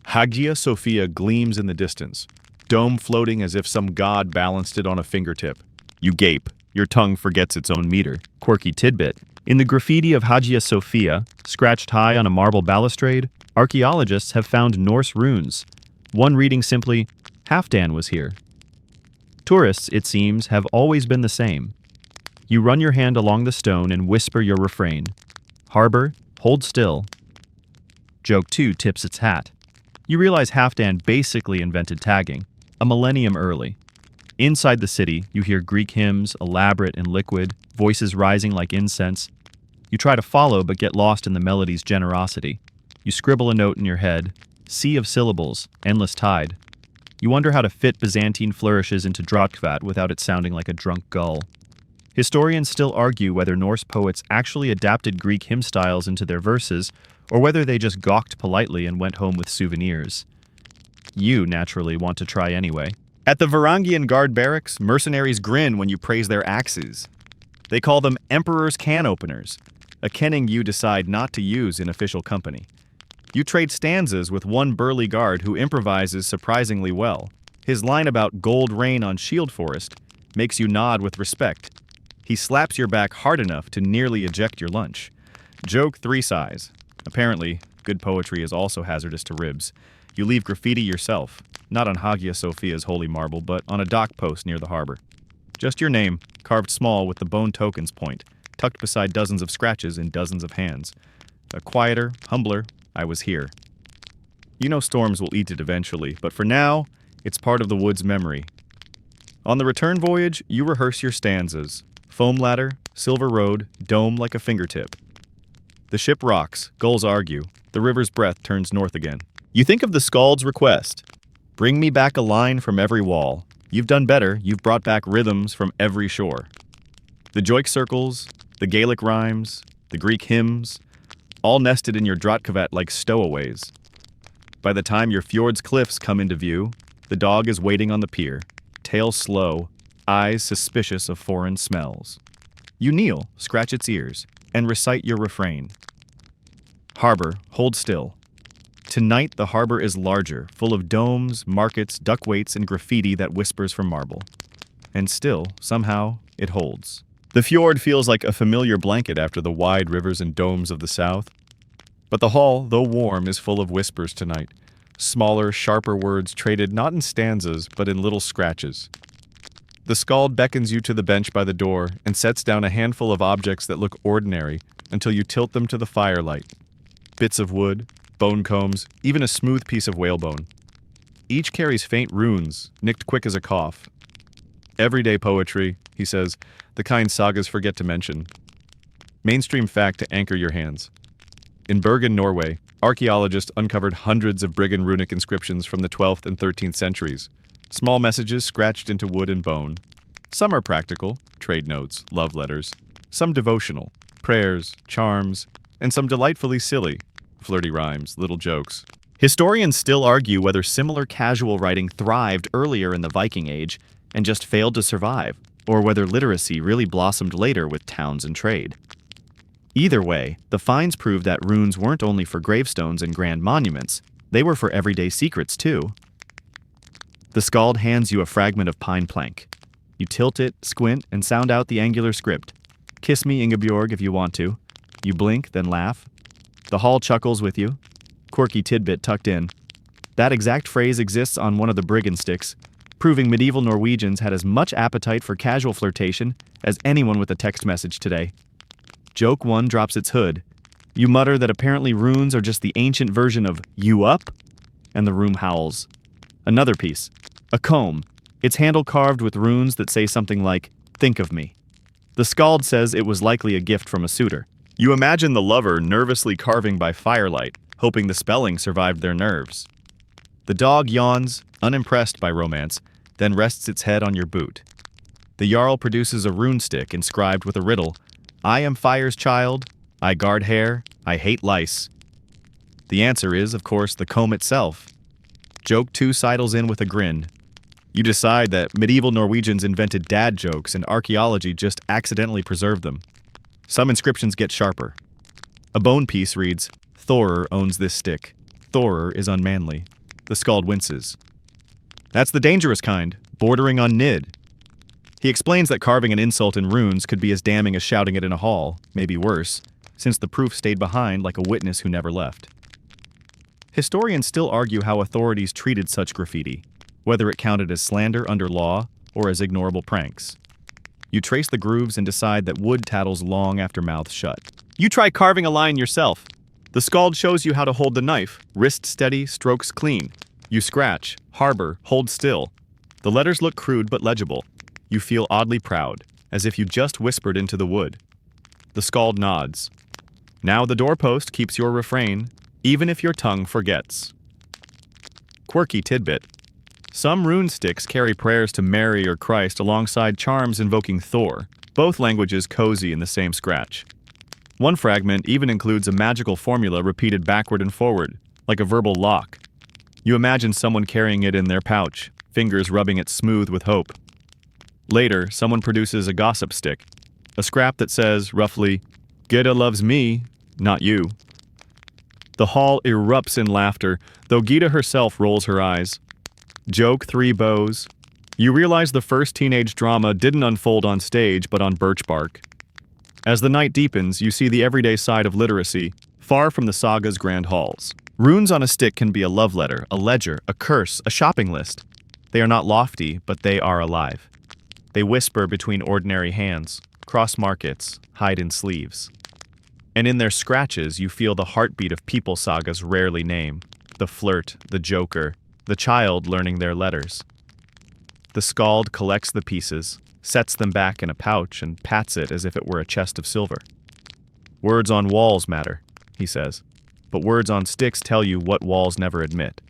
Hagia Sophia gleams in the distance, dome floating as if some god balanced it on a fingertip. You gape. Your tongue forgets its own meter. Quirky tidbit. In the graffiti of Hagia Sophia, scratched high on a marble balustrade, archaeologists have found Norse runes. One reading simply, Halfdan was here. Tourists, it seems, have always been the same. You run your hand along the stone and whisper your refrain. Harbor, hold still. Joke 2 tips its hat. You realize Halfdan basically invented tagging, a millennium early. Inside the city, you hear Greek hymns, elaborate and liquid, voices rising like incense. You try to follow but get lost in the melody's generosity. You scribble a note in your head, sea of syllables, endless tide. You wonder how to fit Byzantine flourishes into Drotkvat without it sounding like a drunk gull. Historians still argue whether Norse poets actually adapted Greek hymn styles into their verses, or whether they just gawked politely and went home with souvenirs. You, naturally, want to try anyway. At the Varangian guard barracks, mercenaries grin when you praise their axes. They call them Emperor's can openers, a kenning you decide not to use in official company. You trade stanzas with one burly guard who improvises surprisingly well. His line about gold rain on Shield Forest makes you nod with respect. He slaps your back hard enough to nearly eject your lunch. Joke 3 sighs. Apparently, good poetry is also hazardous to ribs. You leave graffiti yourself, not on Hagia Sophia's holy marble, but on a dock post near the harbor. Just your name, carved small with the bone tokens point, tucked beside dozens of scratches in dozens of hands. A quieter, humbler, I was here. You know storms will eat it eventually, but for now, it's part of the wood's memory. On the return voyage, you rehearse your stanzas. Foam ladder, silver road, dome like a fingertip. The ship rocks, gulls argue, the river's breath turns north again. You think of the skald's request. Bring me back a line from every wall. You've done better, you've brought back rhythms from every shore. The joik circles, the Gaelic rhymes, the Greek hymns, all nested in your Drotkvat like stowaways. By the time your fjord's cliffs come into view, the dog is waiting on the pier, tail slow, eyes suspicious of foreign smells. You kneel, scratch its ears, and recite your refrain. Harbor, hold still. Tonight the harbor is larger, full of domes, markets, duck weights, and graffiti that whispers from marble. And still, somehow, it holds. The fjord feels like a familiar blanket after the wide rivers and domes of the south. But the hall, though warm, is full of whispers tonight. Smaller, sharper words traded not in stanzas, but in little scratches. The skald beckons you to the bench by the door and sets down a handful of objects that look ordinary until you tilt them to the firelight. Bits of wood, bone combs, even a smooth piece of whalebone. Each carries faint runes, nicked quick as a cough. Everyday poetry, he says, the kind sagas forget to mention. Mainstream fact to anchor your hands. In Bergen, Norway, archaeologists uncovered hundreds of brigand runic inscriptions from the 12th and 13th centuries. Small messages scratched into wood and bone. Some are practical, trade notes, love letters. Some devotional, prayers, charms, and some delightfully silly, flirty rhymes, little jokes. Historians still argue whether similar casual writing thrived earlier in the Viking Age and just failed to survive, or whether literacy really blossomed later with towns and trade. Either way, the finds prove that runes weren't only for gravestones and grand monuments, they were for everyday secrets too. The skald hands you a fragment of pine plank. You tilt it, squint, and sound out the angular script. Kiss me, Ingeborg, if you want to. You blink, then laugh. The hall chuckles with you. Quirky tidbit tucked in. That exact phrase exists on one of the brigand sticks, proving medieval Norwegians had as much appetite for casual flirtation as anyone with a text message today. Joke 1 drops its hood. You mutter that apparently runes are just the ancient version of "you up?" and the room howls. Another piece. A comb. Its handle carved with runes that say something like, "Think of me." The skald says it was likely a gift from a suitor. You imagine the lover nervously carving by firelight, hoping the spelling survived their nerves. The dog yawns, unimpressed by romance, then rests its head on your boot. The Jarl produces a rune stick inscribed with a riddle: I am fire's child, I guard hair, I hate lice. The answer is, of course, the comb itself. Joke 2 sidles in with a grin. You decide that medieval Norwegians invented dad jokes and archaeology just accidentally preserved them. Some inscriptions get sharper. A bone piece reads, Thorer owns this stick. Thorer is unmanly. The skald winces. That's the dangerous kind, bordering on nid. He explains that carving an insult in runes could be as damning as shouting it in a hall, maybe worse, since the proof stayed behind like a witness who never left. Historians still argue how authorities treated such graffiti, whether it counted as slander under law or as ignorable pranks. You trace the grooves and decide that wood tattles long after mouths shut. You try carving a line yourself. The skald shows you how to hold the knife, wrist steady, strokes clean. You scratch, harbor, hold still. The letters look crude but legible. You feel oddly proud, as if you just whispered into the wood. The skald nods. Now the doorpost keeps your refrain, even if your tongue forgets. Quirky tidbit. Some rune sticks carry prayers to Mary or Christ alongside charms invoking Thor, both languages cozy in the same scratch. One fragment even includes a magical formula repeated backward and forward, like a verbal lock. You imagine someone carrying it in their pouch, fingers rubbing it smooth with hope. Later, someone produces a gossip stick, a scrap that says, roughly, Gita loves me, not you. The hall erupts in laughter, though Gita herself rolls her eyes. Joke 3 bows. You realize the first teenage drama didn't unfold on stage but on birch bark. As the night deepens, you see the everyday side of literacy, far from the saga's grand halls. Runes on a stick can be a love letter, a ledger, a curse, a shopping list. They are not lofty, but they are alive. They whisper between ordinary hands, cross markets, hide in sleeves. And in their scratches, you feel the heartbeat of people sagas rarely name: the flirt, the joker, the child learning their letters. The skald collects the pieces, sets them back in a pouch, and pats it as if it were a chest of silver. Words on walls matter, he says, but words on sticks tell you what walls never admit.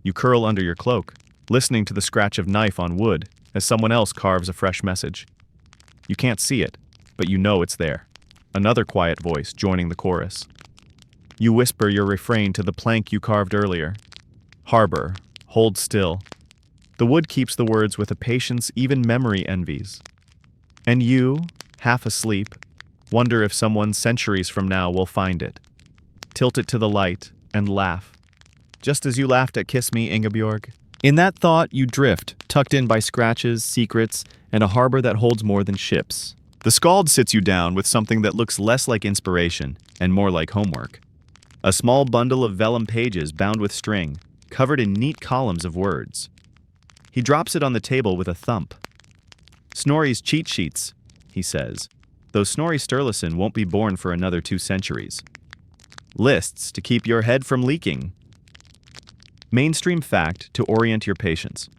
You curl under your cloak, listening to the scratch of knife on wood as someone else carves a fresh message. You can't see it, but you know it's there. Another quiet voice joining the chorus. You whisper your refrain to the plank you carved earlier. Harbor, hold still. The wood keeps the words with a patience even memory envies. And you, half asleep, wonder if someone centuries from now will find it. Tilt it to the light and laugh. Just as you laughed at Kiss Me, Ingeborg. In that thought, you drift, tucked in by scratches, secrets, and a harbor that holds more than ships. The skald sits you down with something that looks less like inspiration and more like homework. A small bundle of vellum pages bound with string, covered in neat columns of words. He drops it on the table with a thump. Snorri's cheat sheets, he says, though Snorri Sturluson won't be born for another 2 centuries. Lists to keep your head from leaking. Mainstream fact to orient your patience.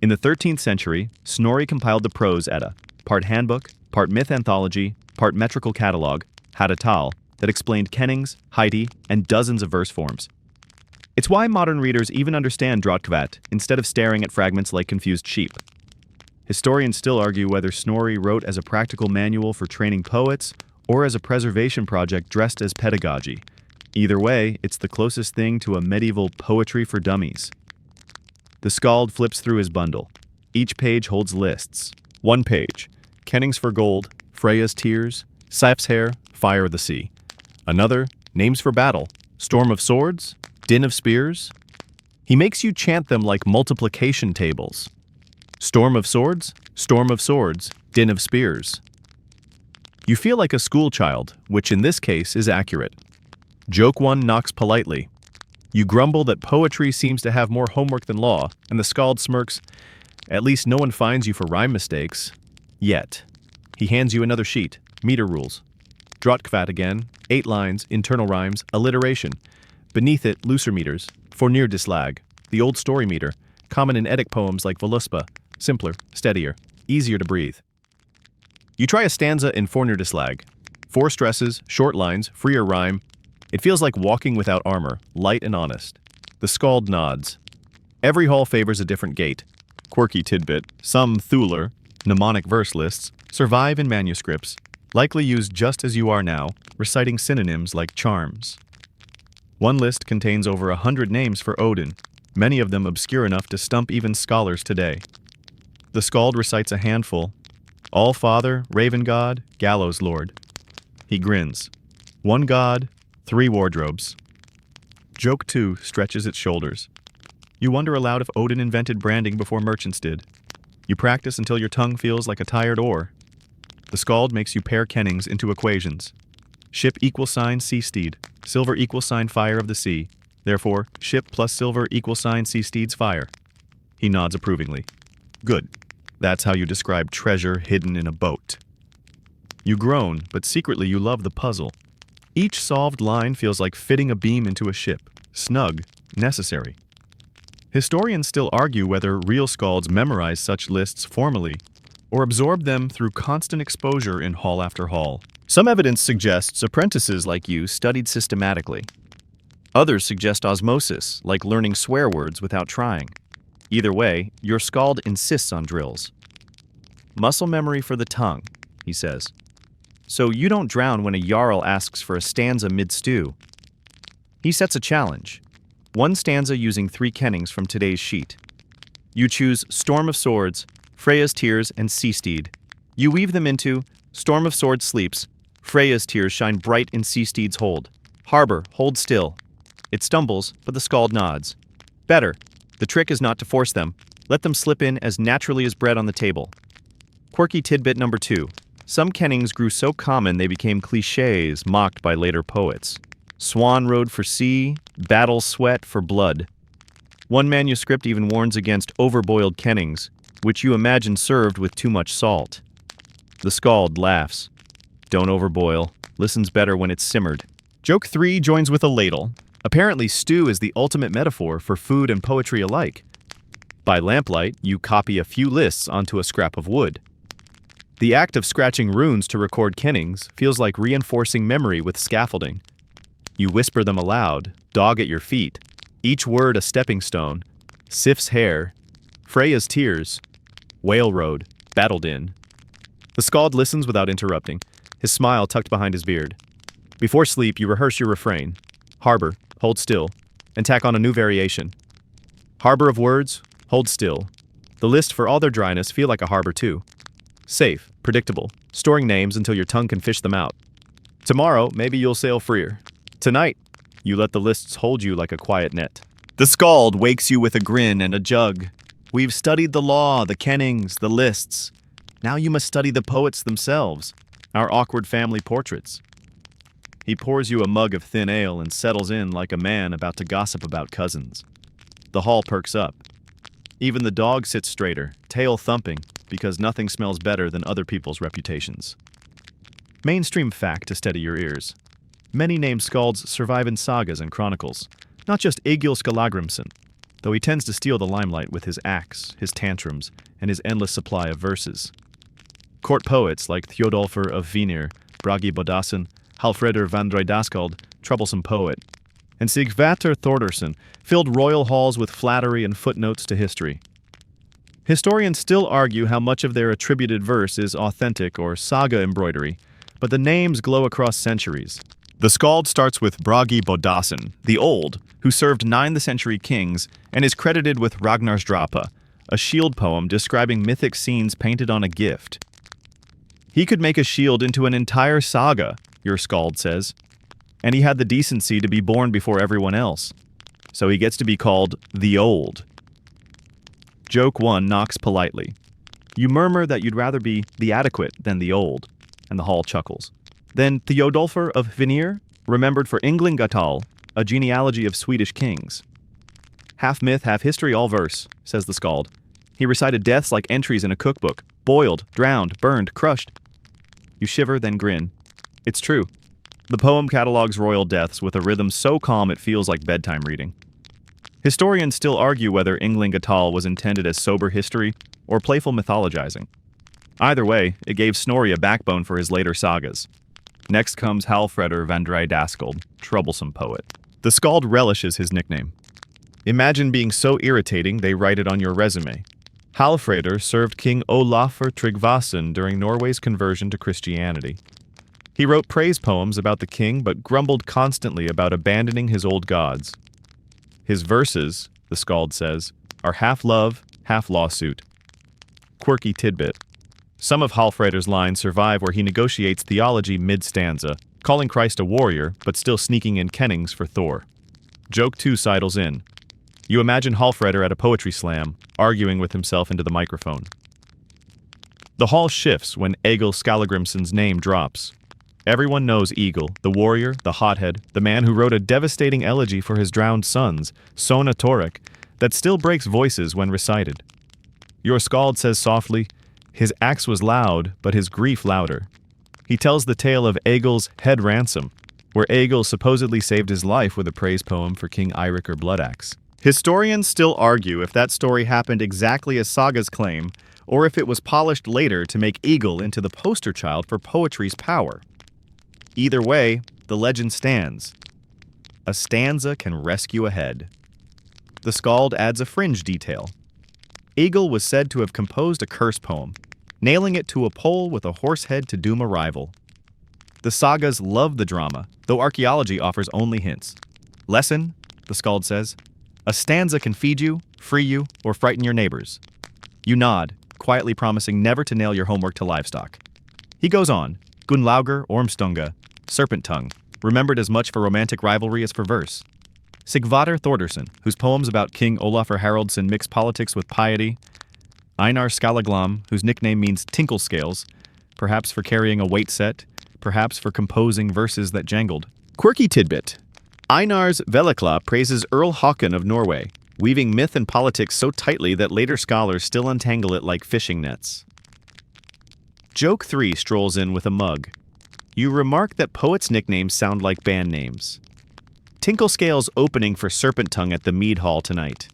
In the 13th century, Snorri compiled the prose Edda, part handbook, part myth anthology, part metrical catalog, Hadatal, that explained kennings, heiti, and dozens of verse forms. It's why modern readers even understand Drottkvat instead of staring at fragments like confused sheep. Historians still argue whether Snorri wrote as a practical manual for training poets or as a preservation project dressed as pedagogy. Either way, it's the closest thing to a medieval poetry for dummies. The skald flips through his bundle. Each page holds lists. One page, kennings for gold, Freya's tears, Sif's hair, fire of the sea. Another, names for battle, storm of swords, din of spears. He makes you chant them like multiplication tables. Storm of swords, din of spears. You feel like a schoolchild, which in this case is accurate. Joke 1 knocks politely. You grumble that poetry seems to have more homework than law, and the skald smirks, at least no one finds you for rhyme mistakes. Yet. He hands you another sheet, meter rules. Drottkvat again, 8 lines, internal rhymes, alliteration. Beneath it, looser meters, fornirdislag, the old story meter, common in Eddic poems like Voluspa, simpler, steadier, easier to breathe. You try a stanza in fornirdislag. 4 stresses, short lines, freer rhyme. It feels like walking without armor, light and honest. The skald nods. Every hall favors a different gait. Quirky tidbit, some Thuler, mnemonic verse lists, survive in manuscripts, likely used just as you are now, reciting synonyms like charms. One list contains over 100 names for Odin, many of them obscure enough to stump even scholars today. The skald recites a handful: All-Father, Raven God, Gallows Lord. He grins. 1 god, 3 wardrobes. Joke 2 stretches its shoulders. You wonder aloud if Odin invented branding before merchants did. You practice until your tongue feels like a tired oar. The skald makes you pair kennings into equations. Ship equals sign sea-steed, silver equals sign fire of the sea. Therefore, ship plus silver equals sign sea-steed's fire. He nods approvingly. Good. That's how you describe treasure hidden in a boat. You groan, but secretly you love the puzzle. Each solved line feels like fitting a beam into a ship. Snug, necessary. Historians still argue whether real skalds memorize such lists formally, or absorb them through constant exposure in hall after hall. Some evidence suggests apprentices like you studied systematically. Others suggest osmosis, like learning swear words without trying. Either way, your skald insists on drills. Muscle memory for the tongue, he says. So you don't drown when a jarl asks for a stanza mid-stew. He sets a challenge. 1 stanza using 3 kennings from today's sheet. You choose Storm of Swords, Freya's Tears, and Sea-Steed. You weave them into Storm of Swords sleeps, Freya's tears shine bright in Sea-Steed's hold. Harbor, hold still. It stumbles, but the skald nods. Better. The trick is not to force them. Let them slip in as naturally as bread on the table. Quirky tidbit number 2. Some kennings grew so common they became clichés mocked by later poets. Swan rode for sea, battle sweat for blood. One manuscript even warns against overboiled kennings, which you imagine served with too much salt. The skald laughs. Don't overboil. Listens better when it's simmered. Joke 3 joins with a ladle. Apparently stew is the ultimate metaphor for food and poetry alike. By lamplight, you copy a few lists onto a scrap of wood. The act of scratching runes to record kennings feels like reinforcing memory with scaffolding. You whisper them aloud, dog at your feet, each word a stepping stone. Sif's hair, Freya's tears, Whale Road, Battled in. The skald listens without interrupting, his smile tucked behind his beard. Before sleep, you rehearse your refrain. Harbor, hold still, and tack on a new variation. Harbor of words, hold still. The list for all their dryness feel like a harbor too. Safe, predictable, storing names until your tongue can fish them out. Tomorrow, maybe you'll sail freer. Tonight, you let the lists hold you like a quiet net. The skald wakes you with a grin and a jug. We've studied the law, the kennings, the lists. Now you must study the poets themselves, our awkward family portraits. He pours you a mug of thin ale and settles in like a man about to gossip about cousins. The hall perks up. Even the dog sits straighter, tail thumping, because nothing smells better than other people's reputations. Mainstream fact to steady your ears. Many named skalds survive in sagas and chronicles, not just Egil Skallagrimson, though he tends to steal the limelight with his axe, his tantrums, and his endless supply of verses. Court poets like Thjodolfr of Vinir, Bragi Bodasson, Hallfredr Vandrøydaskald, troublesome poet, and Sigvator Thordarson filled royal halls with flattery and footnotes to history. Historians still argue how much of their attributed verse is authentic or saga embroidery, but the names glow across centuries. The skald starts with Bragi Bodasson, the Old, who served 9th century kings and is credited with Ragnarsdrapa, a shield poem describing mythic scenes painted on a gift. He could make a shield into an entire saga, your skald says, and he had the decency to be born before everyone else, so he gets to be called the Old. Joke 1 knocks politely. You murmur that you'd rather be the adequate than the old, and the hall chuckles. Then Thjodolfr of Vinir, remembered for Ynglingatal, a genealogy of Swedish kings. Half myth, half history, all verse, says the skald. He recited deaths like entries in a cookbook, boiled, drowned, burned, crushed. You shiver, then grin. It's true. The poem catalogues royal deaths with a rhythm so calm it feels like bedtime reading. Historians still argue whether Ynglingatal was intended as sober history or playful mythologizing. Either way, it gave Snorri a backbone for his later sagas. Next comes Hallfredr Vandrei, troublesome poet. The skald relishes his nickname. Imagine being so irritating they write it on your resume. Hallfredr served King Olafur Tryggvason during Norway's conversion to Christianity. He wrote praise poems about the king but grumbled constantly about abandoning his old gods. His verses, the skald says, are half love, half lawsuit. Quirky tidbit. Some of Hallfredr's lines survive where he negotiates theology mid-stanza, calling Christ a warrior but still sneaking in kennings for Thor. Joke 2 sidles in. You imagine Hallfredr at a poetry slam, arguing with himself into the microphone. The hall shifts when Egil Skallagrimsson's name drops. Everyone knows Egil, the warrior, the hothead, the man who wrote a devastating elegy for his drowned sons, Sona Torek, that still breaks voices when recited. Your skald says softly, his axe was loud, but his grief louder. He tells the tale of Egil's head ransom, where Egil supposedly saved his life with a praise poem for King Eirik or Bloodaxe. Historians still argue if that story happened exactly as sagas claim, or if it was polished later to make Egil into the poster child for poetry's power. Either way, the legend stands. A stanza can rescue a head. The skald adds a fringe detail. Egil was said to have composed a curse poem, nailing it to a pole with a horse head to doom a rival. The sagas love the drama, though archaeology offers only hints. Lesson, the skald says, a stanza can feed you, free you, or frighten your neighbors. You nod, quietly promising never to nail your homework to livestock. He goes on, Gunnlaugur Ormstunga, serpent tongue, remembered as much for romantic rivalry as for verse. Sigvatar Thordarson, whose poems about King Olafur Haraldsson mix politics with piety. Einar Skallaglam, whose nickname means tinkle scales, perhaps for carrying a weight set, perhaps for composing verses that jangled. Quirky tidbit. Einar's Velekla praises Earl Håkon of Norway, weaving myth and politics so tightly that later scholars still untangle it like fishing nets. Joke 3 strolls in with a mug. You remark that poets' nicknames sound like band names. Tinkle Scales opening for Serpent Tongue at the Mead Hall tonight.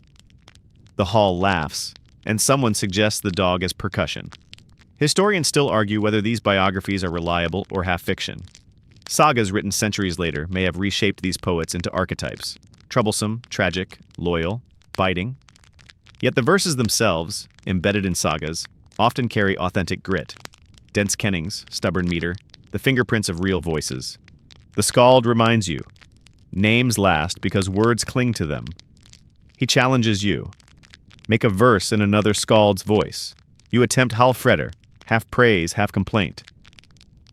The hall laughs, and someone suggests the dog as percussion. Historians still argue whether these biographies are reliable or half-fiction. Sagas written centuries later may have reshaped these poets into archetypes: troublesome, tragic, loyal, biting. Yet the verses themselves, embedded in sagas, often carry authentic grit. Dense kennings, stubborn meter, the fingerprints of real voices. The skald reminds you, names last because words cling to them. He challenges you. Make a verse in another skald's voice. You attempt Hallfredr, half praise, half complaint.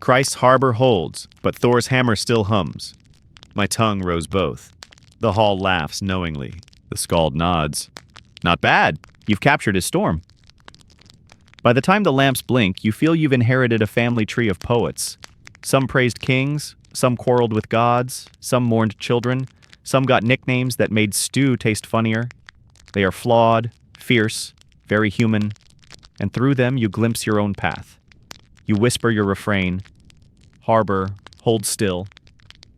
Christ's harbor holds, but Thor's hammer still hums. My tongue rose both. The hall laughs knowingly. The skald nods. Not bad. You've captured his storm. By the time the lamps blink, you feel you've inherited a family tree of poets. Some praised kings, some quarreled with gods, some mourned children, some got nicknames that made stew taste funnier. They are flawed, fierce, very human, and through them you glimpse your own path. You whisper your refrain, harbor, hold still.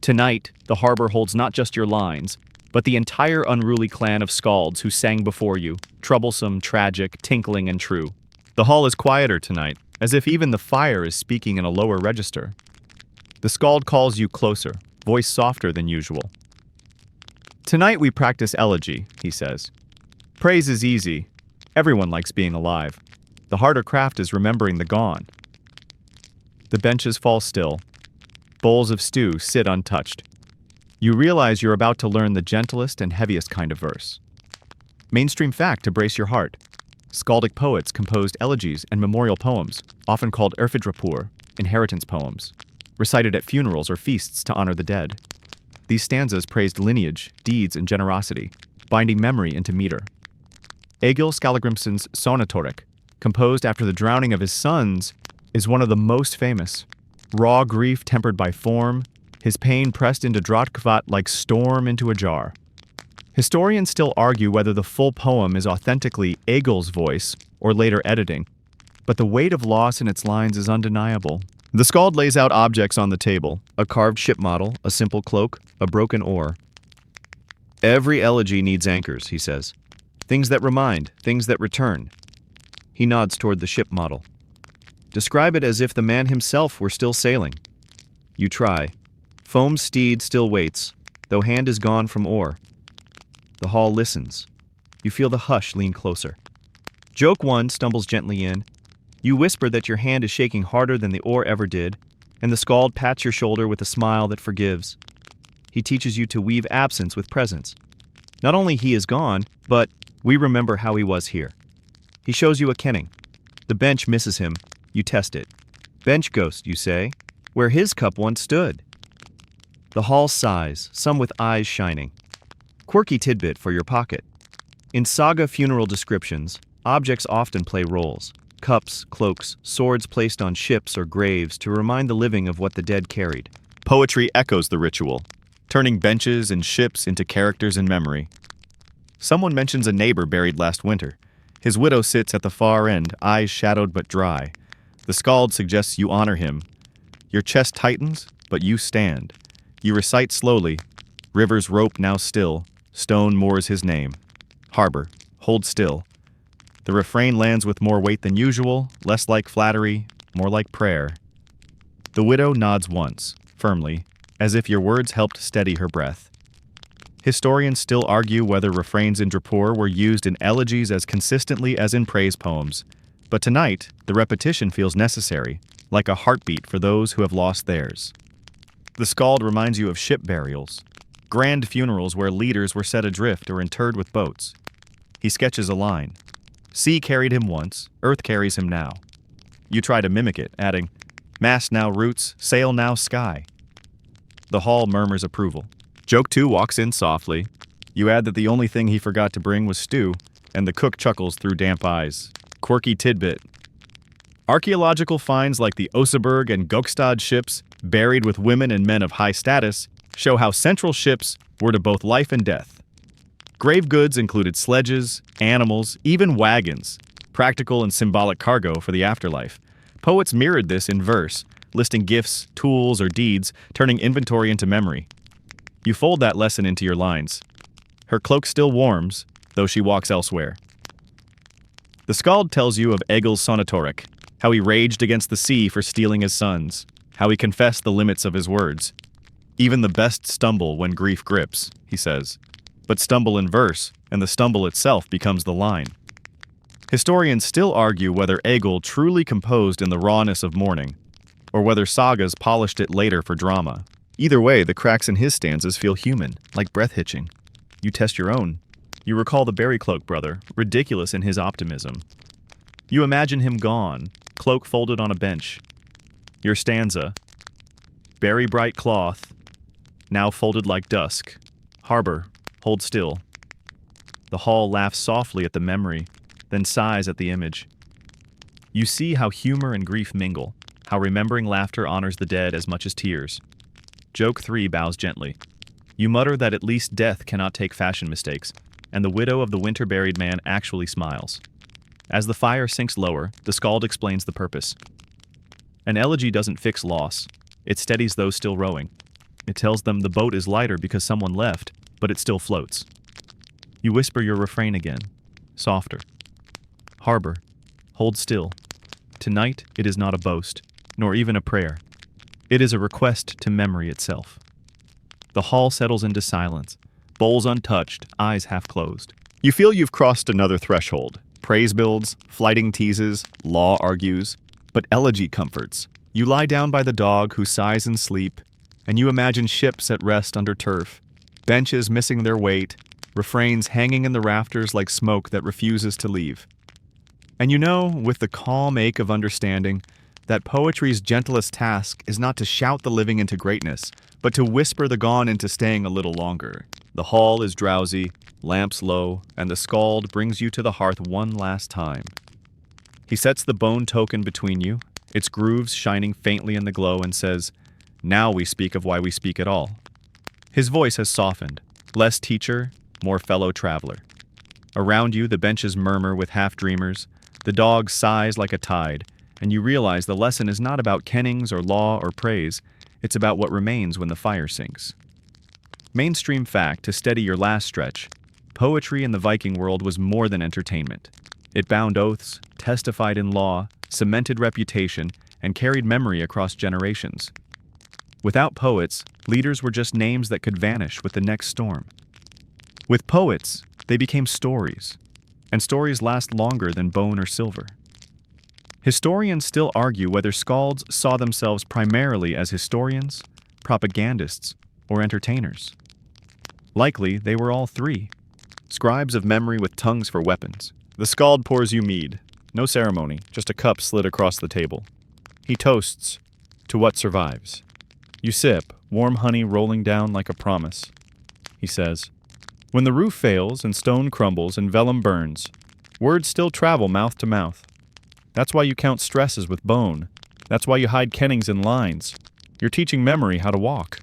Tonight, the harbor holds not just your lines, but the entire unruly clan of skalds who sang before you, troublesome, tragic, tinkling, and true. The hall is quieter tonight, as if even the fire is speaking in a lower register. The skald calls you closer, voice softer than usual. Tonight we practice elegy, he says. Praise is easy. Everyone likes being alive. The harder craft is remembering the gone. The benches fall still. Bowls of stew sit untouched. You realize you're about to learn the gentlest and heaviest kind of verse. Mainstream fact to brace your heart. Skaldic poets composed elegies and memorial poems, often called erfidrapur, inheritance poems, recited at funerals or feasts to honor the dead. These stanzas praised lineage, deeds, and generosity, binding memory into meter. Egil Skallagrimsson's Sona Torek, composed after the drowning of his sons, is one of the most famous. Raw grief tempered by form, his pain pressed into drotkvat like storm into a jar. Historians still argue whether the full poem is authentically Egil's voice or later editing, but the weight of loss in its lines is undeniable. The skald lays out objects on the table: a carved ship model, a simple cloak, a broken oar. Every elegy needs anchors, he says. Things that remind, things that return. He nods toward the ship model. Describe it as if the man himself were still sailing. You try. Foam's steed still waits, though hand is gone from oar. The hall listens. You feel the hush lean closer. Joke 1 stumbles gently in. You whisper that your hand is shaking harder than the oar ever did, and the skald pats your shoulder with a smile that forgives. He teaches you to weave absence with presence. Not only he is gone, but we remember how he was here. He shows you a kenning. The bench misses him. You test it. Bench ghost, you say, where his cup once stood. The hall sighs, some with eyes shining. Quirky tidbit for your pocket. In saga funeral descriptions, objects often play roles. Cups, cloaks, swords placed on ships or graves to remind the living of what the dead carried. Poetry echoes the ritual, turning benches and ships into characters in memory. Someone mentions a neighbor buried last winter. His widow sits at the far end, eyes shadowed but dry. The skald suggests you honor him. Your chest tightens, but you stand. You recite slowly, river's rope now still, stone moors his name. Harbor, hold still. The refrain lands with more weight than usual, less like flattery, more like prayer. The widow nods once, firmly, as if your words helped steady her breath. Historians still argue whether refrains in Drapur were used in elegies as consistently as in praise poems, but tonight, the repetition feels necessary, like a heartbeat for those who have lost theirs. The skald reminds you of ship burials, grand funerals where leaders were set adrift or interred with boats. He sketches a line. Sea carried him once, earth carries him now. You try to mimic it, adding, mast now roots, sail now sky. The hall murmurs approval. Joke 2 walks in softly. You add that the only thing he forgot to bring was stew, and the cook chuckles through damp eyes. Quirky tidbit. Archaeological finds like the Oseberg and Gokstad ships, buried with women and men of high status, show how central ships were to both life and death. Grave goods included sledges, animals, even wagons, practical and symbolic cargo for the afterlife. Poets mirrored this in verse, listing gifts, tools, or deeds, turning inventory into memory. You fold that lesson into your lines. Her cloak still warms, though she walks elsewhere. The skald tells you of Egil's Sonatoric, how he raged against the sea for stealing his sons, how he confessed the limits of his words. Even the best stumble when grief grips, he says. But stumble in verse, and the stumble itself becomes the line. Historians still argue whether Egil truly composed in the rawness of mourning, or whether sagas polished it later for drama. Either way, the cracks in his stanzas feel human, like breath hitching. You test your own. You recall the berry cloak brother, ridiculous in his optimism. You imagine him gone, cloak folded on a bench. Your stanza, berry bright cloth, now folded like dusk. Harbor, hold still. The hall laughs softly at the memory, then sighs at the image. You see how humor and grief mingle, how remembering laughter honors the dead as much as tears. Joke 3 bows gently. You mutter that at least death cannot take fashion mistakes, and the widow of the winter-buried man actually smiles. As the fire sinks lower, the skald explains the purpose. An elegy doesn't fix loss. It steadies those still rowing. It tells them the boat is lighter because someone left, but it still floats. You whisper your refrain again, softer. Harbor, hold still. Tonight it is not a boast, nor even a prayer. It is a request to memory itself. The hall settles into silence, bowls untouched, eyes half closed. You feel you've crossed another threshold. Praise builds, flyting teases, law argues, but elegy comforts. You lie down by the dog who sighs in sleep, and you imagine ships at rest under turf, benches missing their weight, refrains hanging in the rafters like smoke that refuses to leave. And you know, with the calm ache of understanding, that poetry's gentlest task is not to shout the living into greatness, but to whisper the gone into staying a little longer. The hall is drowsy, lamps low, and the skald brings you to the hearth one last time. He sets the bone token between you, its grooves shining faintly in the glow, and says, "Now we speak of why we speak at all." His voice has softened, less teacher, more fellow traveler. Around you, the benches murmur with half-dreamers, the dog sighs like a tide, and you realize the lesson is not about kennings or law or praise, it's about what remains when the fire sinks. Mainstream fact to steady your last stretch, poetry in the Viking world was more than entertainment. It bound oaths, testified in law, cemented reputation, and carried memory across generations. Without poets, leaders were just names that could vanish with the next storm. With poets, they became stories, and stories last longer than bone or silver. Historians still argue whether skalds saw themselves primarily as historians, propagandists, or entertainers. Likely, they were all three. Scribes of memory with tongues for weapons. The skald pours you mead. No ceremony, just a cup slid across the table. He toasts to what survives. You sip, warm honey rolling down like a promise. He says, when the roof fails and stone crumbles and vellum burns, words still travel mouth to mouth. That's why you count stresses with bone. That's why you hide kennings in lines. You're teaching memory how to walk.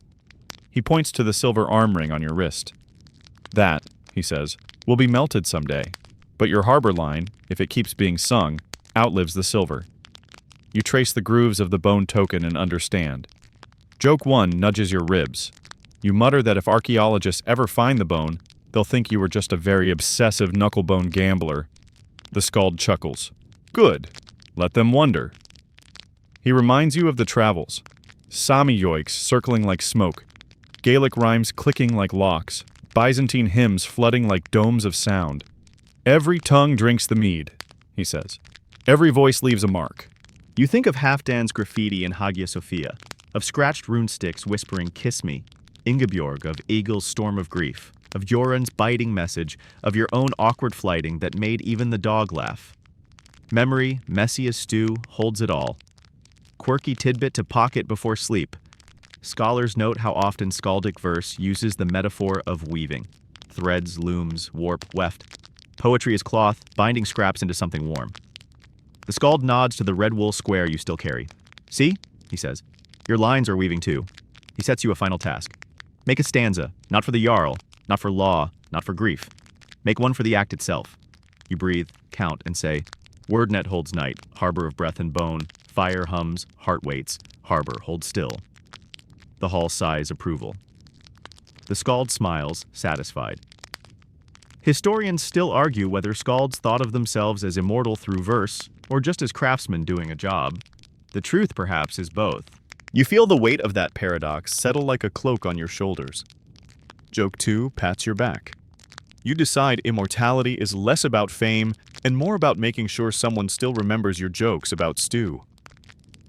He points to the silver arm ring on your wrist. That, he says, will be melted someday. But your harbor line, if it keeps being sung, outlives the silver. You trace the grooves of the bone token and understand. Joke 1 nudges your ribs. You mutter that if archaeologists ever find the bone, they'll think you were just a very obsessive knucklebone gambler. The skald chuckles. Good. Let them wonder. He reminds you of the travels. Sami yoiks circling like smoke. Gaelic rhymes clicking like locks. Byzantine hymns flooding like domes of sound. Every tongue drinks the mead, he says. Every voice leaves a mark. You think of Halfdan's graffiti in Hagia Sophia, of scratched runesticks whispering "Kiss me," Ingeborg of Eagle's Storm of Grief, of Joran's biting message, of your own awkward flyting that made even the dog laugh. Memory, messy as stew, holds it all. Quirky tidbit to pocket before sleep. Scholars note how often skaldic verse uses the metaphor of weaving. Threads, looms, warp, weft. Poetry is cloth, binding scraps into something warm. The skald nods to the red wool square you still carry. See, he says, your lines are weaving too. He sets you a final task. Make a stanza, not for the jarl, not for law, not for grief. Make one for the act itself. You breathe, count, and say, Wordnet holds night, harbor of breath and bone, fire hums, heart waits, harbor holds still. The hall sighs approval. The skald smiles, satisfied. Historians still argue whether skalds thought of themselves as immortal through verse, or just as craftsmen doing a job. The truth, perhaps, is both. You feel the weight of that paradox settle like a cloak on your shoulders. Joke 2 pats your back. You decide immortality is less about fame and more about making sure someone still remembers your jokes about stew.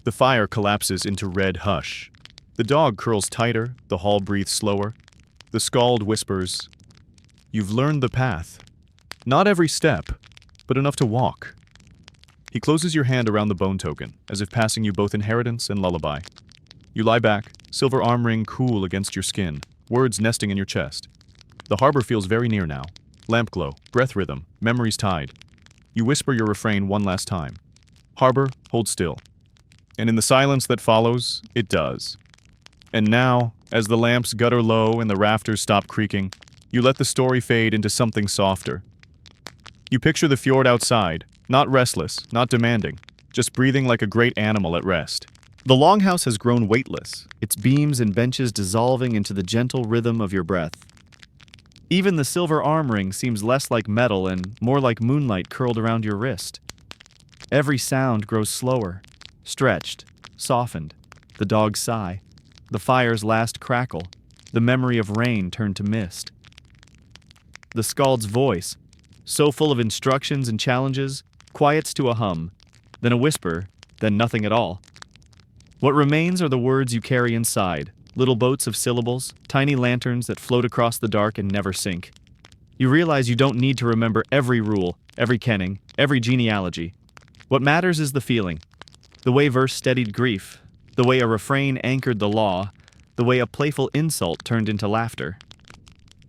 The fire collapses into red hush. The dog curls tighter, the hall breathes slower. The skald whispers, "You've learned the path. Not every step, but enough to walk." He closes your hand around the bone token, as if passing you both inheritance and lullaby. You lie back, silver arm ring cool against your skin, words nesting in your chest. The harbor feels very near now. Lamp glow, breath rhythm, memories tied. You whisper your refrain one last time. Harbor, hold still. And in the silence that follows, it does. And now, as the lamps gutter low and the rafters stop creaking, you let the story fade into something softer. You picture the fjord outside, not restless, not demanding, just breathing like a great animal at rest. The longhouse has grown weightless, its beams and benches dissolving into the gentle rhythm of your breath. Even the silver arm ring seems less like metal and more like moonlight curled around your wrist. Every sound grows slower, stretched, softened. The dog's sigh, the fire's last crackle, the memory of rain turned to mist. The skald's voice, so full of instructions and challenges, quiets to a hum, then a whisper, then nothing at all. What remains are the words you carry inside, little boats of syllables, tiny lanterns that float across the dark and never sink. You realize you don't need to remember every rule, every kenning, every genealogy. What matters is the feeling. The way verse steadied grief, the way a refrain anchored the law, the way a playful insult turned into laughter.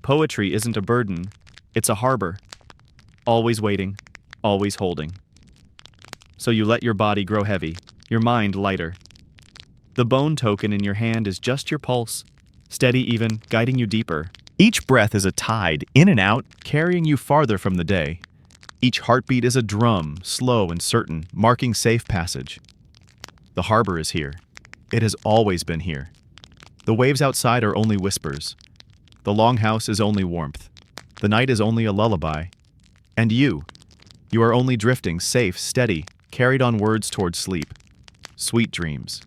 Poetry isn't a burden, it's a harbor. Always waiting, always holding. So you let your body grow heavy, your mind lighter. The bone token in your hand is just your pulse, steady even, guiding you deeper. Each breath is a tide, in and out, carrying you farther from the day. Each heartbeat is a drum, slow and certain, marking safe passage. The harbor is here. It has always been here. The waves outside are only whispers. The longhouse is only warmth. The night is only a lullaby. And you are only drifting, safe, steady, carried on words toward sleep. Sweet dreams.